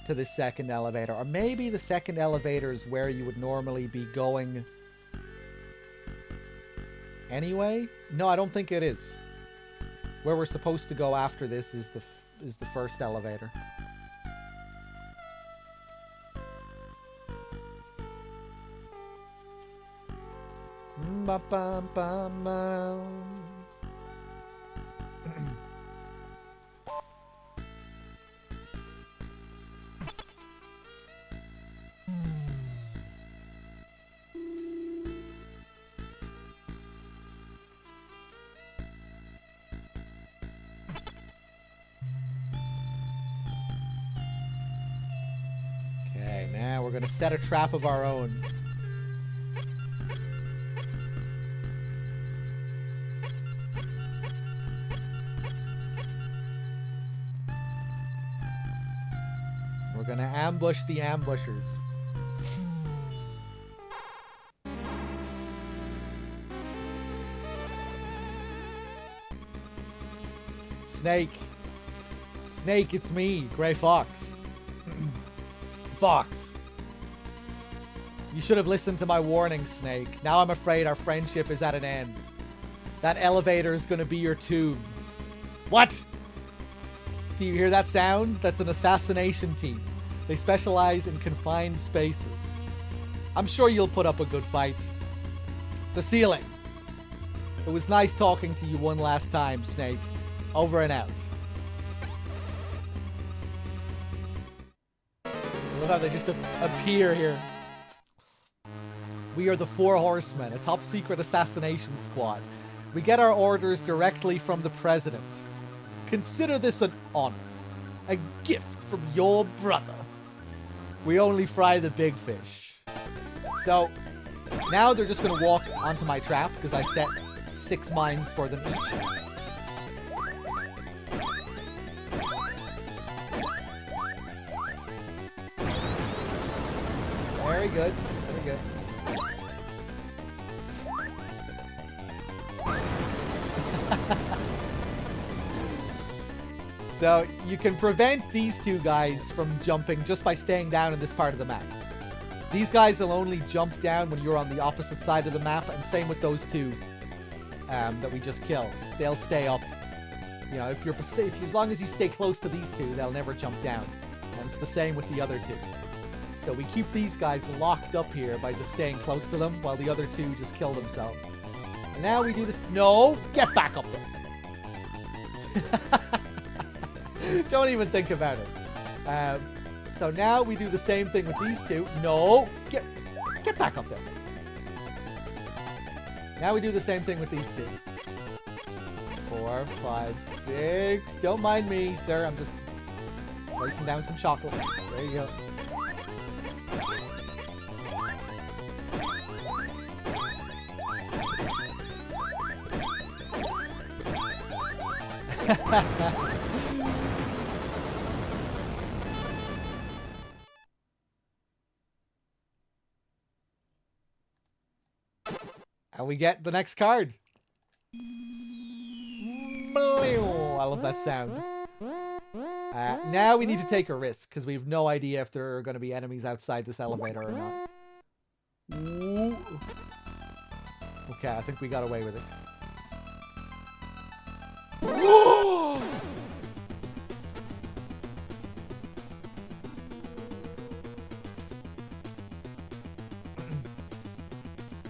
To the second elevator. Or maybe the second elevator is where you would normally be going anyway? No, I don't think it is. Where we're supposed to go after this is the first elevator. Okay, now we're gonna set a trap of our own. We're gonna ambush the ambushers. Snake. Snake, it's me, Grey Fox. Fox. You should have listened to my warning, Snake. Now I'm afraid our friendship is at an end. That elevator is gonna be your tomb. What? Do you hear that sound? That's an assassination team. They specialize in confined spaces. I'm sure you'll put up a good fight. The ceiling. It was nice talking to you one last time, Snake. Over and out. I love how they just appear here. We are the 4 Horsemen, a top secret assassination squad. We get our orders directly from the president. Consider this an honor. A gift from your brother. We only fry the big fish. So, now they're just going to walk onto my trap because I set 6 mines for them each. Very good. Very good. So you can prevent these two guys from jumping just by staying down in this part of the map. These guys will only jump down when you're on the opposite side of the map, and same with those two that we just killed. They'll stay up. You know, if as long as you stay close to these two, they'll never jump down. And it's the same with the other two. So we keep these guys locked up here by just staying close to them, while the other two just kill themselves. And now we do this. No, get back up there. Don't even think about it. So now we do the same thing with these two. No, get back up there. Now we do the same thing with these two. 4, 5, 6. Don't mind me, sir. I'm just placing down some chocolate. There you go. And we get the next card. I love that sound. Now we need to take a risk, because we have no idea if there are going to be enemies outside this elevator or not. Ooh. Okay, I think we got away with it.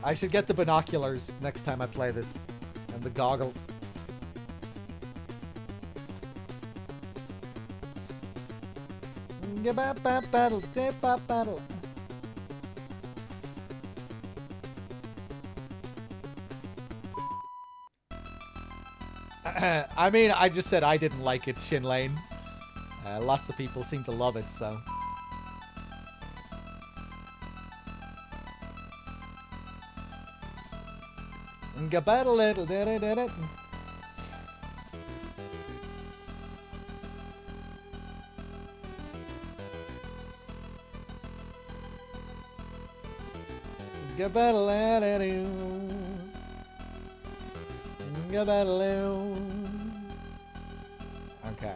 I should get the binoculars next time I play this. And the goggles. Battle. I mean, I just said I didn't like it, Shin Lane. Lots of people seem to love it, so... Okay.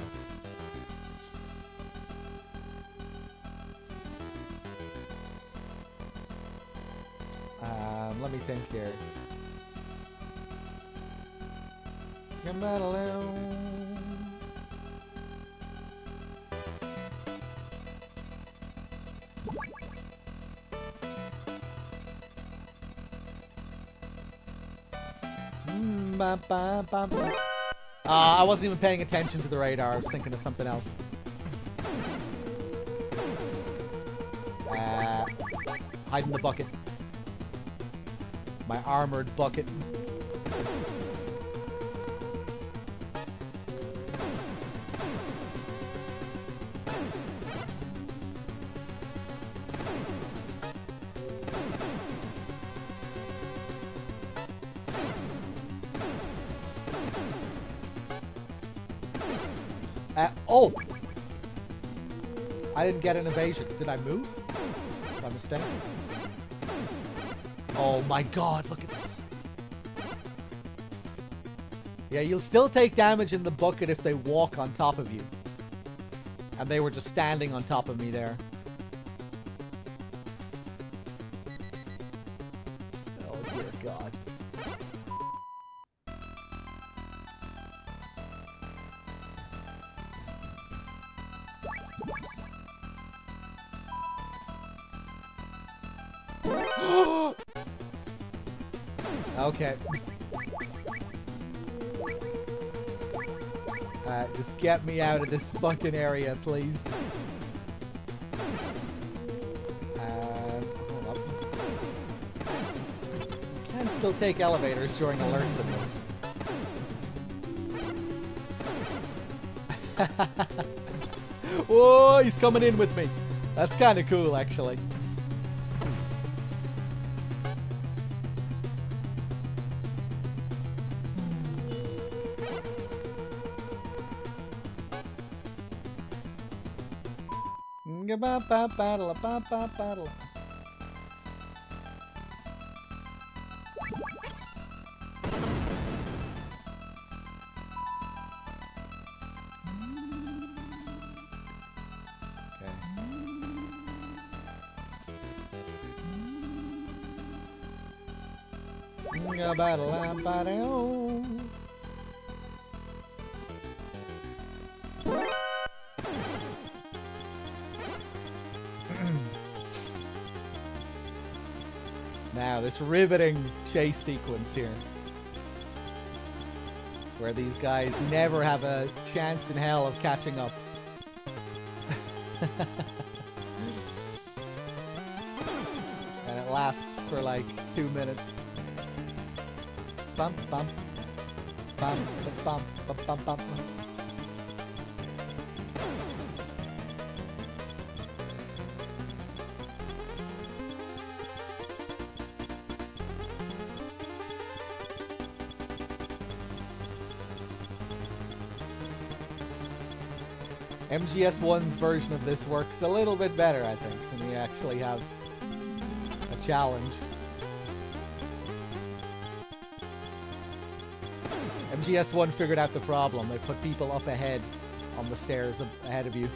Let me think here. I wasn't even paying attention to the radar. I was thinking of something else. Hide in the bucket. My armored bucket. Oh! I didn't get an evasion. Did I move? By mistake? Oh my god, look at this. Yeah, you'll still take damage in the bucket if they walk on top of you. And they were just standing on top of me there. Oh dear god. Okay. Just get me out of this fucking area, please. Hold up. You can still take elevators during alerts in this. Whoa, he's coming in with me. That's kind of cool, actually. Now, this riveting chase sequence here, where these guys never have a chance in hell of catching up. And it lasts for like 2 minutes. Bum bum bum bum bum bum bum. MGS1's version of this works a little bit better, I think, when you actually have a challenge. MGS1 figured out the problem. They put people up ahead on the stairs ahead of you.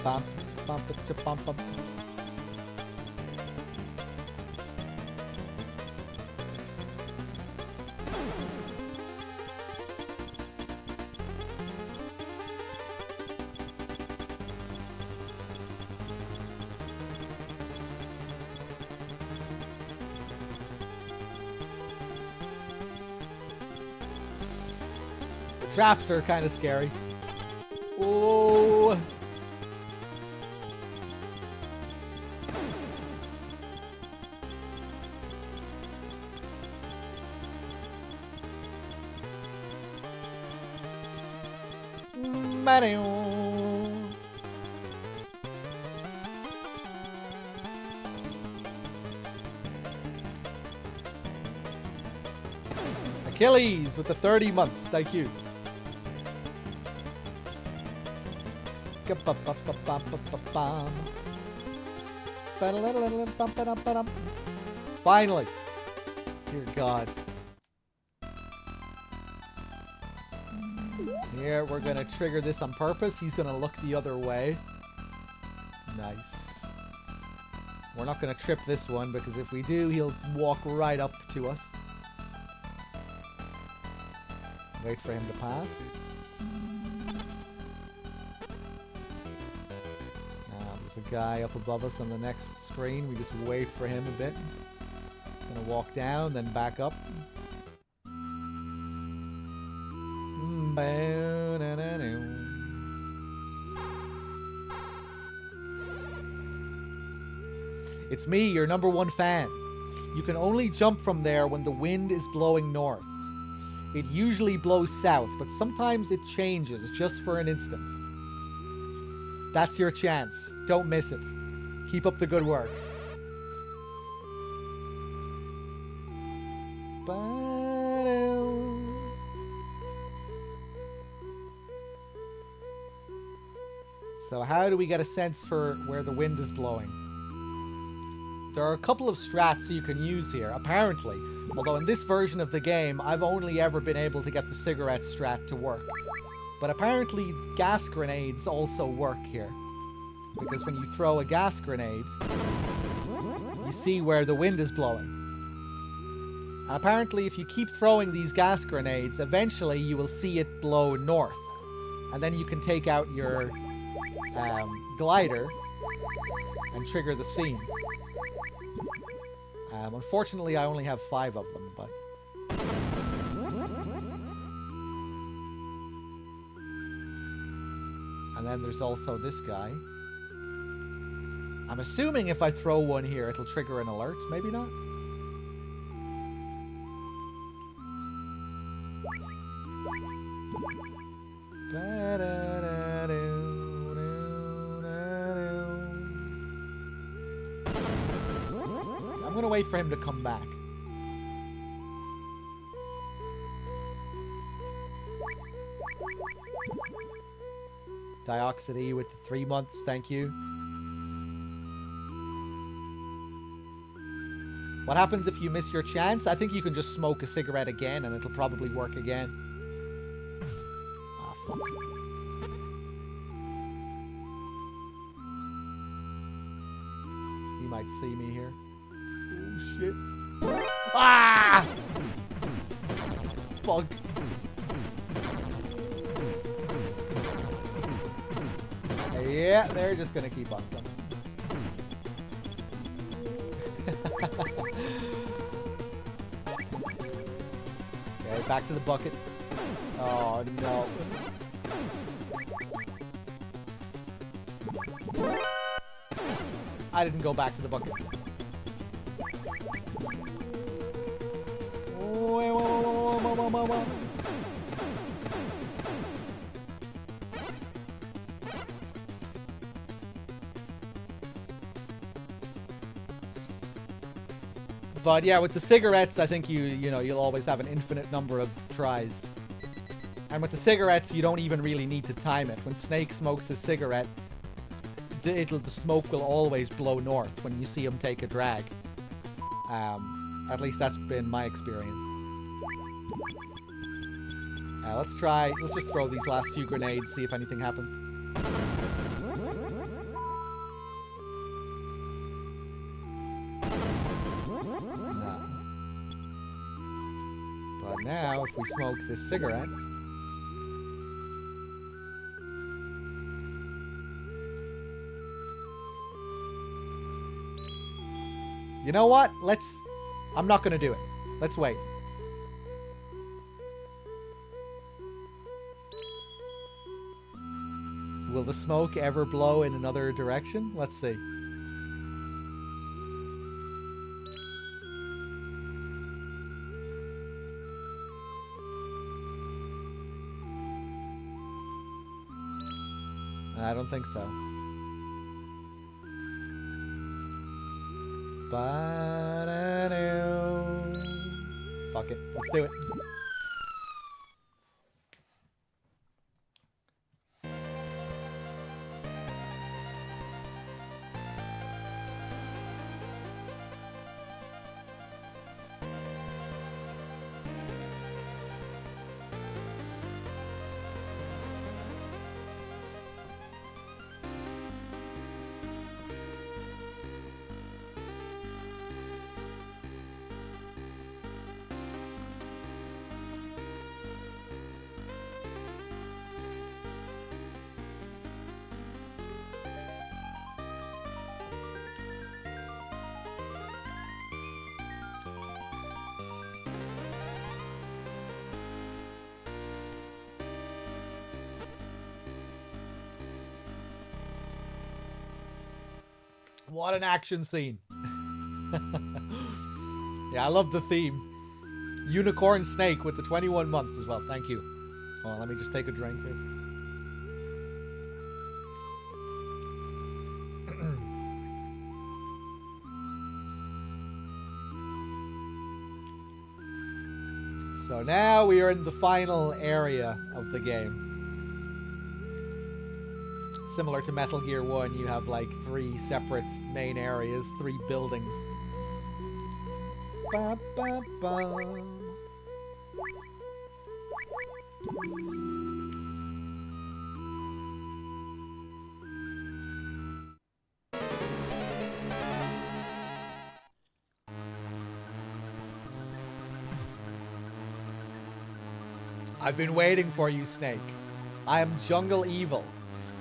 Bump, bump, bump, bump. The traps are kind of scary. Oh. Achilles with the 30 months. Thank you. Finally. Dear God. Here, we're going to trigger this on purpose. He's going to look the other way. Nice. We're not going to trip this one, because if we do, he'll walk right up to us. Wait for him to pass. There's a guy up above us on the next screen. We just wait for him a bit. He's going to walk down, then back up. It's me, your #1 fan. You can only jump from there when the wind is blowing north. It usually blows south, but sometimes it changes just for an instant. That's your chance. Don't miss it. Keep up the good work. So how do we get a sense for where the wind is blowing? There are a couple of strats you can use here, apparently. Although in this version of the game, I've only ever been able to get the cigarette strat to work. But apparently gas grenades also work here. Because when you throw a gas grenade, you see where the wind is blowing. And apparently if you keep throwing these gas grenades, eventually you will see it blow north. And then you can take out your glider and trigger the scene. Unfortunately, I only have 5 of them, but... And then there's also this guy. I'm assuming if I throw one here, it'll trigger an alert. Maybe not. I'm gonna wait for him to come back. Dioxide with the 3 months, thank you. What happens if you miss your chance? I think you can just smoke a cigarette again and it'll probably work again. Ah, fuck. He might see me here. Oh, shit. Ah! Fuck. Yeah, they're just gonna keep on coming. Okay, back to the bucket. Oh no. I didn't go back to the bucket. Whoa. But yeah, with the cigarettes, I think you'll always have an infinite number of tries. And with the cigarettes, you don't even really need to time it. When Snake smokes a cigarette, the smoke will always blow north when you see him take a drag. At least that's been my experience. Let's just throw these last few grenades, see if anything happens. But now, if we smoke this cigarette... You know what? I'm not gonna do it. Let's wait. Will the smoke ever blow in another direction? Let's see. I don't think so. Fuck it. Let's do it. What an action scene. Yeah, I love the theme. Unicorn Snake with the 21 months as well. Thank you. Hold on, let me just take a drink here. So now we are in the final area of the game. Similar to Metal Gear 1, you have like 3 separate main areas, 3 buildings. Ba, ba, ba. I've been waiting for you, Snake. I am Jungle Evil,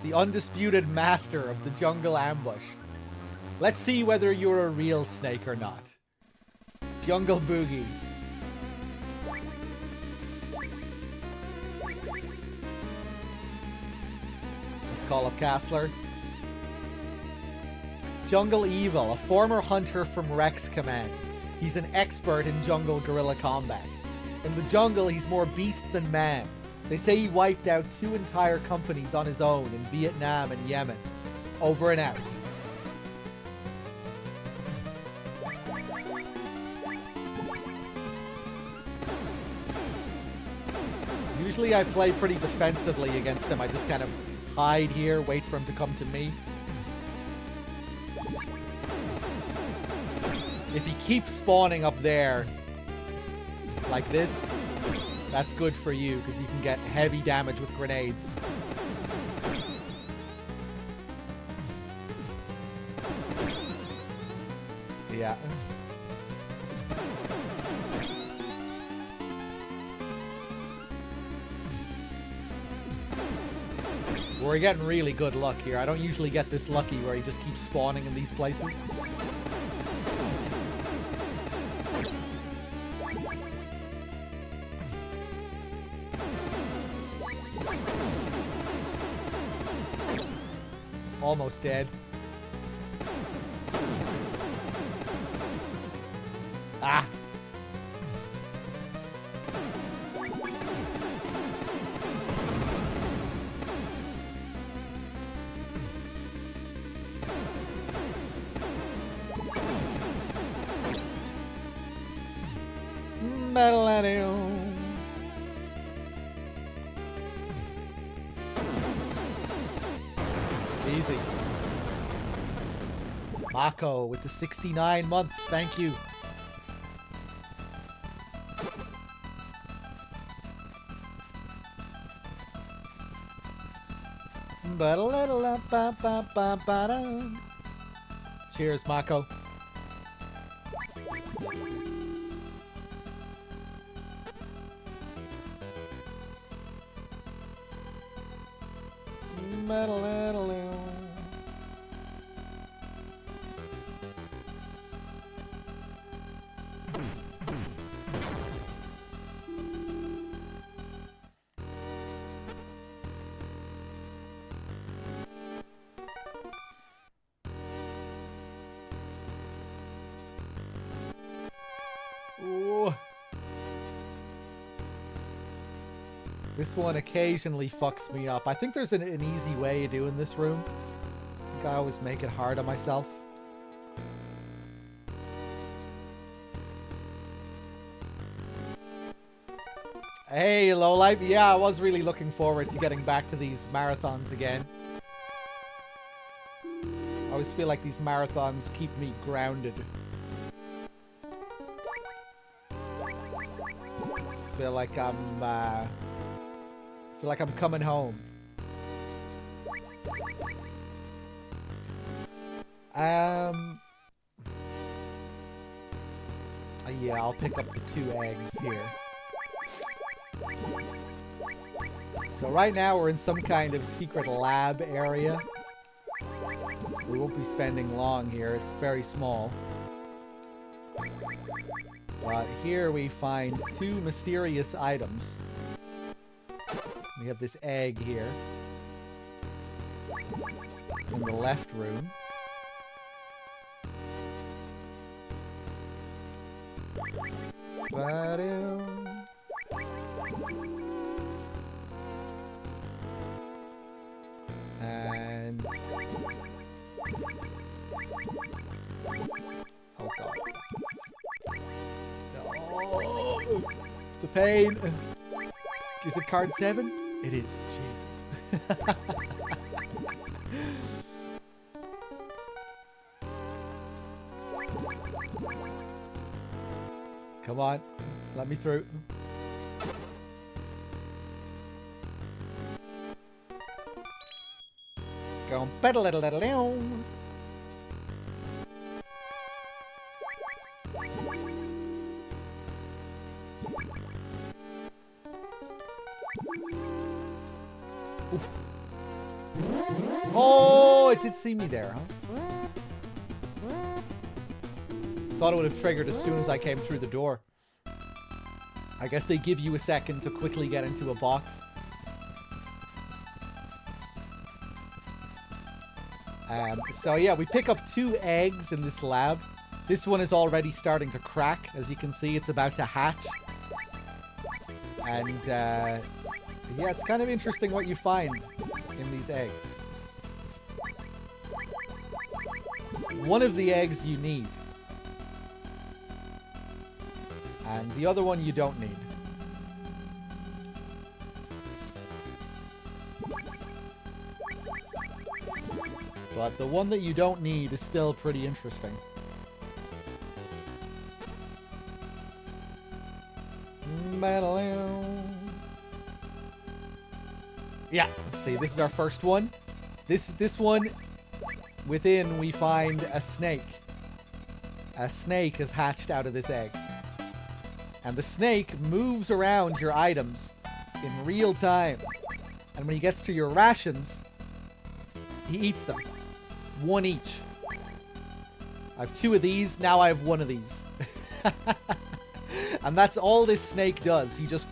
the undisputed master of the jungle ambush. Let's see whether you're a real snake or not. Jungle Boogie. Call up Castler. Jungle Evil, a former hunter from Rex Command. He's an expert in jungle guerrilla combat. In the jungle, he's more beast than man. They say he wiped out 2 entire companies on his own in Vietnam and Yemen. Over and out. Usually I play pretty defensively against him. I just kind of hide here, wait for him to come to me. If he keeps spawning up there, like this, that's good for you, because you can get heavy damage with grenades. Yeah. We're getting really good luck here. I don't usually get this lucky where he just keeps spawning in these places. Almost dead. Ah! Millennium. Easy. Mako with the 69 months. Thank you. Cheers, Mako. This one occasionally fucks me up. I think there's an easy way of doing this room. I think I always make it hard on myself. Hey, Lowlife. Yeah, I was really looking forward to getting back to these marathons again. I always feel like these marathons keep me grounded. Feel like I'm coming home. Yeah, I'll pick up the 2 eggs here. So right now we're in some kind of secret lab area. We won't be spending long here. It's very small. But here we find 2 mysterious items. We have this egg here in the left room. And oh god. No. The pain. Is it card 7? It is. Jesus. Come on. Let me through. Going peddle-a-little-little-down. Oof. Oh, it did see me there, huh? Thought it would have triggered as soon as I came through the door. I guess they give you a second to quickly get into a box. So yeah, we pick up 2 eggs in this lab. This one is already starting to crack. As you can see, it's about to hatch. And yeah, it's kind of interesting what you find in these eggs. One of the eggs you need. And the other one you don't need. But the one that you don't need is still pretty interesting. Yeah, see, this is our first one. This one, within we find a snake. A snake has hatched out of this egg. And the snake moves around your items in real time. And when he gets to your rations, he eats them. 1 each. I have 2 of these, now I have 1 of these. And that's all this snake does. He just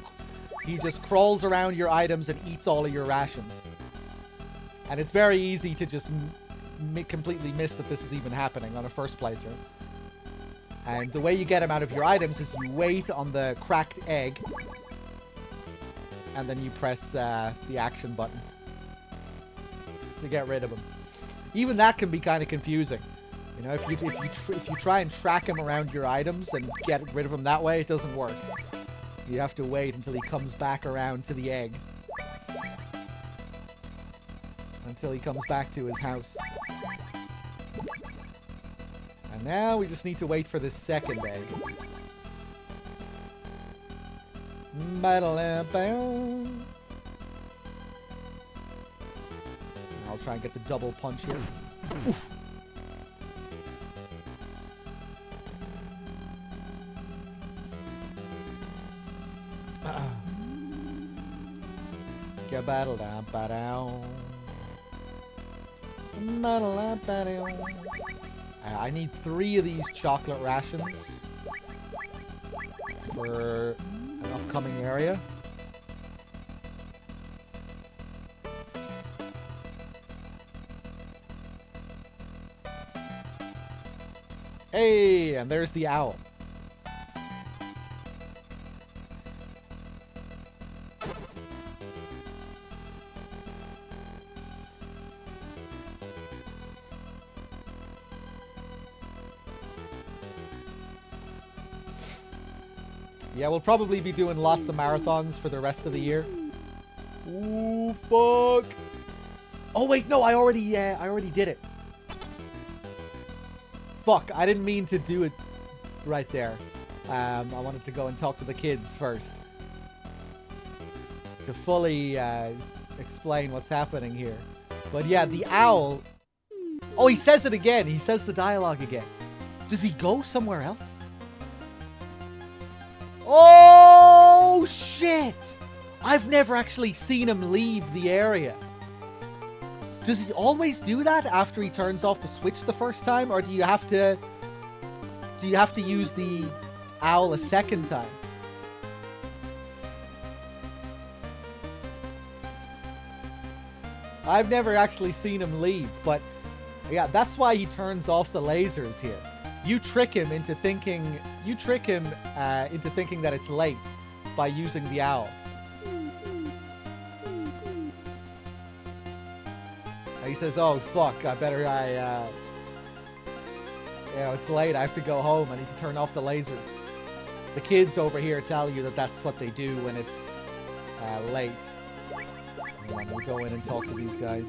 crawls around your items and eats all of your rations. And it's very easy to just completely miss that this is even happening on a first playthrough. And the way you get him out of your items is you wait on the cracked egg. And then you press the action button to get rid of him. Even that can be kind of confusing. You know, if you try and track him around your items and get rid of him that way, it doesn't work. You have to wait until he comes back around to the egg. Until he comes back to his house. And now we just need to wait for this second egg. I'll try and get the double punch here. Oof. I need 3 of these chocolate rations for an upcoming area. Hey, and there's the owl. Yeah, we'll probably be doing lots of marathons for the rest of the year. Ooh, fuck. Oh wait, no, I already did it. Fuck, I didn't mean to do it right there. I wanted to go and talk to the kids first. To fully explain what's happening here. But yeah, the owl... Oh, he says it again. He says the dialogue again. Does he go somewhere else? Oh, shit! I've never actually seen him leave the area. Does he always do that after he turns off the switch the first time? Or do you have to use the owl a second time? I've never actually seen him leave, but yeah, that's why he turns off the lasers here. You trick him into thinking that it's late by using the owl. And he says, "Oh fuck, it's late. I have to go home. I need to turn off the lasers." The kids over here tell you that that's what they do when it's late. And we'll go in and talk to these guys.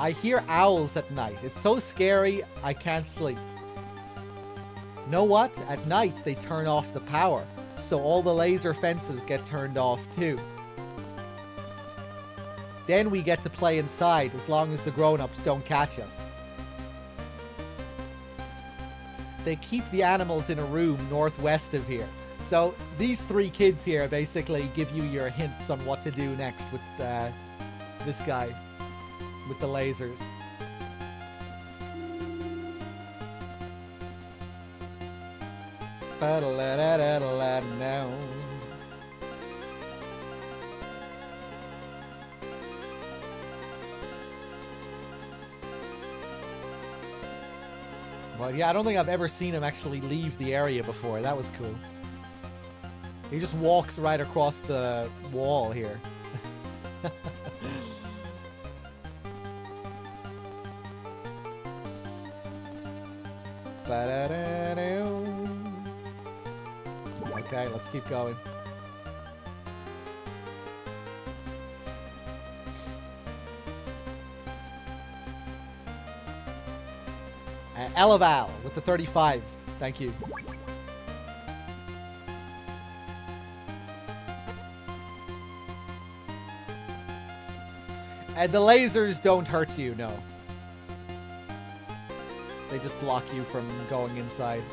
I hear owls at night. It's so scary, I can't sleep. Know what? At night, they turn off the power. So all the laser fences get turned off too. Then we get to play inside as long as the grown-ups don't catch us. They keep the animals in a room northwest of here. So these 3 kids here basically give you your hints on what to do next with this guy with the lasers. Well, yeah, I don't think I've ever seen him actually leave the area before. That was cool. He just walks right across the wall here. Okay, let's keep going. Elaval with the 35. Thank you. The lasers don't hurt you, no. They just block you from going inside.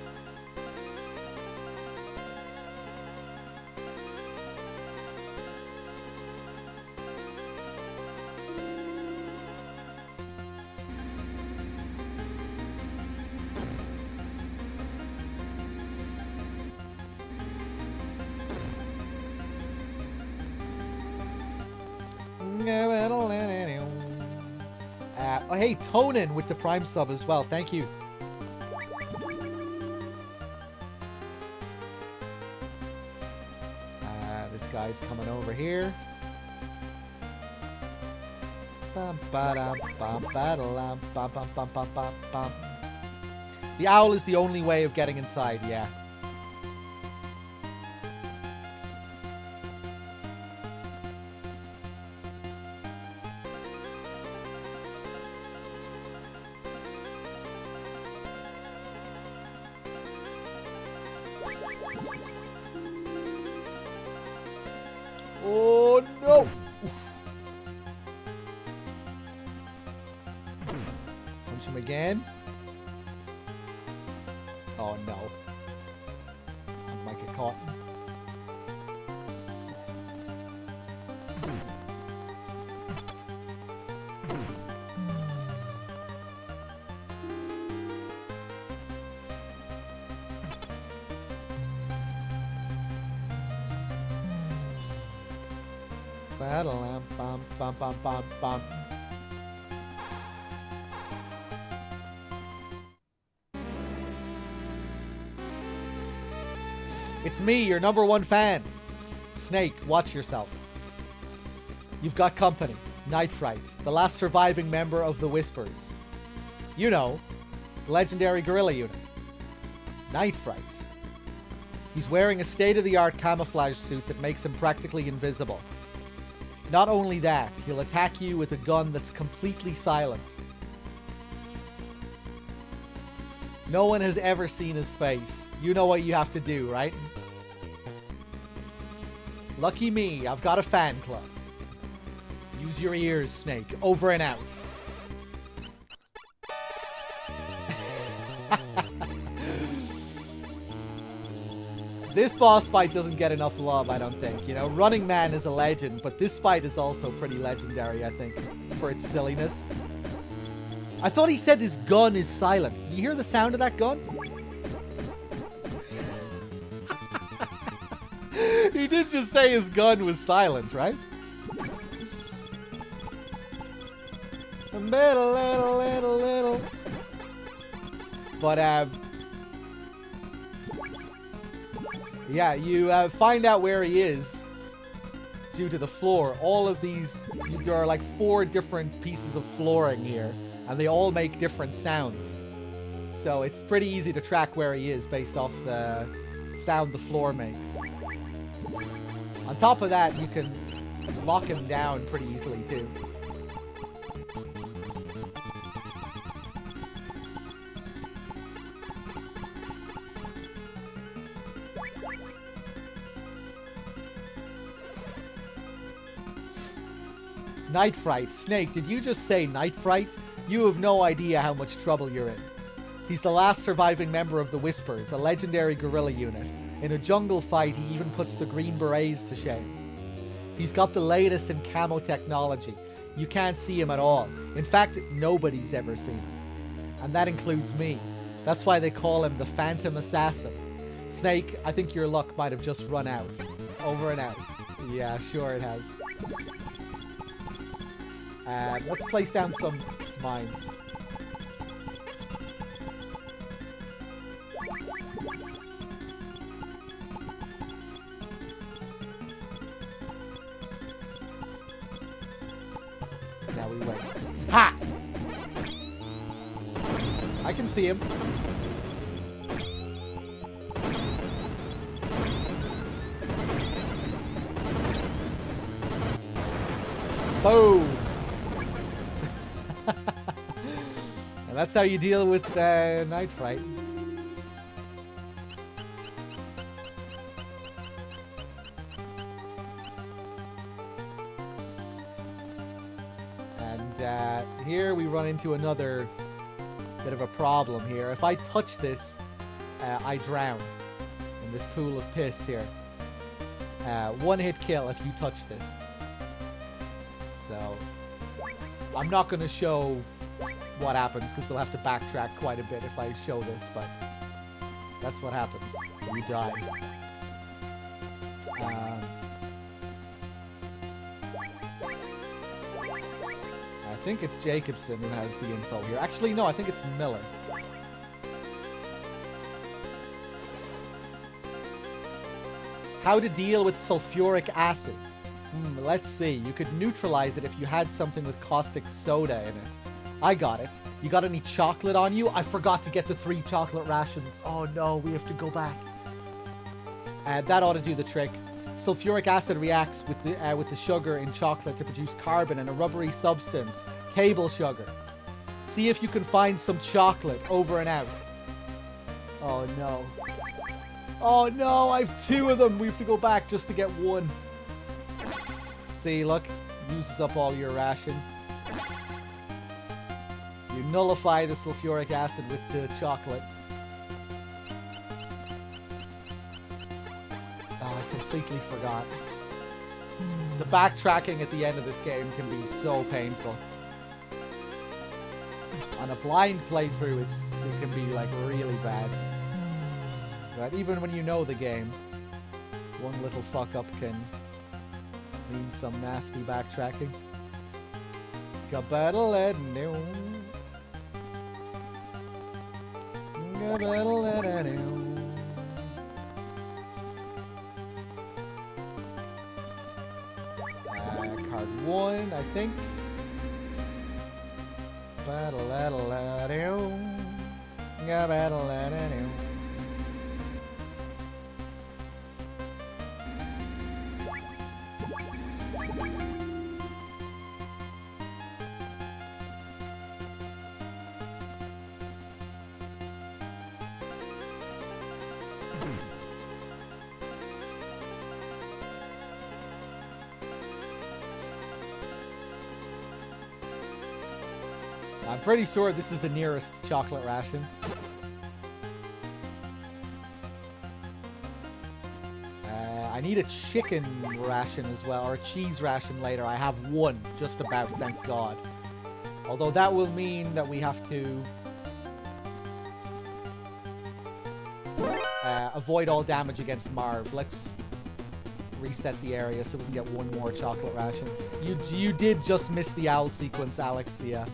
Oh, hey, Tonin with the Prime sub as well. Thank you. This guy's coming over here. The owl is the only way of getting inside, yeah. Oh no! Oof. Punch him again. Oh no. I might get caught. Bam, bam, bam, bam, bam, bam. It's me, your #1 fan. Snake, watch yourself. You've got company. Night Fright, the last surviving member of the Whispers. You know, legendary guerrilla unit. Night Fright. He's wearing a state-of-the-art camouflage suit that makes him practically invisible. Not only that, he'll attack you with a gun that's completely silent. No one has ever seen his face. You know what you have to do, right? Lucky me, I've got a fan club. Use your ears, Snake. Over and out. This boss fight doesn't get enough love, I don't think. You know, Running Man is a legend, but this fight is also pretty legendary, I think, for its silliness. I thought he said his gun is silent. Did you hear the sound of that gun? He did just say his gun was silent, right? A little. But, yeah, you find out where he is due to the floor. All of these, there are like 4 different pieces of flooring here, and they all make different sounds. So it's pretty easy to track where he is based off the sound the floor makes. On top of that, you can lock him down pretty easily too. Night Fright. Snake, did you just say Night Fright? You have no idea how much trouble you're in. He's the last surviving member of the Whispers, a legendary guerrilla unit. In a jungle fight, he even puts the Green Berets to shame. He's got the latest in camo technology. You can't see him at all. In fact, nobody's ever seen him. And that includes me. That's why they call him the Phantom Assassin. Snake, I think your luck might have just run out. Over and out. Yeah, sure it has. Let's place down some mines. he went. Ha! I can see him. Boom! And that's how you deal with Night Fright. And here we run into another bit of a problem here. If I touch this, I drown in this pool of piss here. One hit kill if you touch this. So, I'm not going to show what happens because we'll have to backtrack quite a bit if I show this, but that's what happens. You die. I think it's Jacobson who has the info here. Actually, no, I think it's Miller. How to deal with sulfuric acid. Let's see. You could neutralize it if you had something with caustic soda in it. I got it. You got any chocolate on you? I forgot to get the 3 chocolate rations. Oh no, we have to go back. That ought to do the trick. Sulfuric acid reacts with the sugar in chocolate to produce carbon and a rubbery substance. Table sugar. See if you can find some chocolate over and out. Oh no. Oh no, I have 2 of them. We have to go back just to get 1. See, look. Uses up all your ration. You nullify the sulfuric acid with the chocolate. Oh, I completely forgot. The backtracking at the end of this game can be so painful. On a blind playthrough, it can be like really bad. But even when you know the game, one little fuck up can mean some nasty backtracking. Card 1, I think. I'm pretty sure this is the nearest chocolate ration. I need a chicken ration as well, or a cheese ration later. I have 1, just about, thank God. Although that will mean that we have to avoid all damage against Marv. Let's reset the area so we can get 1 more chocolate ration. You did just miss the owl sequence, Alex, yeah.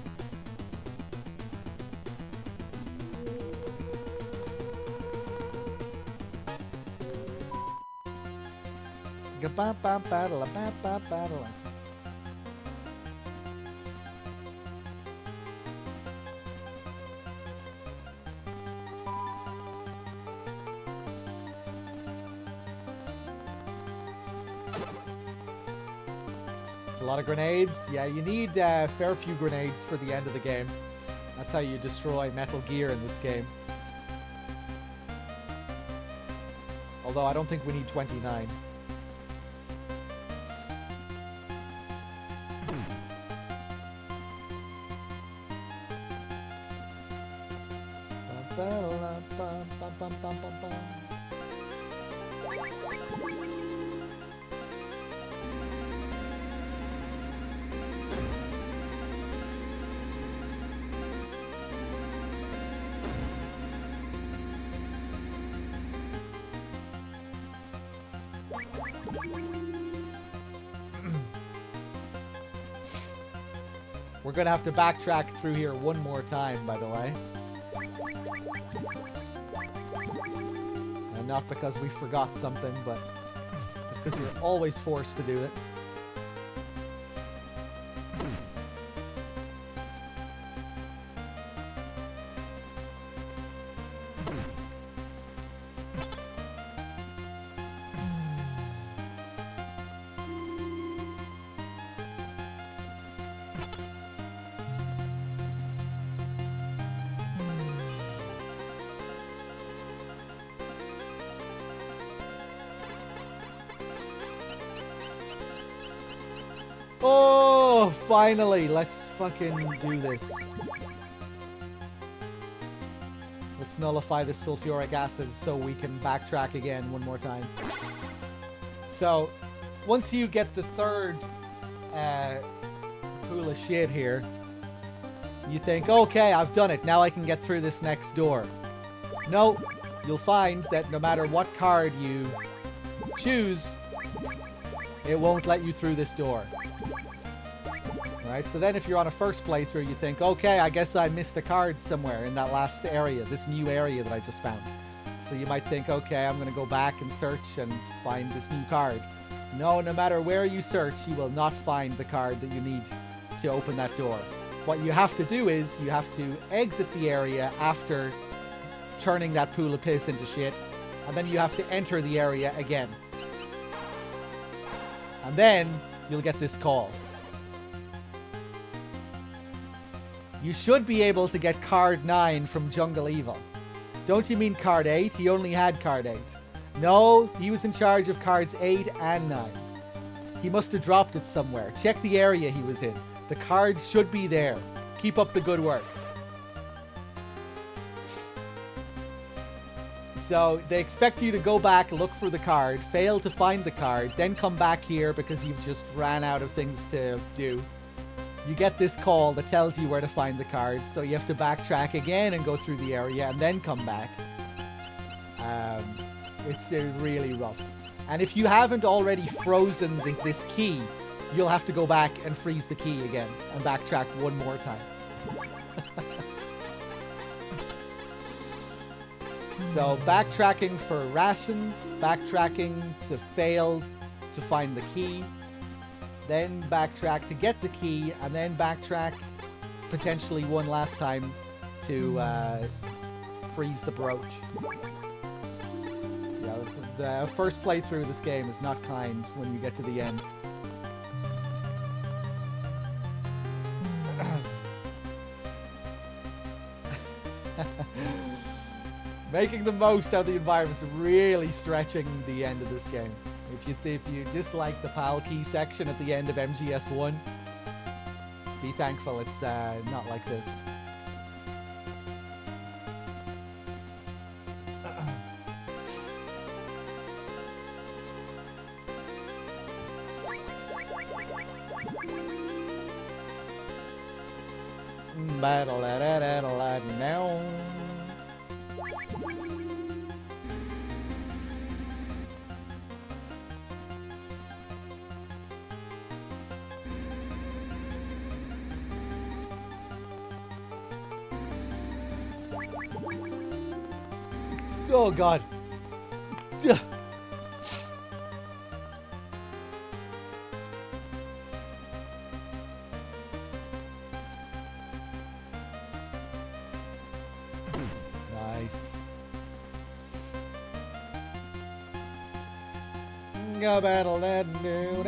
A lot of grenades. Yeah, you need a fair few grenades for the end of the game. That's how you destroy Metal Gear in this game. Although I don't think we need 29. We're gonna have to backtrack through here 1 more time, by the way. And not because we forgot something, but just because you're always forced to do it. Oh, finally. Let's fucking do this. Let's nullify the sulfuric acid so we can backtrack again one more time. So, once you get the third pool of shit here, you think, okay, I've done it. Now I can get through this next door. No, you'll find that no matter what card you choose, it won't let you through this door. Right? So then if you're on a first playthrough, you think, okay, I guess I missed a card somewhere in that last area, this new area that I just found. So you might think, okay, I'm going to go back and search and find this new card. No matter where you search, you will not find the card that you need to open that door. What you have to do is you have to exit the area after turning that pool of piss into shit, and then you have to enter the area again. And then you'll get this call. You should be able to get card 9 from Jungle Evil. Don't you mean card 8? He only had card 8. No, he was in charge of cards 8 and 9. He must have dropped it somewhere. Check the area he was in. The cards should be there. Keep up the good work. So they expect you to go back, look for the card, fail to find the card, then come back here because you've just ran out of things to do. You get this call that tells you where to find the card, so you have to backtrack again and go through the area and then come back. It's really rough. And if you haven't already frozen this key, you'll have to go back and freeze the key again and backtrack one more time. So backtracking for rations, backtracking to fail to find the key, then backtrack to get the key, and then backtrack potentially one last time to freeze the brooch. Yeah, the first playthrough of this game is not kind when you get to the end. Making the most out of the environments, really stretching the end of this game. If you dislike the PAL key section at the end of MGS1, be thankful it's not like this. Now. Oh god. Ugh. Nice. Go battle that do.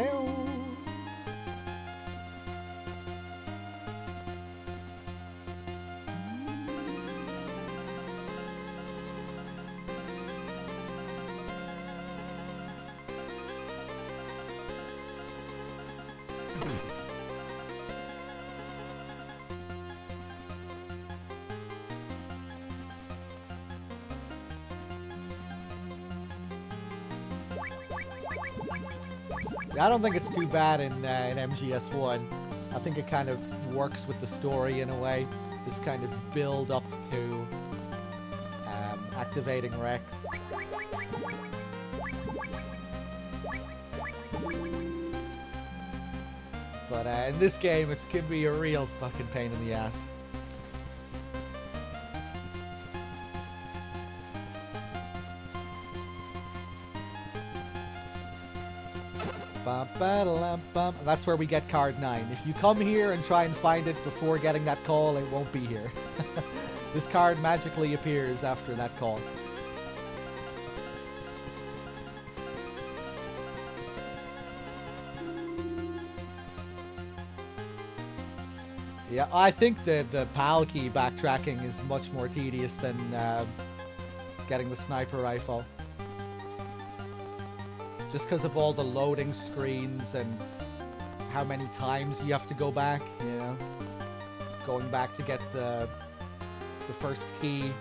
I don't think it's too bad in MGS1. I think it kind of works with the story in a way. This kind of build up to activating Rex. But in this game, it can be a real fucking pain in the ass. That's where we get card 9. If you come here and try and find it before getting that call, it won't be here. This card magically appears after that call. Yeah, I think the PAL key backtracking is much more tedious than getting the sniper rifle. Just because of all the loading screens and how many times you have to go back, you know? Going back to get the first key,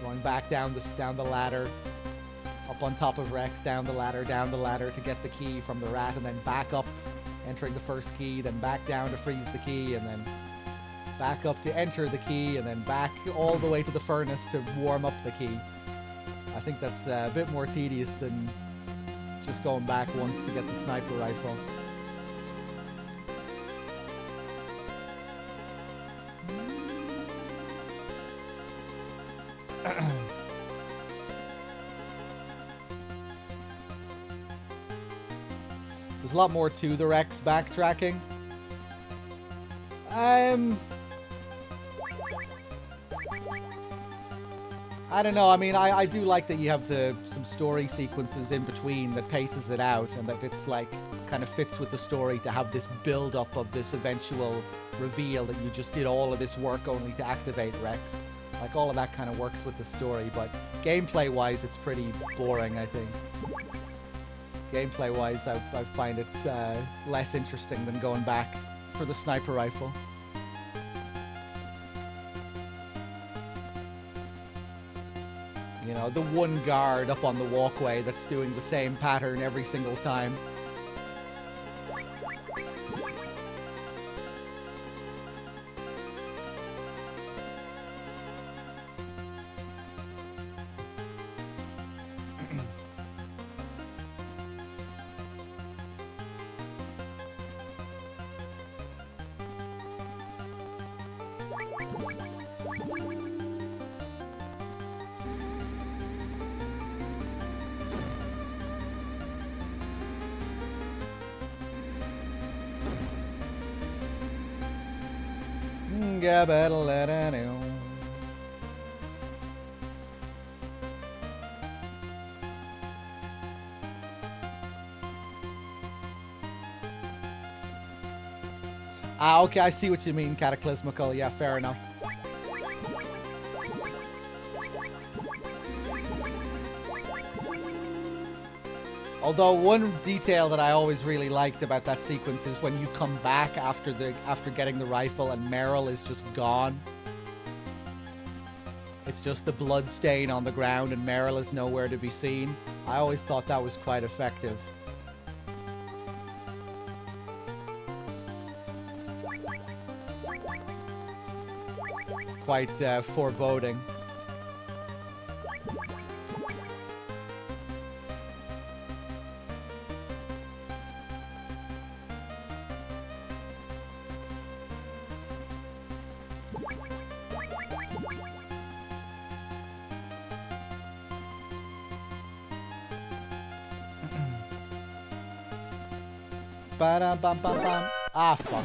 going back down the ladder, up on top of Rex, down the ladder to get the key from the rat, and then back up, entering the first key, then back down to freeze the key, and then back up to enter the key, and then back all the way to the furnace to warm up the key. I think that's a bit more tedious than just going back once to get the sniper rifle. There's a lot more to the Rex backtracking. I don't know. I mean, I do like that you have some story sequences in between that paces it out, and that it's like kind of fits with the story to have this build up of this eventual reveal that you just did all of this work only to activate Rex. Like, all of that kind of works with the story, but gameplay wise it's pretty boring, I think. Gameplay wise I find it less interesting than going back for the sniper rifle. You know, the one guard up on the walkway that's doing the same pattern every single time. Ah, okay, I see what you mean, Cataclysmical. Yeah, fair enough. Although one detail that I always really liked about that sequence is when you come back after getting the rifle and Meryl is just gone. It's just the blood stain on the ground and Meryl is nowhere to be seen. I always thought that was quite effective. Quite foreboding. Ba-dum-bum-bum-bum. Ah, fuck.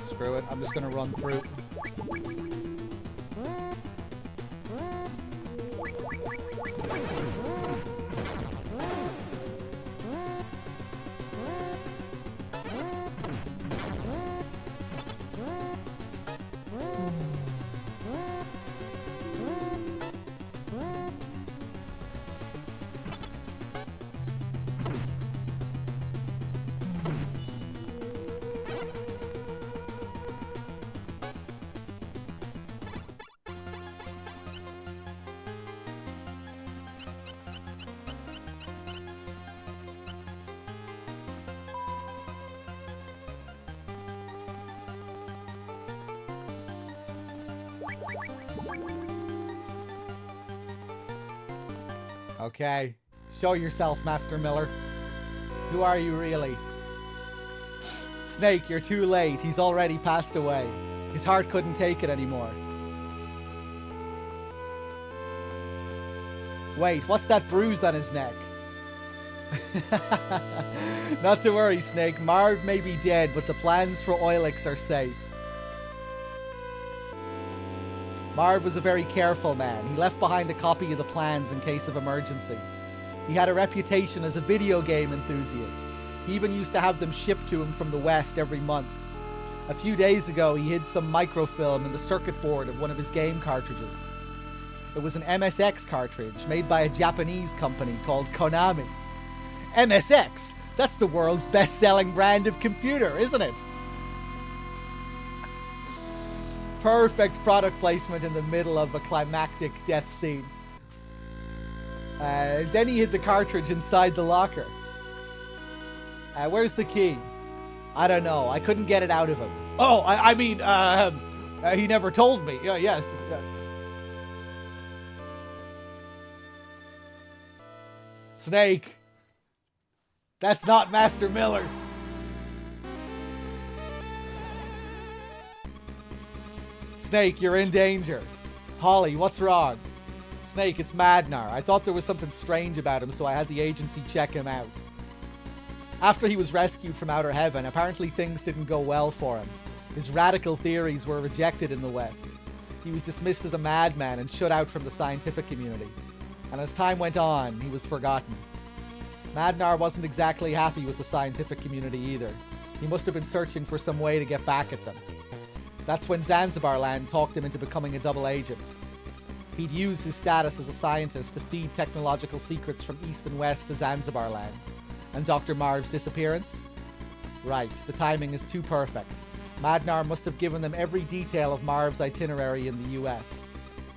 Screw it. I'm just gonna run through. Okay. Show yourself, Master Miller. Who are you really? Snake, you're too late. He's already passed away. His heart couldn't take it anymore. Wait, what's that bruise on his neck? Not to worry, Snake. Marv may be dead, but the plans for Oilix are safe. Marv was a very careful man. He left behind a copy of the plans in case of emergency. He had a reputation as a video game enthusiast. He even used to have them shipped to him from the West every month. A few days ago, he hid some microfilm in the circuit board of one of his game cartridges. It was an MSX cartridge made by a Japanese company called Konami. MSX? That's the world's best-selling brand of computer, isn't it? Perfect product placement in the middle of a climactic death scene. Then he hid the cartridge inside the locker. Where's the key? I don't know. I couldn't get it out of him. Oh, I mean, he never told me. Yes. Snake. That's not Master Miller. Snake, you're in danger. Holly, what's wrong? Snake, it's Madnar. I thought there was something strange about him, so I had the agency check him out. After he was rescued from outer heaven, apparently things didn't go well for him. His radical theories were rejected in the West. He was dismissed as a madman and shut out from the scientific community. And as time went on, he was forgotten. Madnar wasn't exactly happy with the scientific community either. He must have been searching for some way to get back at them. That's when Zanzibar Land talked him into becoming a double agent. He'd used his status as a scientist to feed technological secrets from East and West to Zanzibar Land. And Dr. Marv's disappearance? Right, the timing is too perfect. Madnar must have given them every detail of Marv's itinerary in the US.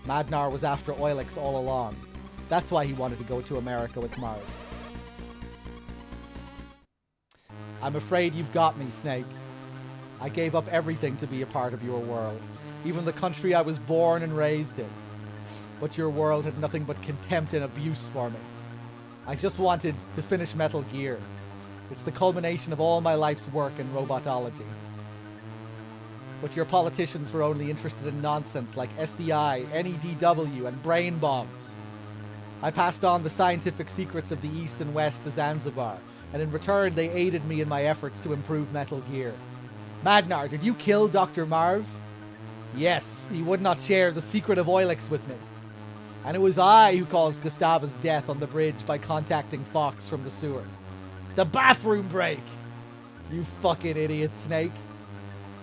Madnar was after Oilix all along. That's why he wanted to go to America with Marv. I'm afraid you've got me, Snake. I gave up everything to be a part of your world, even the country I was born and raised in. But your world had nothing but contempt and abuse for me. I just wanted to finish Metal Gear. It's the culmination of all my life's work in robotology. But your politicians were only interested in nonsense like SDI, NEDW, and brain bombs. I passed on the scientific secrets of the East and West to Zanzibar, and in return they aided me in my efforts to improve Metal Gear. Madnar, did you kill Dr. Marv? Yes, he would not share the secret of Oilix with me. And it was I who caused Gustava's death on the bridge by contacting Fox from the sewer. The bathroom break! You fucking idiot, Snake.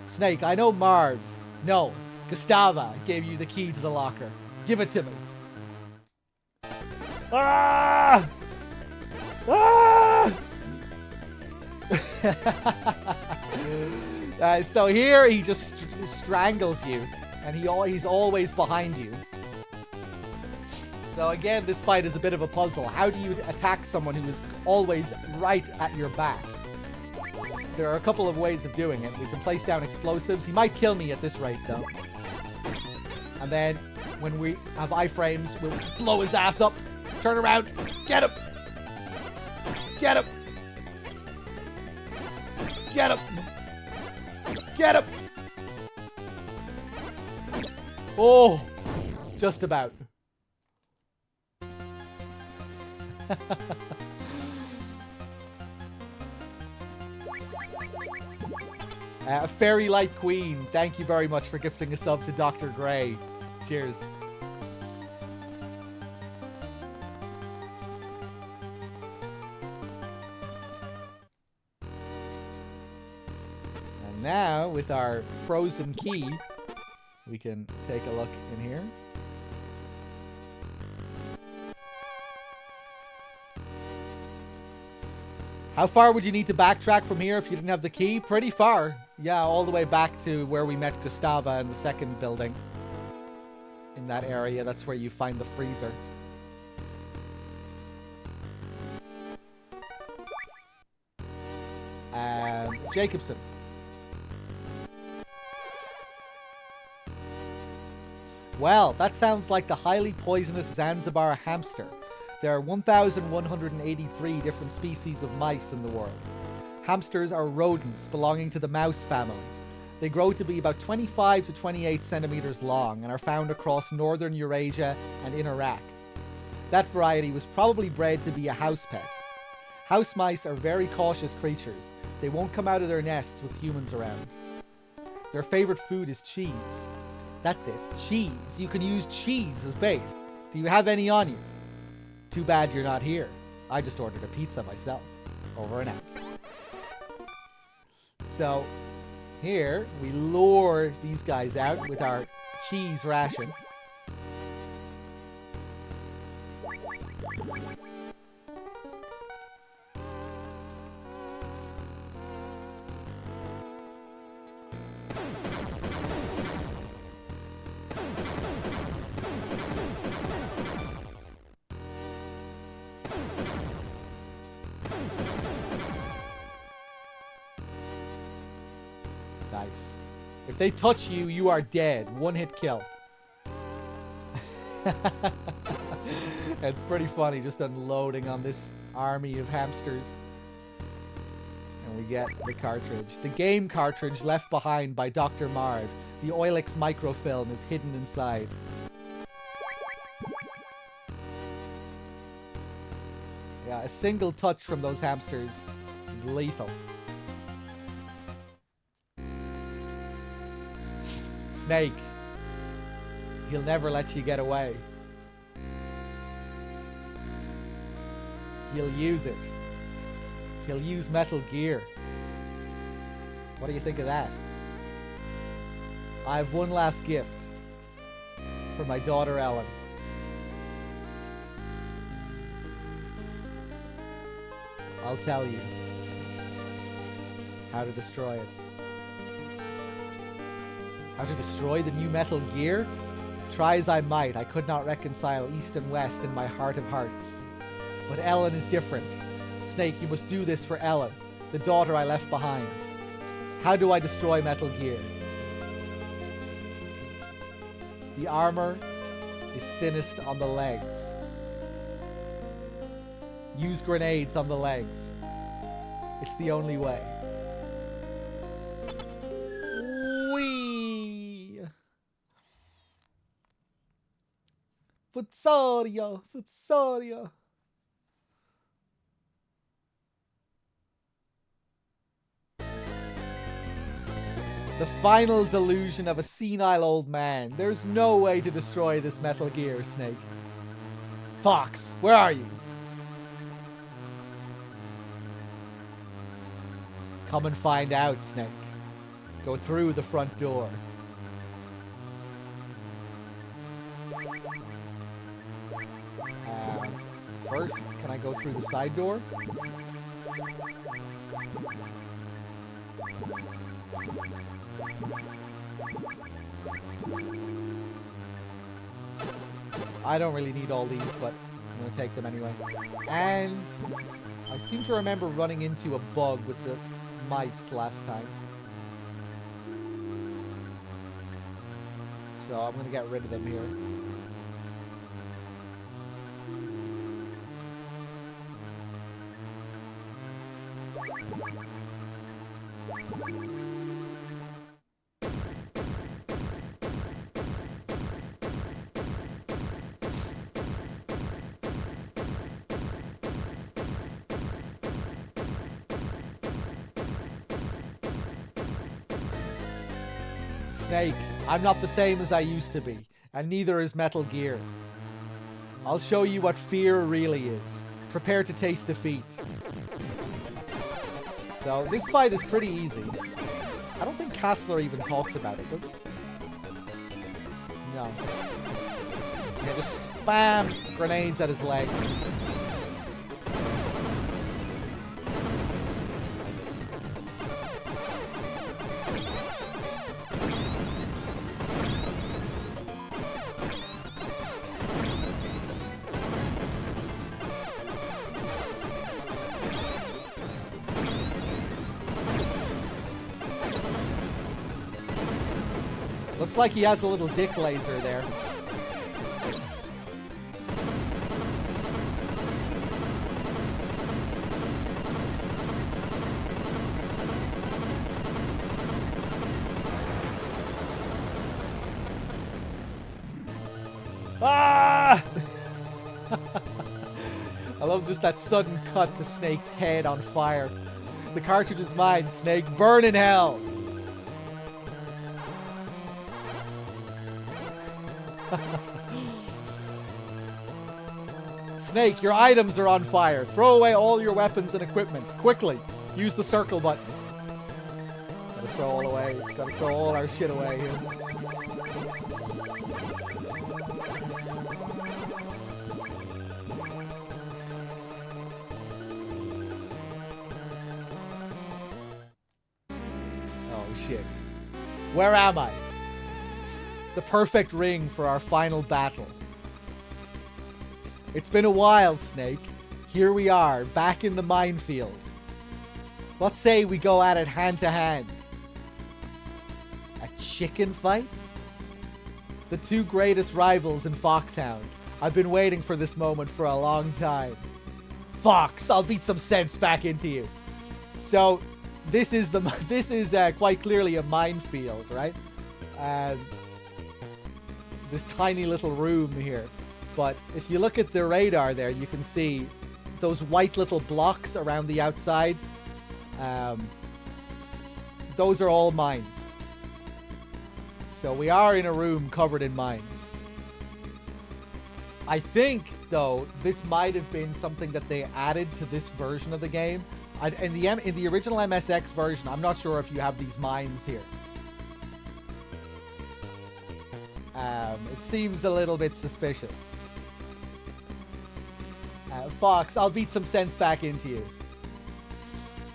Snake, I know Marv. No, Gustava gave you the key to the locker. Give it to me. Ah! Ah! So here he just strangles you, and he's always behind you. So again, this fight is a bit of a puzzle. How do you attack someone who is always right at your back? There are a couple of ways of doing it. We can place down explosives. He might kill me at this rate, though. And then, when we have iframes, we'll blow his ass up. Turn around. Get him! Get him! Get him! Get him! Oh! Just about. Fairy Light Queen, thank you very much for gifting a sub to Dr. Gray. Cheers. And now, with our frozen key, we can take a look in here. How far would you need to backtrack from here if you didn't have the key? Pretty far. Yeah, all the way back to where we met Gustava in the second building. In that area, that's where you find the freezer. Jacobson. Well, that sounds like the highly poisonous Zanzibar hamster. There are 1,183 different species of mice in the world. Hamsters are rodents belonging to the mouse family. They grow to be about 25 to 28 centimeters long and are found across northern Eurasia and in Iraq. That variety was probably bred to be a house pet. House mice are very cautious creatures. They won't come out of their nests with humans around. Their favorite food is cheese. That's it, cheese. You can use cheese as bait. Do you have any on you? Too bad you're not here. I just ordered a pizza myself. Over and out. So, here, we lure these guys out with our cheese ration. Nice. If they touch you, you are dead. One hit kill. It's pretty funny just unloading on this army of hamsters. And we get the cartridge. The game cartridge left behind by Dr. Marv. The Oilix microfilm is hidden inside. Yeah, a single touch from those hamsters is lethal. Snake. He'll never let you get away. He'll use it. He'll use Metal Gear. What do you think of that? I have one last gift for my daughter Ellen. I'll tell you how to destroy it. How to destroy the new Metal Gear? Try as I might, I could not reconcile East and West in my heart of hearts. But Ellen is different. Snake, you must do this for Ellen, the daughter I left behind. How do I destroy Metal Gear? The armor is thinnest on the legs. Use grenades on the legs. It's the only way. Whee! Futsorio! Futsorio! The final delusion of a senile old man. There's no way to destroy this Metal Gear, Snake. Fox, where are you? Come and find out, Snake. Go through the front door. First, can I go through the side door? I don't really need all these, but I'm going to take them anyway. And I seem to remember running into a bug with the mice last time. So I'm going to get rid of them here. Snake, I'm not the same as I used to be, and neither is Metal Gear. I'll show you what fear really is. Prepare to taste defeat. So, this fight is pretty easy. I don't think Castler even talks about it, does he? No. Yeah, just spam grenades at his legs. Looks like he has a little dick laser there. Ah! I love just that sudden cut to Snake's head on fire. The cartridge is mine, Snake. Burn in hell! Snake, your items are on fire. Throw away all your weapons and equipment. Quickly. Use the circle button. Gotta throw all away. Gotta throw all our shit away here. shit. Where am I? The perfect ring for our final battle. It's been a while, Snake. Here we are, back in the minefield. Let's say we go at it hand to hand. A chicken fight? The two greatest rivals in Foxhound. I've been waiting for this moment for a long time. Fox, I'll beat some sense back into you. So, this is quite clearly a minefield, right? This tiny little room here. But if you look at the radar there, you can see those white little blocks around the outside. Those are all mines. So we are in a room covered in mines. I think, though, this might have been something that they added to this version of the game. In the original MSX version, I'm not sure if you have these mines here. It seems a little bit suspicious. Fox, I'll beat some sense back into you.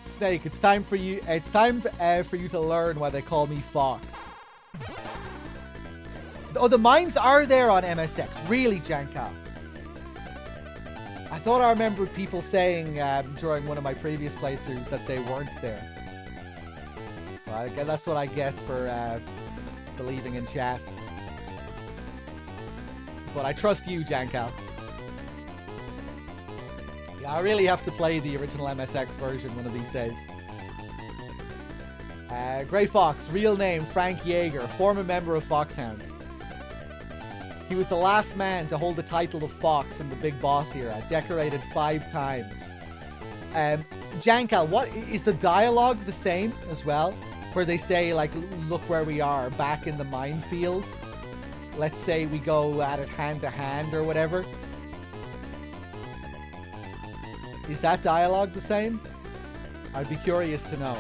Snake, it's time for you to learn why they call me Fox. Oh, the mines are there on MSX. Really, Jankal? I thought I remembered people saying during one of my previous playthroughs that they weren't there. Well, that's what I get for believing in chat. But I trust you, Jankal. Yeah, I really have to play the original MSX version one of these days. Grey Fox, real name Frank Yeager, former member of Foxhound. He was the last man to hold the title of Fox in the Big Boss era, decorated 5 times. Jankal, what is the dialogue the same as well? Where they say, like, look where we are, back in the minefield. Let's say we go at it hand to hand or whatever. Is that dialogue the same? I'd be curious to know.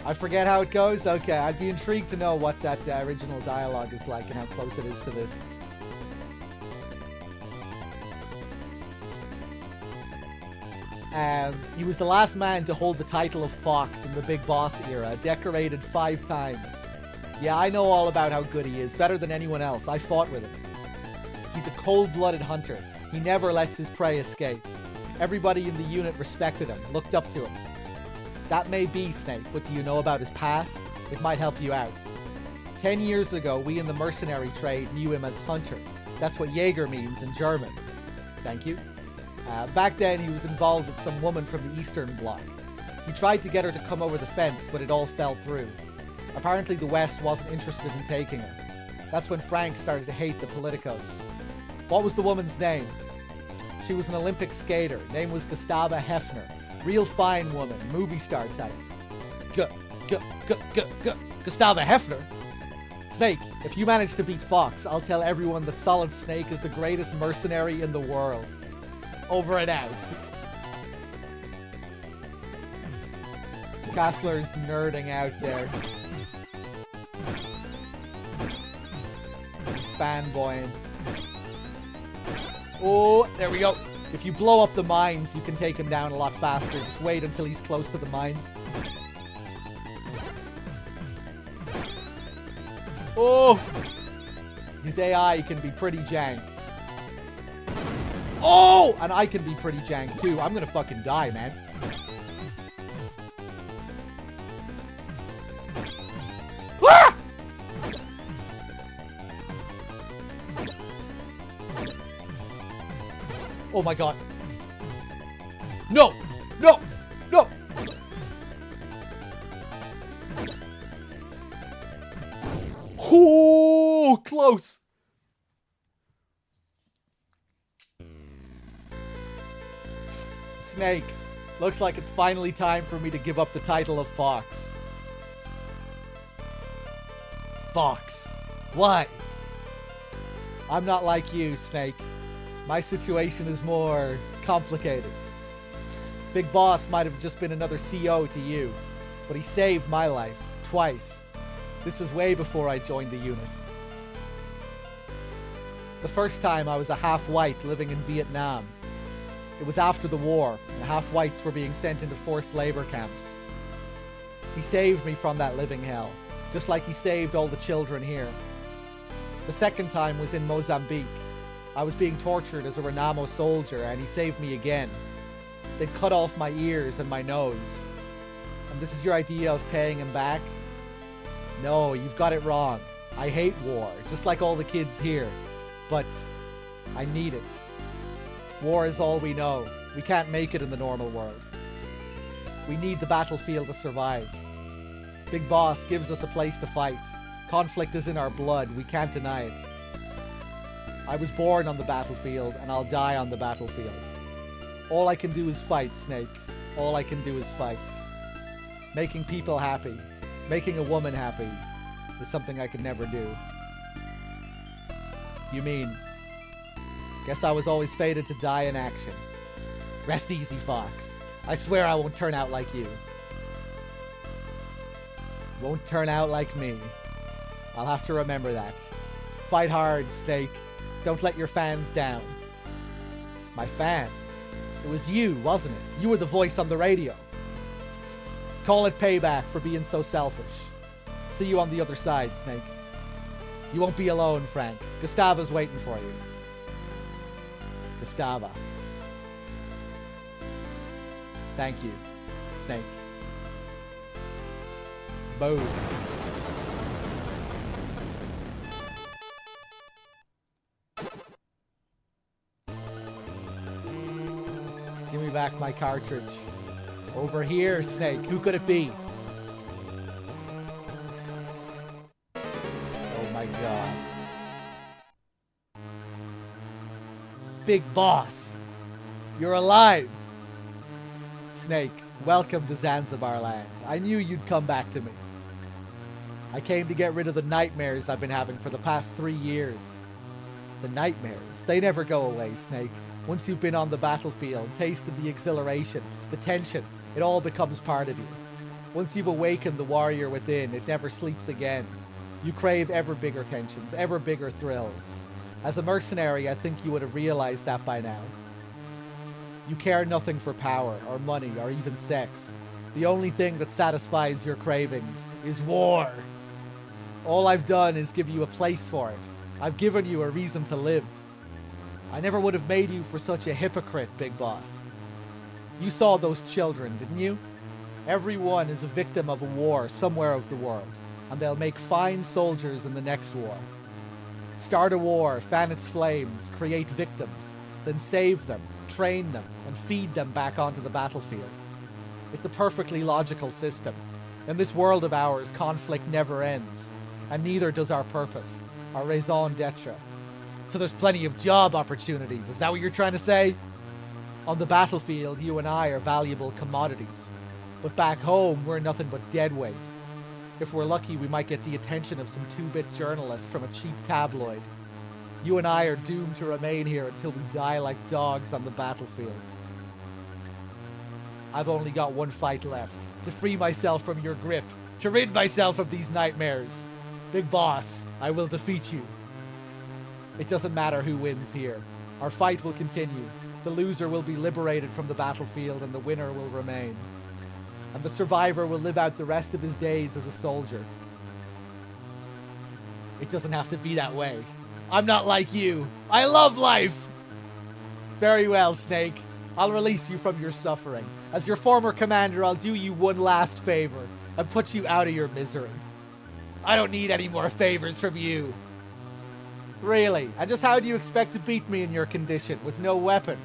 I forget how it goes. Okay, I'd be intrigued to know what that original dialogue is like and how close it is to this. He was the last man to hold the title of Fox in the Big Boss era, decorated 5 times. Yeah, I know all about how good he is, better than anyone else. I fought with him. He's a cold-blooded hunter. He never lets his prey escape. Everybody in the unit respected him, looked up to him. That may be, Snake, but do you know about his past? It might help you out. 10 years ago, we in the mercenary trade knew him as Hunter. That's what Jaeger means in German. Thank you. Back then, he was involved with some woman from the Eastern Bloc. He tried to get her to come over the fence, but it all fell through. Apparently, the West wasn't interested in taking her. That's when Frank started to hate the politicos. What was the woman's name? She was an Olympic skater. Name was Gustava Hefner. Real fine woman, movie star type. Gustava Hefner? Snake, if you manage to beat Fox, I'll tell everyone that Solid Snake is the greatest mercenary in the world. Over and out. Kassler's nerding out there. He's fanboying. Oh, there we go. If you blow up the mines, you can take him down a lot faster. Just wait until he's close to the mines. Oh! His AI can be pretty jank. Oh! And I can be pretty jank too. I'm gonna fucking die, man. Ah! Oh my god. No! No! No! Oh, close! Snake, looks like it's finally time for me to give up the title of Fox. Fox. Why? I'm not like you, Snake. My situation is more complicated. Big Boss might have just been another CO to you, but he saved my life, twice. This was way before I joined the unit. The first time I was a half-white living in Vietnam. It was after the war, and half-whites were being sent into forced labor camps. He saved me from that living hell, just like he saved all the children here. The second time was in Mozambique. I was being tortured as a Renamo soldier, and he saved me again. They'd cut off my ears and my nose. And this is your idea of paying him back? No, you've got it wrong. I hate war, just like all the kids here. But I need it. War is all we know. We can't make it in the normal world. We need the battlefield to survive. Big Boss gives us a place to fight. Conflict is in our blood. We can't deny it. I was born on the battlefield, and I'll die on the battlefield. All I can do is fight, Snake. All I can do is fight. Making people happy, making a woman happy, is something I could never do. You mean? Guess I was always fated to die in action. Rest easy, Fox. I swear I won't turn out like you. Won't turn out like me. I'll have to remember that. Fight hard, Snake. Don't let your fans down. My fans? It was you, wasn't it? You were the voice on the radio. Call it payback for being so selfish. See you on the other side, Snake. You won't be alone, Frank. Gustava's waiting for you. Gustava. Thank you, Snake. Boom. Give me back my cartridge. Over here, Snake. Who could it be? Oh my god. Big Boss. You're alive. Snake, welcome to Zanzibar land. I knew you'd come back to me. I came to get rid of the nightmares I've been having for the past 3 years. The nightmares, they never go away, Snake. Once you've been on the battlefield, tasted the exhilaration, the tension, it all becomes part of you. Once you've awakened the warrior within, it never sleeps again. You crave ever bigger tensions, ever bigger thrills. As a mercenary, I think you would have realized that by now. You care nothing for power, or money, or even sex. The only thing that satisfies your cravings is war. All I've done is give you a place for it. I've given you a reason to live. I never would have made you for such a hypocrite, Big Boss. You saw those children, didn't you? Everyone is a victim of a war somewhere of the world, and they'll make fine soldiers in the next war. Start a war, fan its flames, create victims, then save them, train them, and feed them back onto the battlefield. It's a perfectly logical system. In this world of ours, conflict never ends, and neither does our purpose, our raison d'etre. So there's plenty of job opportunities, is that what you're trying to say? On the battlefield, you and I are valuable commodities. But back home, we're nothing but deadweight. If we're lucky, we might get the attention of some two-bit journalist from a cheap tabloid. You and I are doomed to remain here until we die like dogs on the battlefield. I've only got one fight left, to free myself from your grip, to rid myself of these nightmares. Big Boss, I will defeat you. It doesn't matter who wins here. Our fight will continue. The loser will be liberated from the battlefield and the winner will remain. And the survivor will live out the rest of his days as a soldier. It doesn't have to be that way. I'm not like you. I love life! Very well, Snake. I'll release you from your suffering. As your former commander, I'll do you one last favor and put you out of your misery. I don't need any more favors from you. Really? And just how do you expect to beat me in your condition, with no weapon?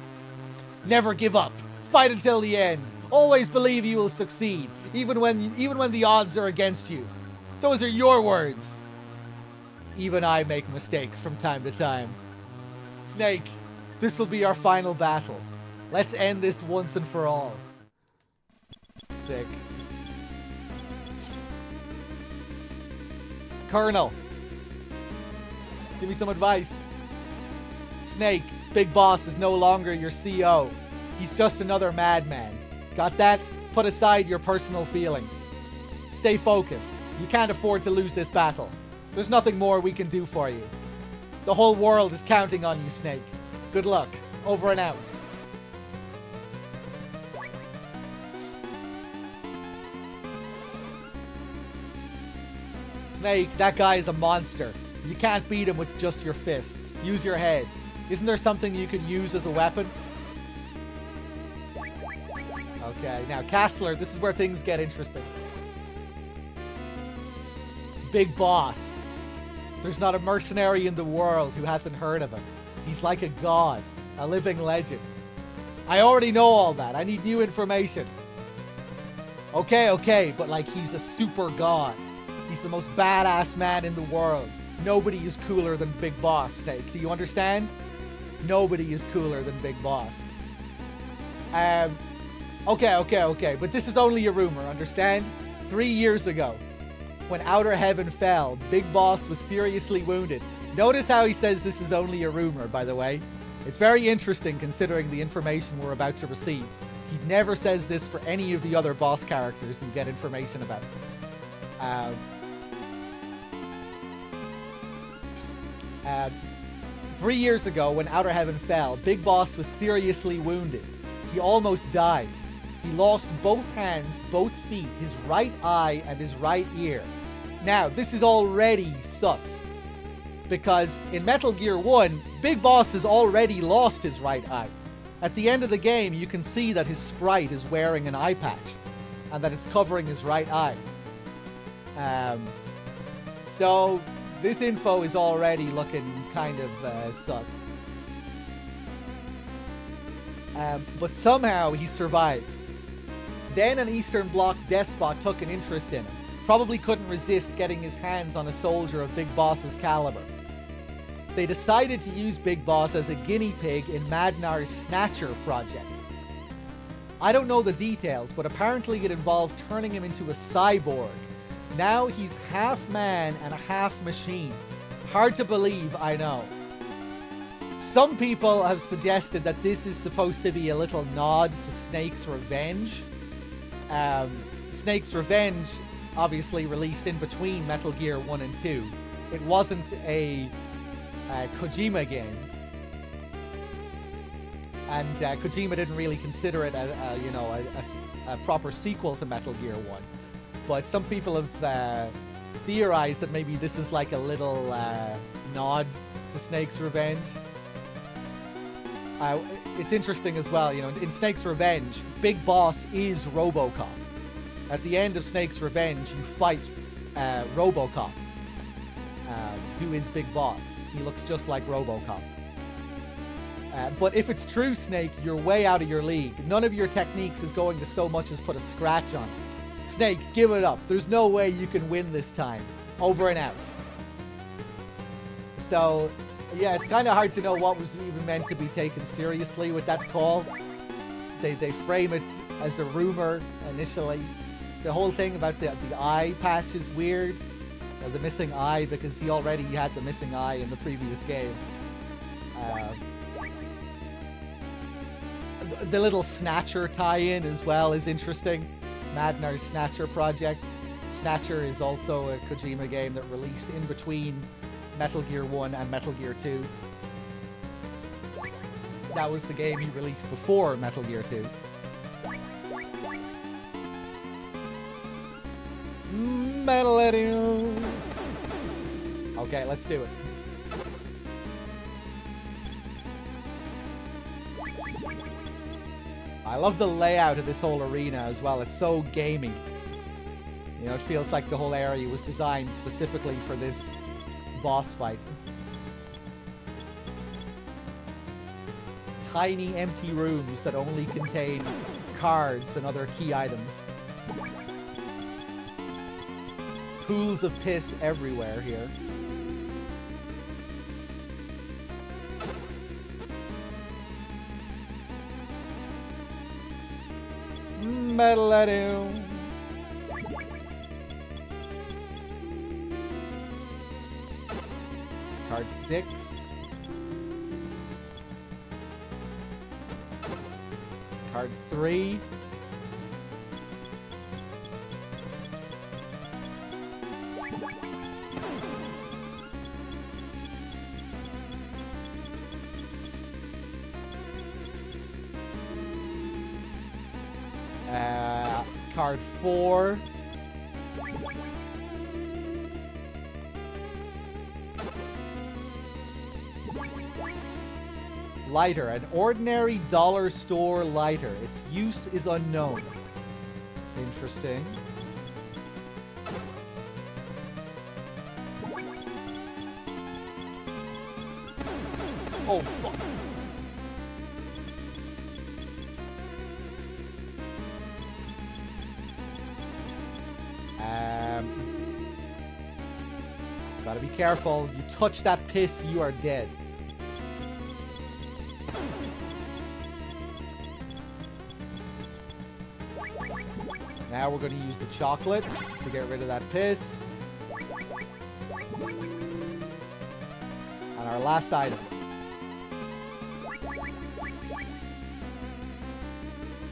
Never give up. Fight until the end. Always believe you will succeed, even when the odds are against you. Those are your words. Even I make mistakes from time to time. Snake, this will be our final battle. Let's end this once and for all. Sick. Colonel, give me some advice. Snake, Big Boss is no longer your CO. He's just another madman. Got that? Put aside your personal feelings. Stay focused. You can't afford to lose this battle. There's nothing more we can do for you. The whole world is counting on you, Snake. Good luck. Over and out. Snake, that guy is a monster. You can't beat him with just your fists. Use your head. Isn't there something you could use as a weapon? Okay, now Castler, this is where things get interesting. Big Boss. There's not a mercenary in the world who hasn't heard of him. He's like a god, a living legend. I already know all that. I need new information. Okay, but like he's a super god. He's the most badass man in the world. Nobody is cooler than Big Boss, Snake. Do you understand? Nobody is cooler than Big Boss. Okay. But this is only a rumor, understand? 3 years ago, when Outer Heaven fell, Big Boss was seriously wounded. Notice how he says this is only a rumor, by the way. It's very interesting considering the information we're about to receive. He never says this for any of the other boss characters you get information about. 3 years ago, when Outer Heaven fell, Big Boss was seriously wounded. He almost died. He lost both hands, both feet, his right eye, and his right ear. Now, this is already sus. Because in Metal Gear 1, Big Boss has already lost his right eye. At the end of the game, you can see that his sprite is wearing an eye patch. And that it's covering his right eye. So, this info is already looking kind of sus. But somehow he survived. Then an Eastern Bloc despot took an interest in him. Probably couldn't resist getting his hands on a soldier of Big Boss's caliber. They decided to use Big Boss as a guinea pig in Madnar's Snatcher project. I don't know the details, but apparently it involved turning him into a cyborg. Now he's half man and half machine. Hard to believe, I know. Some people have suggested that this is supposed to be a little nod to Snake's Revenge. Snake's Revenge obviously released in between Metal Gear 1 and 2. It wasn't a Kojima game. And Kojima didn't really consider it a proper sequel to Metal Gear 1. But some people have theorized that maybe this is like a little nod to Snake's Revenge. It's interesting as well, in Snake's Revenge, Big Boss is RoboCop. At the end of Snake's Revenge, you fight RoboCop, who is Big Boss. He looks just like RoboCop. But if it's true, Snake, you're way out of your league. None of your techniques is going to so much as put a scratch on it. Snake, give it up. There's no way you can win this time. Over and out. So, yeah, it's kind of hard to know what was even meant to be taken seriously with that call. They frame it as a rumor initially. The whole thing about the eye patch is weird. The missing eye, because he already had the missing eye in the previous game. The little Snatcher tie-in as well is interesting. Madnar's Snatcher project. Snatcher is also a Kojima game that released in between Metal Gear 1 and Metal Gear 2. That was the game he released before Metal Gear 2. Okay, let's do it. I love the layout of this whole arena as well. It's so gamey. It feels like the whole area was designed specifically for this boss fight. Tiny empty rooms that only contain cards and other key items. Pools of piss everywhere here. Metal. Card 6. Card 3. card 4. Lighter, an ordinary dollar store lighter. Its use is unknown. Interesting. Oh, fuck. Gotta be careful. You touch that piss, you are dead. Now we're going to use the chocolate to get rid of that piss. And our last item.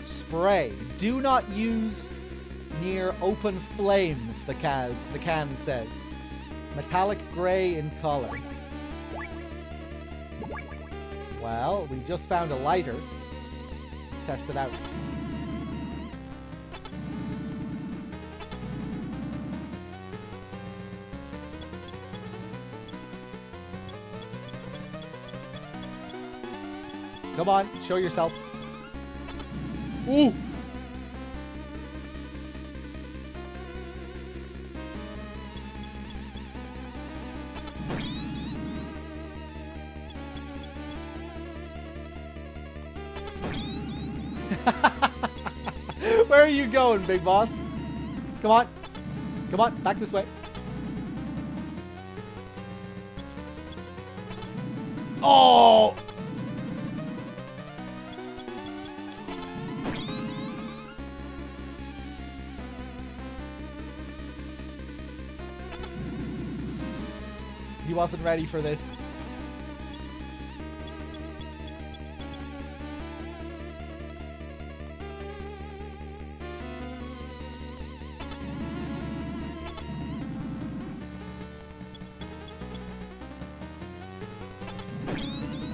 Spray. Do not use near open flames, the can says. Metallic gray in color. Well, we just found a lighter. Let's test it out. Come on, show yourself. Ooh! Where are you going, big boss? Come on. Come on, back this way. Oh! He wasn't ready for this.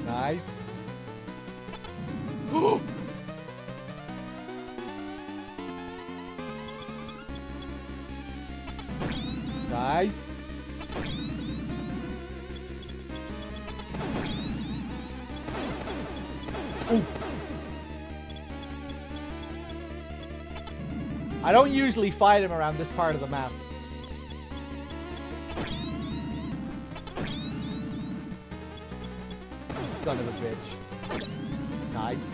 Nice. Nice. Ooh. I don't usually fight him around this part of the map. Son of a bitch. Nice.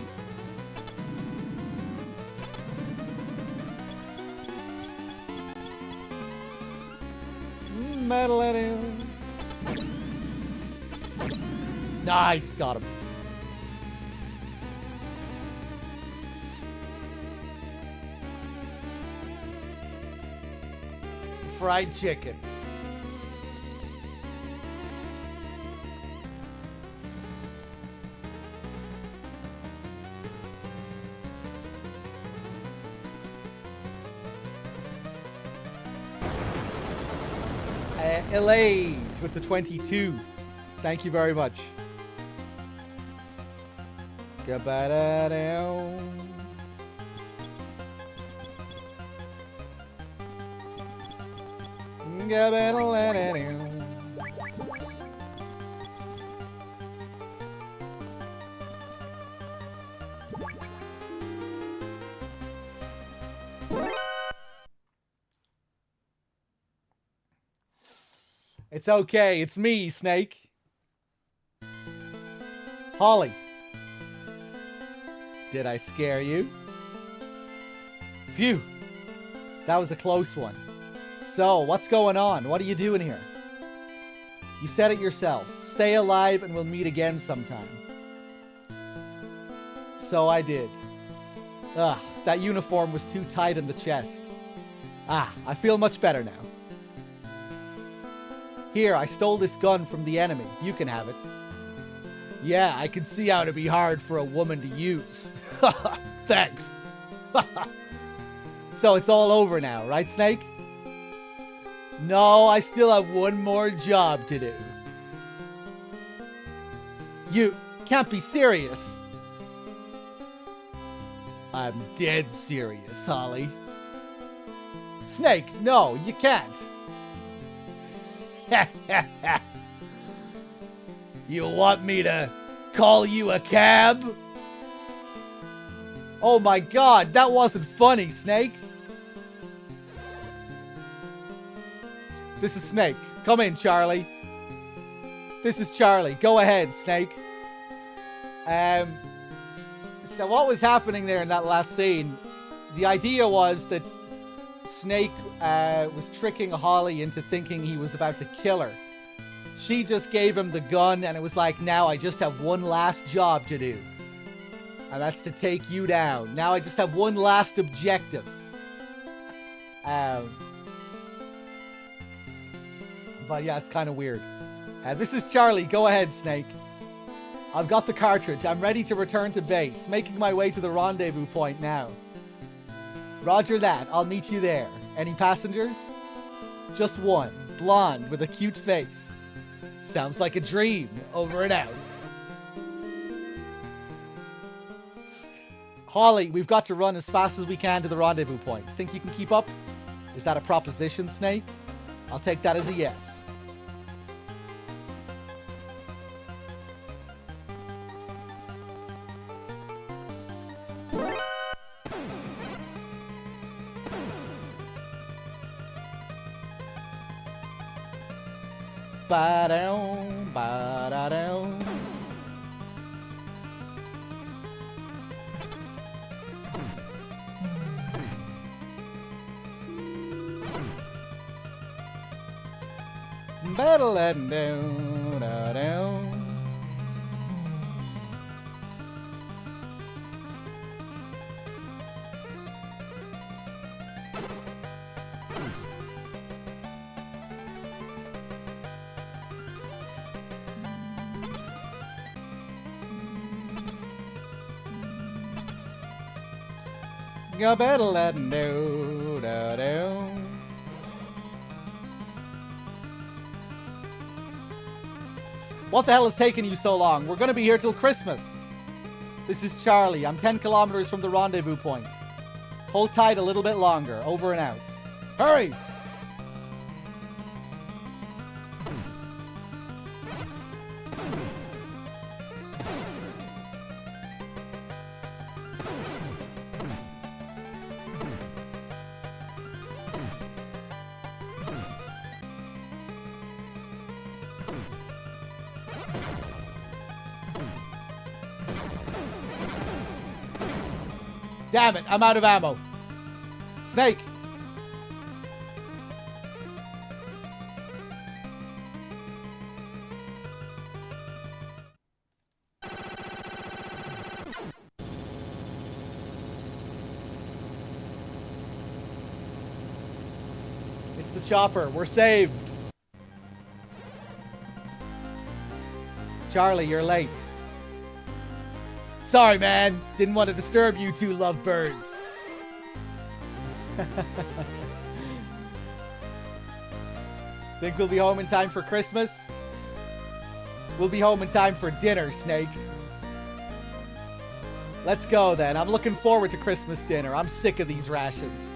Metal at him. Nice, got him. Fried chicken. Elage with the 22. Thank you very much. It's okay. It's me, Snake. Holly. Did I scare you? Phew. That was a close one. So, what's going on? What are you doing here? You said it yourself. Stay alive and we'll meet again sometime. So I did. Ugh, that uniform was too tight in the chest. Ah, I feel much better now. Here, I stole this gun from the enemy. You can have it. Yeah, I can see how to be hard for a woman to use. Thanks. So it's all over now, right, Snake? No, I still have one more job to do. You can't be serious. I'm dead serious, Holly. Snake, no, you can't. You want me to call you a cab? Oh my god, that wasn't funny, Snake. This is Snake. Come in, Charlie. This is Charlie. Go ahead, Snake. So what was happening there in that last scene, the idea was that Snake was tricking Holly into thinking he was about to kill her. She just gave him the gun, and it was like, now I just have one last job to do. And that's to take you down. Now I just have one last objective. But yeah, it's kind of weird. This is Charlie. Go ahead, Snake. I've got the cartridge. I'm ready to return to base. Making my way to the rendezvous point now. Roger that. I'll meet you there. Any passengers? Just one. Blonde with a cute face. Sounds like a dream. Over and out. Holly, we've got to run as fast as we can to the rendezvous point. Think you can keep up? Is that a proposition, Snake? I'll take that as a yes. Ba-down, ba-da-down. Ba-da-da-down-da-down. Ga-ba-da-da-down-da-down. What the hell is taking you so long? We're gonna be here till Christmas. This is Charlie. I'm 10 kilometers from the rendezvous point. Hold tight a little bit longer. Over and out. Hurry! Damn it, I'm out of ammo. Snake! It's the chopper. We're saved. Charlie, you're late. Sorry, man. Didn't want to disturb you two lovebirds. Think we'll be home in time for Christmas? We'll be home in time for dinner, Snake. Let's go, then. I'm looking forward to Christmas dinner. I'm sick of these rations.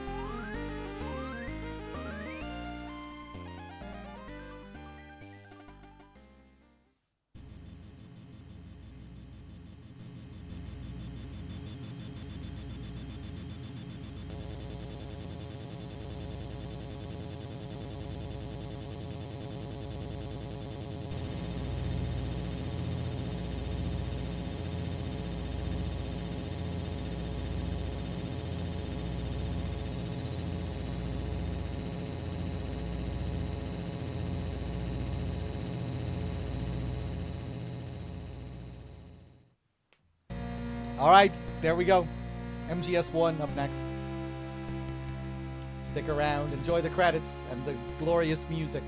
Alright, there we go. MGS1 up next. Stick around, enjoy the credits and the glorious music.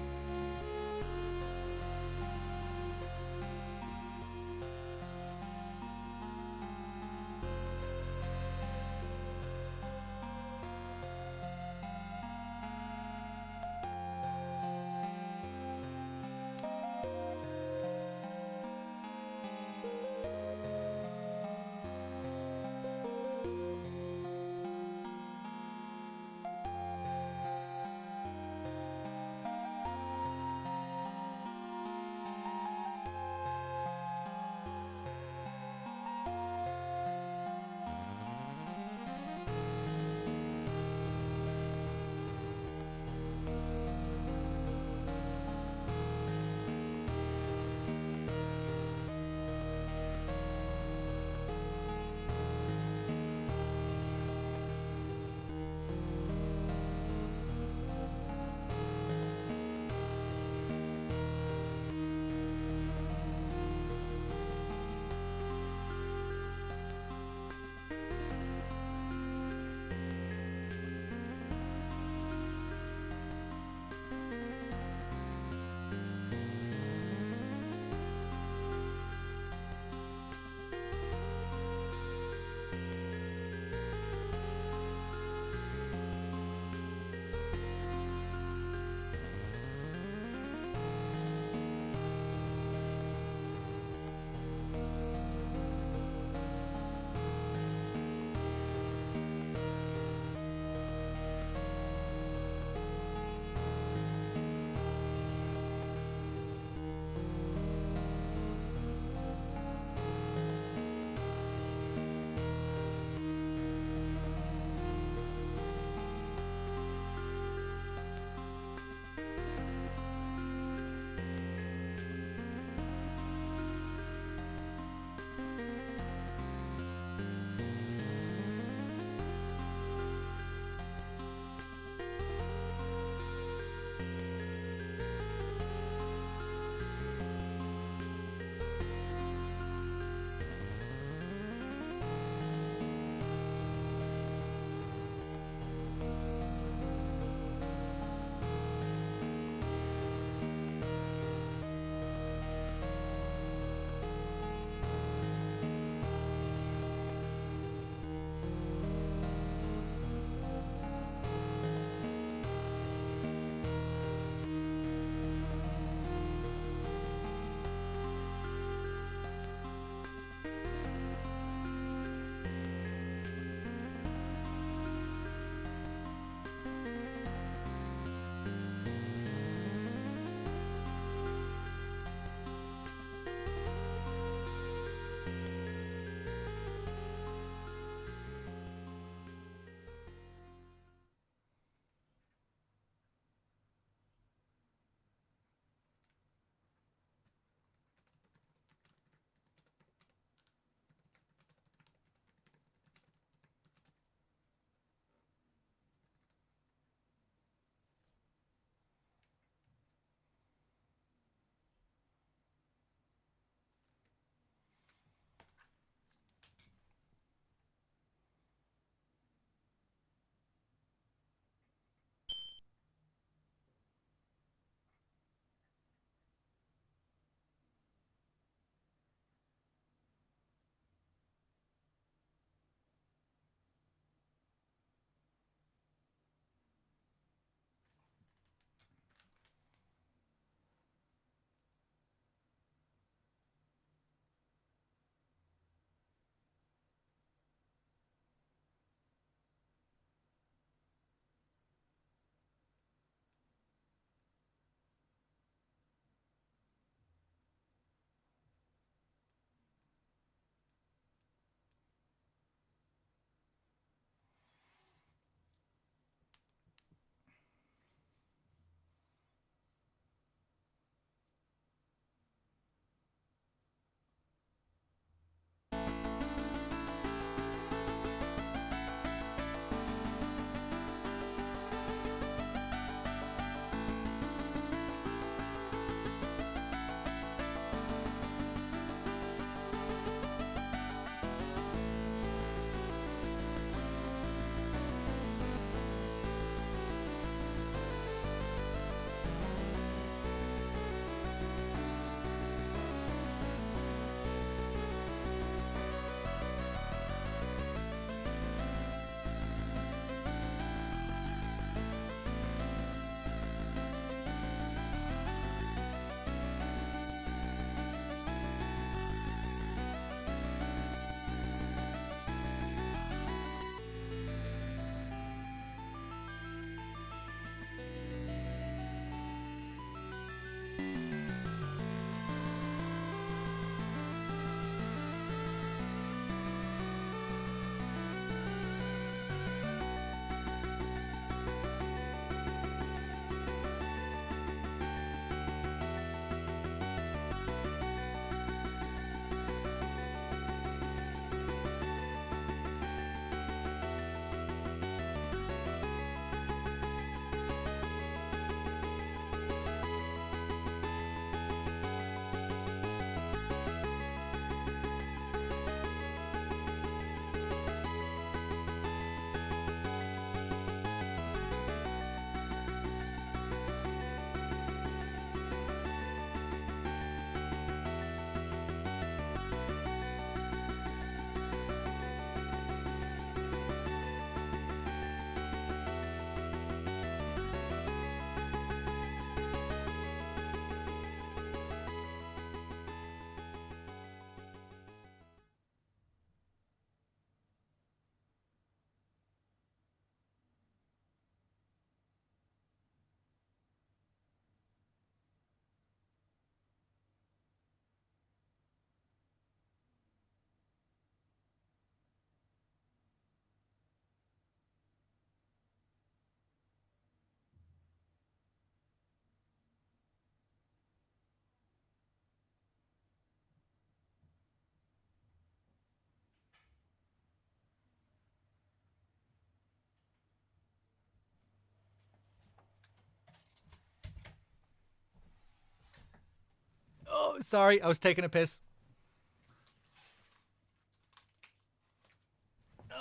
Sorry, I was taking a piss.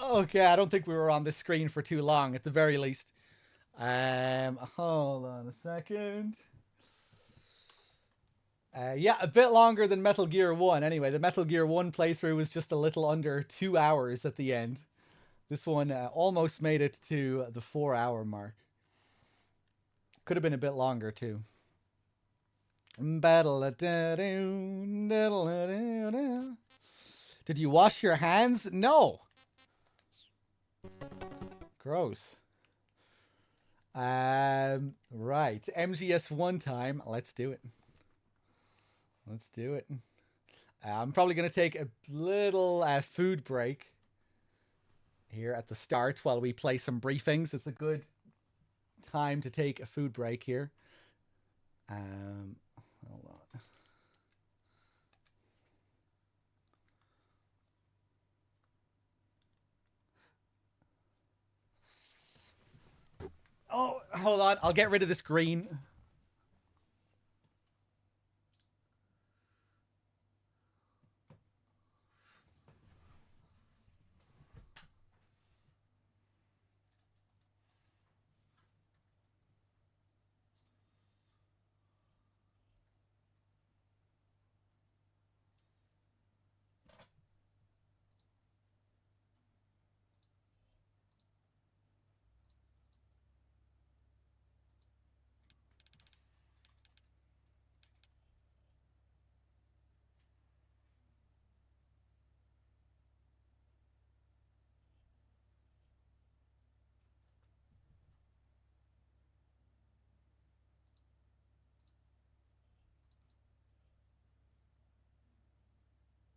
Okay, I don't think we were on this screen for too long, at the very least. Hold on a second. Yeah, a bit longer than Metal Gear 1. Anyway, the Metal Gear 1 playthrough was just a little under 2 hours at the end. This one almost made it to the 4-hour mark. Could have been a bit longer, too. Did you wash your hands? No. Gross. Right. MGS1 time. Let's do it. Let's do it. I'm probably going to take a little food break here at the start while we play some briefings. It's a good time to take a food break here. Hold on. Oh, hold on. I'll get rid of this green.